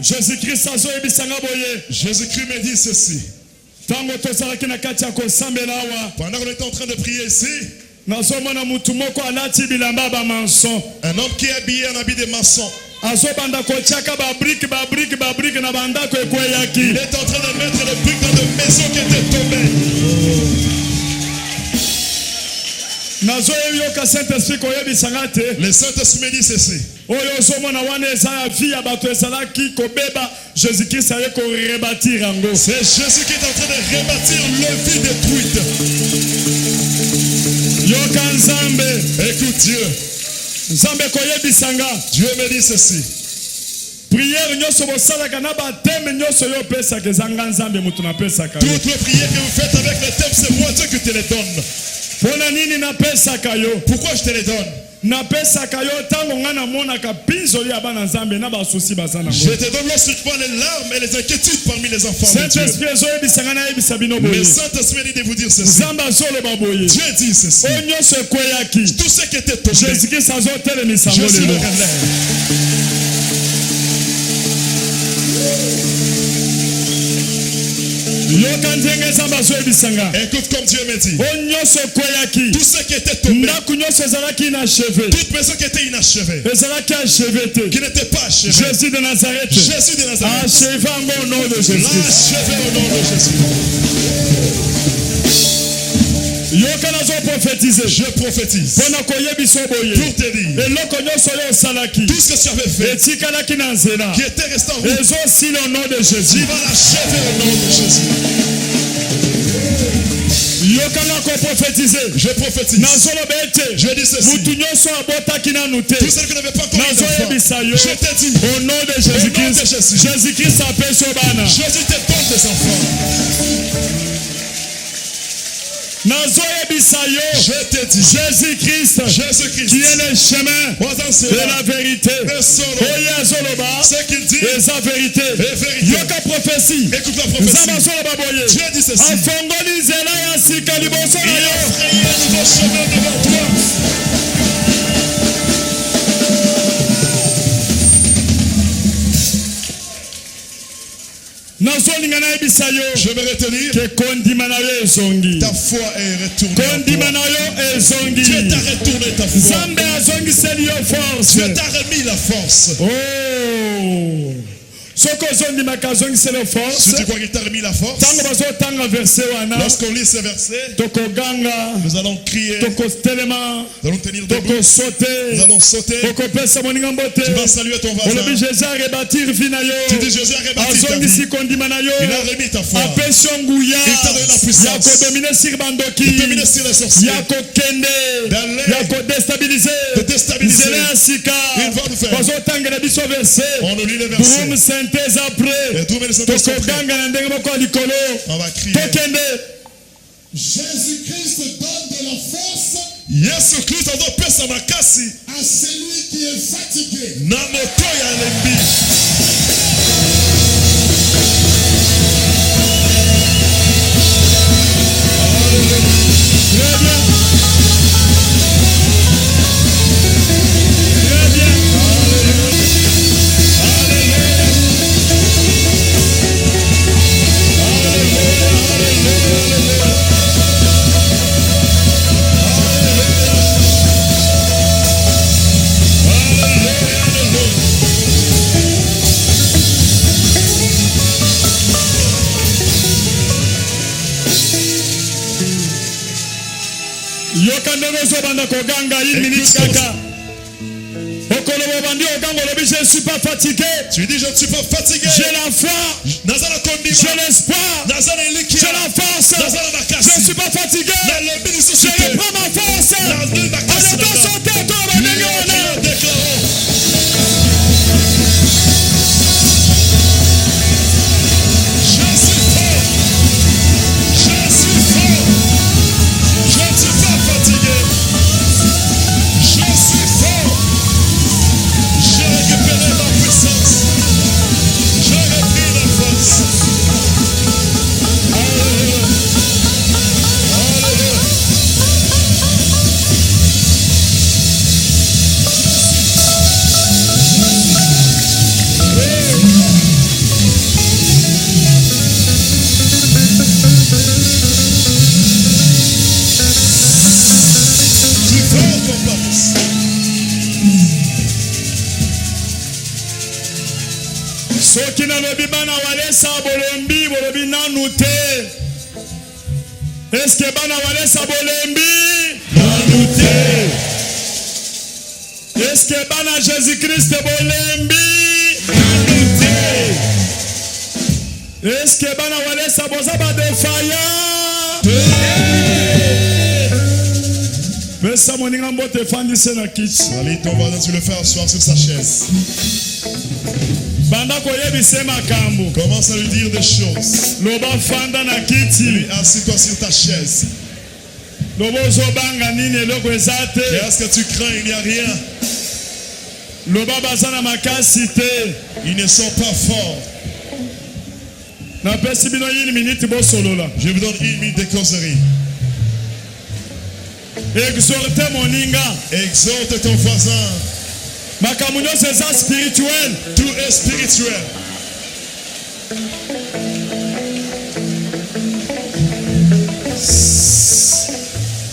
Speaker 1: Jésus-Christ azoyebisanga boye.
Speaker 4: Jésus-Christ me dit ceci.
Speaker 1: Tango tozalaki na kati ya kosambela awa.
Speaker 4: Pendant qu'on était en train de prier ici,
Speaker 1: nazomona mutu moko alati bilamba ba manson.
Speaker 4: un homme qui est habillé en habit de maçon.
Speaker 1: Azobanda kotiaka ba brique na bandako ekweyaki.
Speaker 4: Il est en train de mettre les briques dans des maisons qui étaient tombées.
Speaker 1: nazoyoka Saint-Esprit koyebisanga te.
Speaker 4: Le Saint-Esprit me dit ceci.
Speaker 1: Oyo ozomona wana eza ya vie ya bato ezalaki kobeba Jésus-Christ aye korebatir yango.
Speaker 4: C'est Jésus qui est en train de rebâtir le vie détruite.
Speaker 1: Yoka Nzambe.
Speaker 4: Écoute Dieu.
Speaker 1: Nzambe koyebisanga.
Speaker 4: Dieu me dit ceci.
Speaker 1: Prière nyoso bosalaka na bateme nyoso yo pesaka ezanga Nzambe mutu na pesaka.
Speaker 4: Toutes les prières que vous faites avec les thèmes, c'est moi Dieu qui te les donne.
Speaker 1: Pona nini na pesaka yo?
Speaker 4: Pourquoi je te les donne?
Speaker 1: Na pesaka yo tango ngana monaka pinzoli ya bana Nzambe na basusi bazana ngo.
Speaker 4: Je te donne lorsque tu vois les larmes et les inquiétudes parmi les enfants de Dieu.
Speaker 1: Saint-Esprit zoyebisanga na yebisa bino boye.
Speaker 4: Le Saint-Esprit dit de vous dire ceci.
Speaker 1: Nzambe azoloba boye.
Speaker 4: Dieu dit ceci.
Speaker 1: Onyoso ekweyaki.
Speaker 4: Tout ce qui était tombé,
Speaker 1: Jésus-Christ azotelemisa ngo
Speaker 4: je suis le
Speaker 1: lelo.
Speaker 4: relais.
Speaker 1: Yoka nzenge Nzambe azoyebisanga.
Speaker 4: Écoute comme Dieu me dit.
Speaker 1: Onyoso ekweyaki.
Speaker 4: Tout ce qui était tombé,
Speaker 1: Ndaku nyonso ezalaki inachevé.
Speaker 4: toute maison qui était inachevée,
Speaker 1: Ezalaki achevé te.
Speaker 4: qui n'était pas achevée,
Speaker 1: Jésus de Nazareth.
Speaker 4: Jésus de Nazareth,
Speaker 1: Achevé yango au nom de Jésus.
Speaker 4: l'achevé au nom de Jésus.
Speaker 1: Yoka nazo prophétiser.
Speaker 4: Je prophétise
Speaker 1: Pona koyebiso boye.
Speaker 4: pour te dire
Speaker 1: Eloko nyonso yo osalaki.
Speaker 4: tout ce que tu avais fait,
Speaker 1: Etikalaki na nzela.
Speaker 4: qui était resté en route,
Speaker 1: Ezosila au nom de
Speaker 4: tu
Speaker 1: Jésus.
Speaker 4: vas l'achever au nom de Jésus.
Speaker 1: Yoka nako prophétiser.
Speaker 4: Je prophétise.
Speaker 1: Nazoloba ete.
Speaker 4: Je dis ceci.
Speaker 1: Mutu nyonso abotaki nanu te.
Speaker 4: Tous ceux qui n'avaient pas encore eu d'enfant,
Speaker 1: Nazoyebisa yo.
Speaker 4: je te dis,
Speaker 1: Au nom de Jésus-Christ.
Speaker 4: Jésus.
Speaker 1: Jésus-Christ apesi bana.
Speaker 4: Jésus te donne des enfants.
Speaker 1: Nazoyebisa yo.
Speaker 4: Je te dis,
Speaker 1: Jésus-Christ. Qui
Speaker 4: Jésus-Christ,
Speaker 1: est le chemin
Speaker 4: voisin
Speaker 1: de
Speaker 4: cela,
Speaker 1: la vérité.
Speaker 4: et solo.
Speaker 1: Oye azoloba.
Speaker 4: Ce qu'il dit
Speaker 1: Et sa vérité.
Speaker 4: est vérité.
Speaker 1: Yoka prophétie.
Speaker 4: Écoute la prophétie.
Speaker 1: Nzambe azoloba boye.
Speaker 4: Dieu dit ceci.
Speaker 1: Afongoli nzela ya sika liboso
Speaker 4: Il
Speaker 1: na
Speaker 4: a
Speaker 1: yo.
Speaker 4: frayé un nouveau chemin devant toi.
Speaker 1: nazolinga nayebisa yo
Speaker 4: J'aimerais te dire,
Speaker 1: ke kondima na yo ezongi
Speaker 4: ta foi est retournée en
Speaker 1: kondima
Speaker 4: toi.
Speaker 1: na yo ezongi
Speaker 4: Dieu t'a retourné ta foi.
Speaker 1: nzambe azongiseli yo force
Speaker 4: Dieu t'a remis la force.
Speaker 1: oh soki ozondimaka azongiseli yo
Speaker 4: Si
Speaker 1: force
Speaker 4: tu crois qu'il t'a remis la force,
Speaker 1: ntango bazotanga verse wana
Speaker 4: lorsqu'on lit ce verset,
Speaker 1: tokoganga
Speaker 4: nous allons crier,
Speaker 1: tokotelema
Speaker 4: nous allons tenir debout,
Speaker 1: tokosote
Speaker 4: nous allons sauter.
Speaker 1: okopesa moninga mbote
Speaker 4: Tu vas saluer ton voisin.
Speaker 1: olobi jésus arebatir vi na yo
Speaker 4: Tu dis Jésus a rebâti ta vie.
Speaker 1: azongisi kondima na yo
Speaker 4: Il a remis ta foi.
Speaker 1: apesi yo nguya
Speaker 4: Il t'a donné la puissance.
Speaker 1: ya kodomine sur bandoki
Speaker 4: Il domine sur les sorciers.
Speaker 1: ya kokende
Speaker 4: D'aller
Speaker 1: ya kodestabilize
Speaker 4: de déstabiliser.
Speaker 1: nzela ya sika
Speaker 4: Une voie de fer.
Speaker 1: bazotangela biso verse
Speaker 4: On nous lit les
Speaker 1: brume
Speaker 4: versets.
Speaker 1: synthèse après
Speaker 4: Et tout le monde est prêt.
Speaker 1: tokoganga na ndenge moko ya likolo
Speaker 4: On va crier.
Speaker 1: tokende
Speaker 2: Jésus-Christ donne de la force
Speaker 4: Yesu Kristo azopesa makasi
Speaker 2: à celui qui est fatigué.
Speaker 4: na moto ya elembi.
Speaker 1: très bien très bien yoka ndenge ozobanda koganga une minute kaka okoloba obandi oganga olobi je ne suis pas fatigué
Speaker 4: Tu dis je ne suis pas fatigué.
Speaker 1: j'ai la foi
Speaker 4: Nazala
Speaker 1: j'ai
Speaker 4: kondima.
Speaker 1: l'espoir
Speaker 4: Nazala elikia.
Speaker 1: j'ai la force
Speaker 4: Nazala
Speaker 1: je ne
Speaker 4: makasi.
Speaker 1: suis pas fatigué
Speaker 4: Na lembi
Speaker 1: je
Speaker 4: lisusite.
Speaker 1: reprends ma force
Speaker 4: Nazali makasi
Speaker 1: aleka
Speaker 4: na nga.
Speaker 1: sauter okoloba ndenge wana
Speaker 4: Déclarons. Je suis fort. Je suis fort. Je ne suis pas fatigué. Je suis fort. J'ai récupéré ma puissance. J'ai repris la force. Alléluia. Alléluia. Tu fais ton place.
Speaker 1: soki nalobi bana walesa bolembi bolobi nanu te eske bana walesa bolembi nanu te eske bana jésus christ bolembi nanu te eske bana walesa boza badefaya pesa moninga mbote efandise na kiti
Speaker 4: Allez, ton voisin, tu le fais asseoir sur sa chaise.
Speaker 1: banda koyebisa makambo
Speaker 4: Commence à lui dire des choses.
Speaker 1: loba fanda na kiti
Speaker 4: Lui, assis-toi sur ta chaise.
Speaker 1: loba ozobanga nini eloko eza
Speaker 4: Et
Speaker 1: te
Speaker 4: est-ce que tu crains? Il n'y a rien.
Speaker 1: loba baza na makasi te
Speaker 4: Ils ne sont pas forts.
Speaker 1: napesi bino une minute bosolola
Speaker 4: Je vous donne une minute de causerie.
Speaker 1: exhorte moninga
Speaker 4: Exhorte ton voisin.
Speaker 1: makambo nyonso eza spirituel
Speaker 4: Tout est spirituel.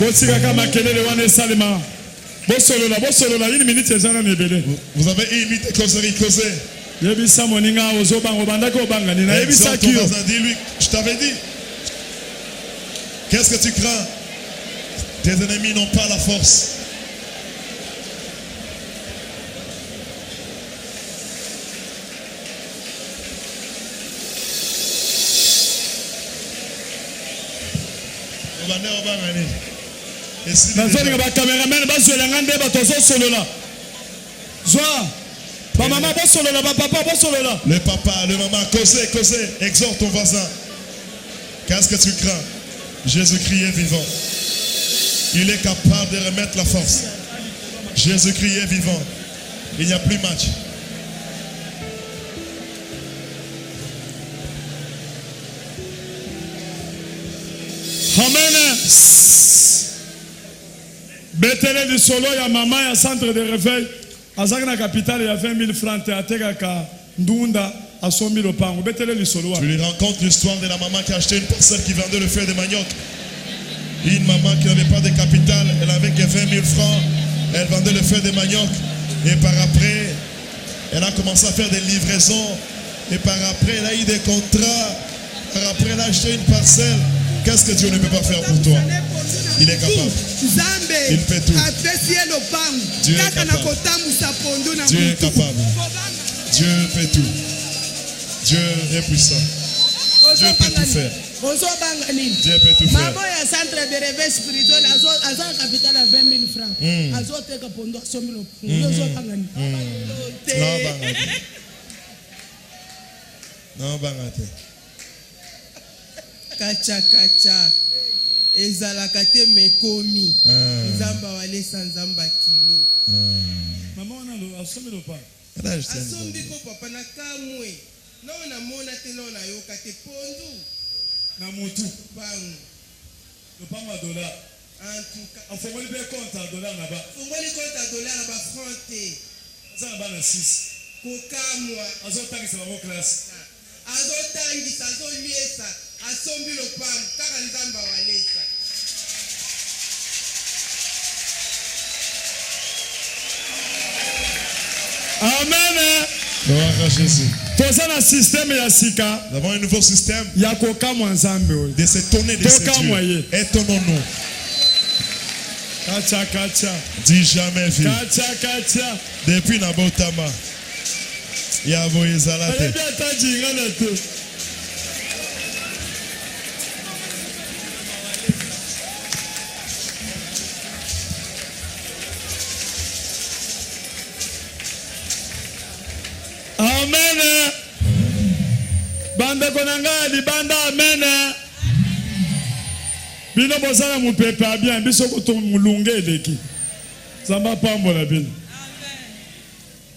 Speaker 1: botikaka makelele wana esalema bosolola une minute eza nano ebele
Speaker 4: Vous avez une minute de causerie. Causez.
Speaker 1: yebisa moninga ozobanga obandaki obanga nini
Speaker 4: Exhorte
Speaker 1: nayebisaki
Speaker 4: ton
Speaker 1: yo
Speaker 4: voisin. Dis-lui, je t'avais dit. Qu'est-ce que tu crains? Tes ennemis n'ont pas la force.
Speaker 1: nazolinga bacameraman bazwelanga nde bato ozosolola zwa bamama bosolola bapapa bosolola
Speaker 4: Le papa, le maman, causez, causez. Exhorte ton voisin. Qu'est-ce que tu crains? Jésus-Christ est vivant. Il est capable de remettre la force. Jésus-Christ est vivant. Il n'y a plus match.
Speaker 1: amen betele lisolo ya mama ya centre de réveil azalaki na capitale ya 20 000 francs te atekaka ndunda asombi lopango betele lisolo
Speaker 4: Tu
Speaker 1: wana.
Speaker 4: lui racontes l'histoire de la maman qui a acheté une parcelle qui vendait le feu de manioc. Une maman qui n'avait pas de capital, elle avait que 20 000 francs. Elle vendait le feu de manioc. Et par après, elle a commencé à faire des livraisons. Et par après, elle a eu des contrats. Par après, elle a acheté une parcelle. Qu'est-ce que Dieu ne peut pas faire pour toi? Il est capable. Il fait tout. Dieu est capable. Dieu est capable. Dieu fait tout. Dieu est puissant. Dieu peut tout faire. Dieu peut tout faire.
Speaker 6: Maman ya centre de réveil spirituel azo capital à 20 000 francs. Azo teka pondo somilo. Azo pangani.
Speaker 4: Non, bangate. Non, bangate.
Speaker 6: Kacha. Ezalaka te mekomi. Nzamba wale sanzamba kilo.
Speaker 1: Maman wana asombi lopango.
Speaker 4: Elle a acheté une
Speaker 6: Asombi ko papa na kamwe. Non na mona te non na yoka te pondu.
Speaker 1: Na mutu.
Speaker 6: Bangu.
Speaker 1: Lopango ya dollar.
Speaker 6: En tout cas,
Speaker 1: Afongoli be compte ya dollar na ba.
Speaker 6: fungoli kota dollar na ba franc te.
Speaker 1: Aza na bana 6.
Speaker 6: Kokamwa.
Speaker 1: Azotangisa bango classe.
Speaker 6: Azotangisa azoliesa asombi lopango kaka nzamba walesa.
Speaker 1: Amen.
Speaker 4: Gloire à Jésus.
Speaker 1: Toza na système ya sika
Speaker 4: Nous avons un nouveau système
Speaker 1: ya kokamwa nzambe oyo.
Speaker 4: de s'étonner de ces
Speaker 1: Toka moyen.
Speaker 4: dieux. Étonnons-nous.
Speaker 1: Kacha.
Speaker 4: Dis jamais vie.
Speaker 1: Kacha.
Speaker 4: Depuis Nabotama. Yavo Ezalate.
Speaker 1: Ayebi ata jinga na te. Amen. Bandeko na ngai libanda amen. Bino bozala mupepe bien biso kutu mulunge eleki. Zamba pambola bino.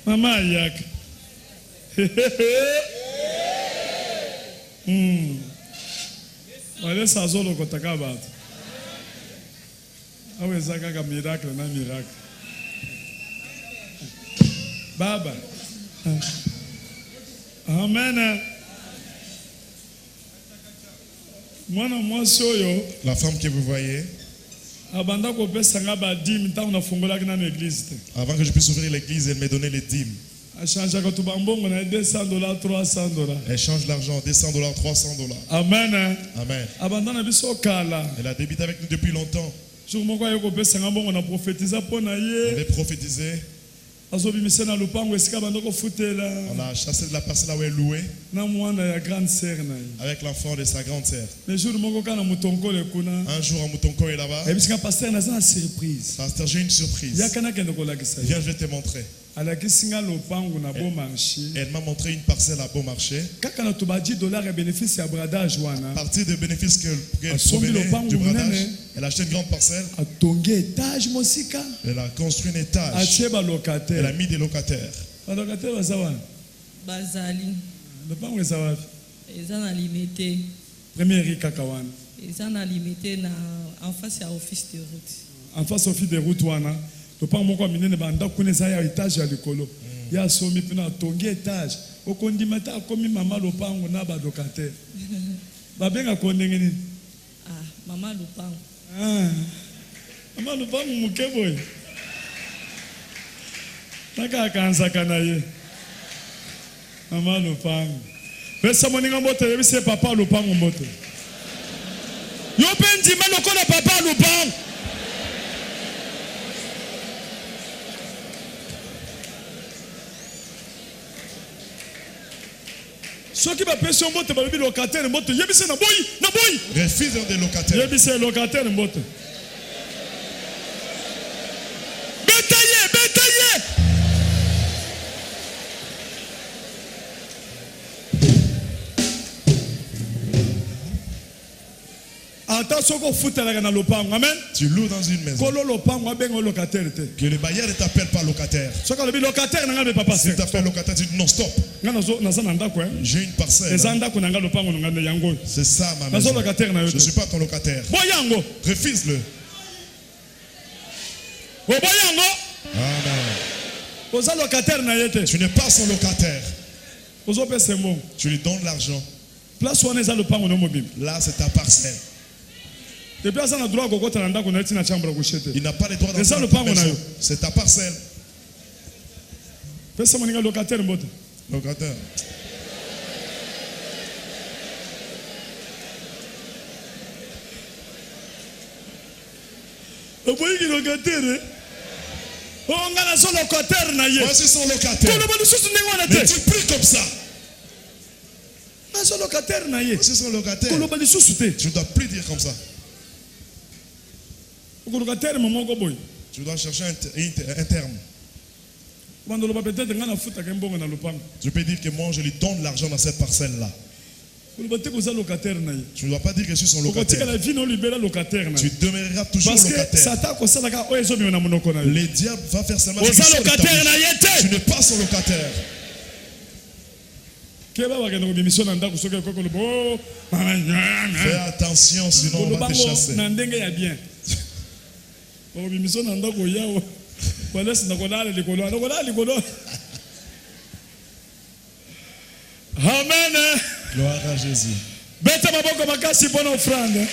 Speaker 1: Mama yaka. Wale sazolo kotaka bato. Awe zaka miracle na miracle. Baba. Amen. Mwana mwasi oyo
Speaker 4: La femme que vous voyez,
Speaker 1: abanda kopesa nga ba 10 ntango nafungolaki na église te.
Speaker 4: avant que je puisse ouvrir l'église, elle me donnait les dîmes.
Speaker 1: Achangeaka tu bambongo na $200, $300.
Speaker 4: Elle change l'argent, $200, $300.
Speaker 1: Amen.
Speaker 4: Amen.
Speaker 1: Abanda na biso kala.
Speaker 4: Elle a débité avec nous depuis longtemps.
Speaker 1: Jour moko aye kopesa nga mbongo na prophétisa mpo na
Speaker 4: Elle
Speaker 1: ye.
Speaker 4: avait prophétisé.
Speaker 1: Azobimisa na lupango esika banda kofutela
Speaker 4: On a chassé de la parcelle là où elle louait
Speaker 1: na mwana ya grande sœur na ye.
Speaker 4: avec l'enfant de sa grande sœur.
Speaker 1: Mais jour moko kana mutonkole kuna.
Speaker 4: Un jour, à Moutonko est là-bas.
Speaker 1: Ebisika pasteur naza na surprise.
Speaker 4: Pasteur, j'ai une surprise.
Speaker 1: Yaka nakende kolakisa ye.
Speaker 4: Viens, je vais te montrer.
Speaker 1: Alakisi nga lopango na bon marché.
Speaker 4: Elle m'a montré une parcelle à bon marché.
Speaker 1: Kaka na tuba $10 ya bénéfice ya bradage
Speaker 4: À
Speaker 1: wana.
Speaker 4: partir des bénéfices qu'elle
Speaker 1: Asombi
Speaker 4: provenait
Speaker 1: lopango
Speaker 4: du bradage,
Speaker 1: munene.
Speaker 4: elle a acheté une grande parcelle.
Speaker 1: Atongi étage mosika.
Speaker 4: Elle a construit un étage.
Speaker 1: Atie ba
Speaker 4: Elle a
Speaker 1: locataire.
Speaker 4: mis des locataires.
Speaker 1: Ba locataire baza wana.
Speaker 7: bazali
Speaker 1: Lopango eza wapi?
Speaker 7: eza na limité
Speaker 1: Premier ri kaka wana.
Speaker 7: eza na limité na en face ya office de route
Speaker 1: En face au fil de route wana. Lopango moko minene banda kuna eza ya étage ya likolo. Ya somi pina atongi étage. Okondima ta akomi mama lopango na ba locataire. Babenga ko ndenge nini?
Speaker 7: ah mama lupango
Speaker 1: Ah. Mama lopango muke boy. Naka kanzaka na ye. Mama lopango. Pesa moninga mbote yebise papa lopango mbote. Yo pendi maloko na papa lopango. Soki ba pesi mbote ba bibi locataire mbote yebise na boy.
Speaker 4: Refuse des locataires.
Speaker 1: Yebise locataire mbote. Betaye. Ata soko futela na lopango. Amen.
Speaker 4: Tu loues dans une maison.
Speaker 1: Kolo lopango abengo locataire te.
Speaker 4: Que le bailleur ne t'appelle pas locataire.
Speaker 1: Soka lobi locataire na ngabe papa
Speaker 4: S'il
Speaker 1: se.
Speaker 4: t'appelle locataire, tu dis non, stop.
Speaker 1: Nga naza na ndako
Speaker 4: J'ai une parcelle.
Speaker 1: eza ndako na nga lopango na nga yango.
Speaker 4: C'est ça ma
Speaker 1: Nazo
Speaker 4: maison.
Speaker 1: locataire na yo
Speaker 4: Je
Speaker 1: te.
Speaker 4: ne suis pas ton locataire.
Speaker 1: Boyango.
Speaker 4: Refuse-le.
Speaker 1: Boyango.
Speaker 4: Amen.
Speaker 1: Oza locataire na yete.
Speaker 4: Tu n'es pas son locataire.
Speaker 1: ozopesa mbongo
Speaker 4: Tu lui donnes l'argent.
Speaker 1: place wana eza lopango na mobimba
Speaker 4: Là, c'est ta parcelle.
Speaker 1: depuis aza na droit kokota na ndako na ye ntina chambre ya couche te
Speaker 4: Il n'a pas le droit
Speaker 1: Mais ça,
Speaker 4: d'entrer
Speaker 1: le
Speaker 4: dans ta
Speaker 1: pango na
Speaker 4: maison.
Speaker 1: yo.
Speaker 4: C'est ta parcelle.
Speaker 1: pesa moninga locataire mbote
Speaker 4: Locataire.
Speaker 1: oboyiki locataire o nga nazo locataire na ye
Speaker 4: Moi, je suis son locataire.
Speaker 1: koloba lisusu ndenge wana
Speaker 4: Mais
Speaker 1: te
Speaker 4: tu pries comme ça.
Speaker 1: nazo locataire na ye
Speaker 4: Moi, je suis son locataire.
Speaker 1: koloba lisusu te
Speaker 4: Tu ne dois plus dire comme ça.
Speaker 1: okolocataire momoko boye
Speaker 4: Tu dois chercher un terme.
Speaker 1: banda oloba peut-être nga nafutaka mbongo na lopango
Speaker 4: Tu peux dire que moi, je lui donne l'argent dans cette parcelle-là.
Speaker 1: koloba te koza locataire na ye
Speaker 4: Tu ne dois pas dire que je suis son locataire.
Speaker 1: okotikala vi na olibela locataire na
Speaker 4: Tu
Speaker 1: ye
Speaker 4: demeureras toujours
Speaker 1: parce que
Speaker 4: locataire.
Speaker 1: satan akosalaka oyo ezobima na monoko na ye
Speaker 4: Le diable va faire seulement
Speaker 1: oza locataire na ye
Speaker 4: Tu
Speaker 1: te
Speaker 4: n'es pas son locataire.
Speaker 1: keba bakende kobimisio na ndako soki ekoki koloba o
Speaker 4: Fais attention, sinon on va te
Speaker 1: kolobango
Speaker 4: chasser.
Speaker 1: na ndenge ya bien bakobimisio na ndako yawo balesi nakolala likolo nakolala likolo amen
Speaker 4: Gloire à Jésus.
Speaker 1: beta maboko makasi mpona ofrande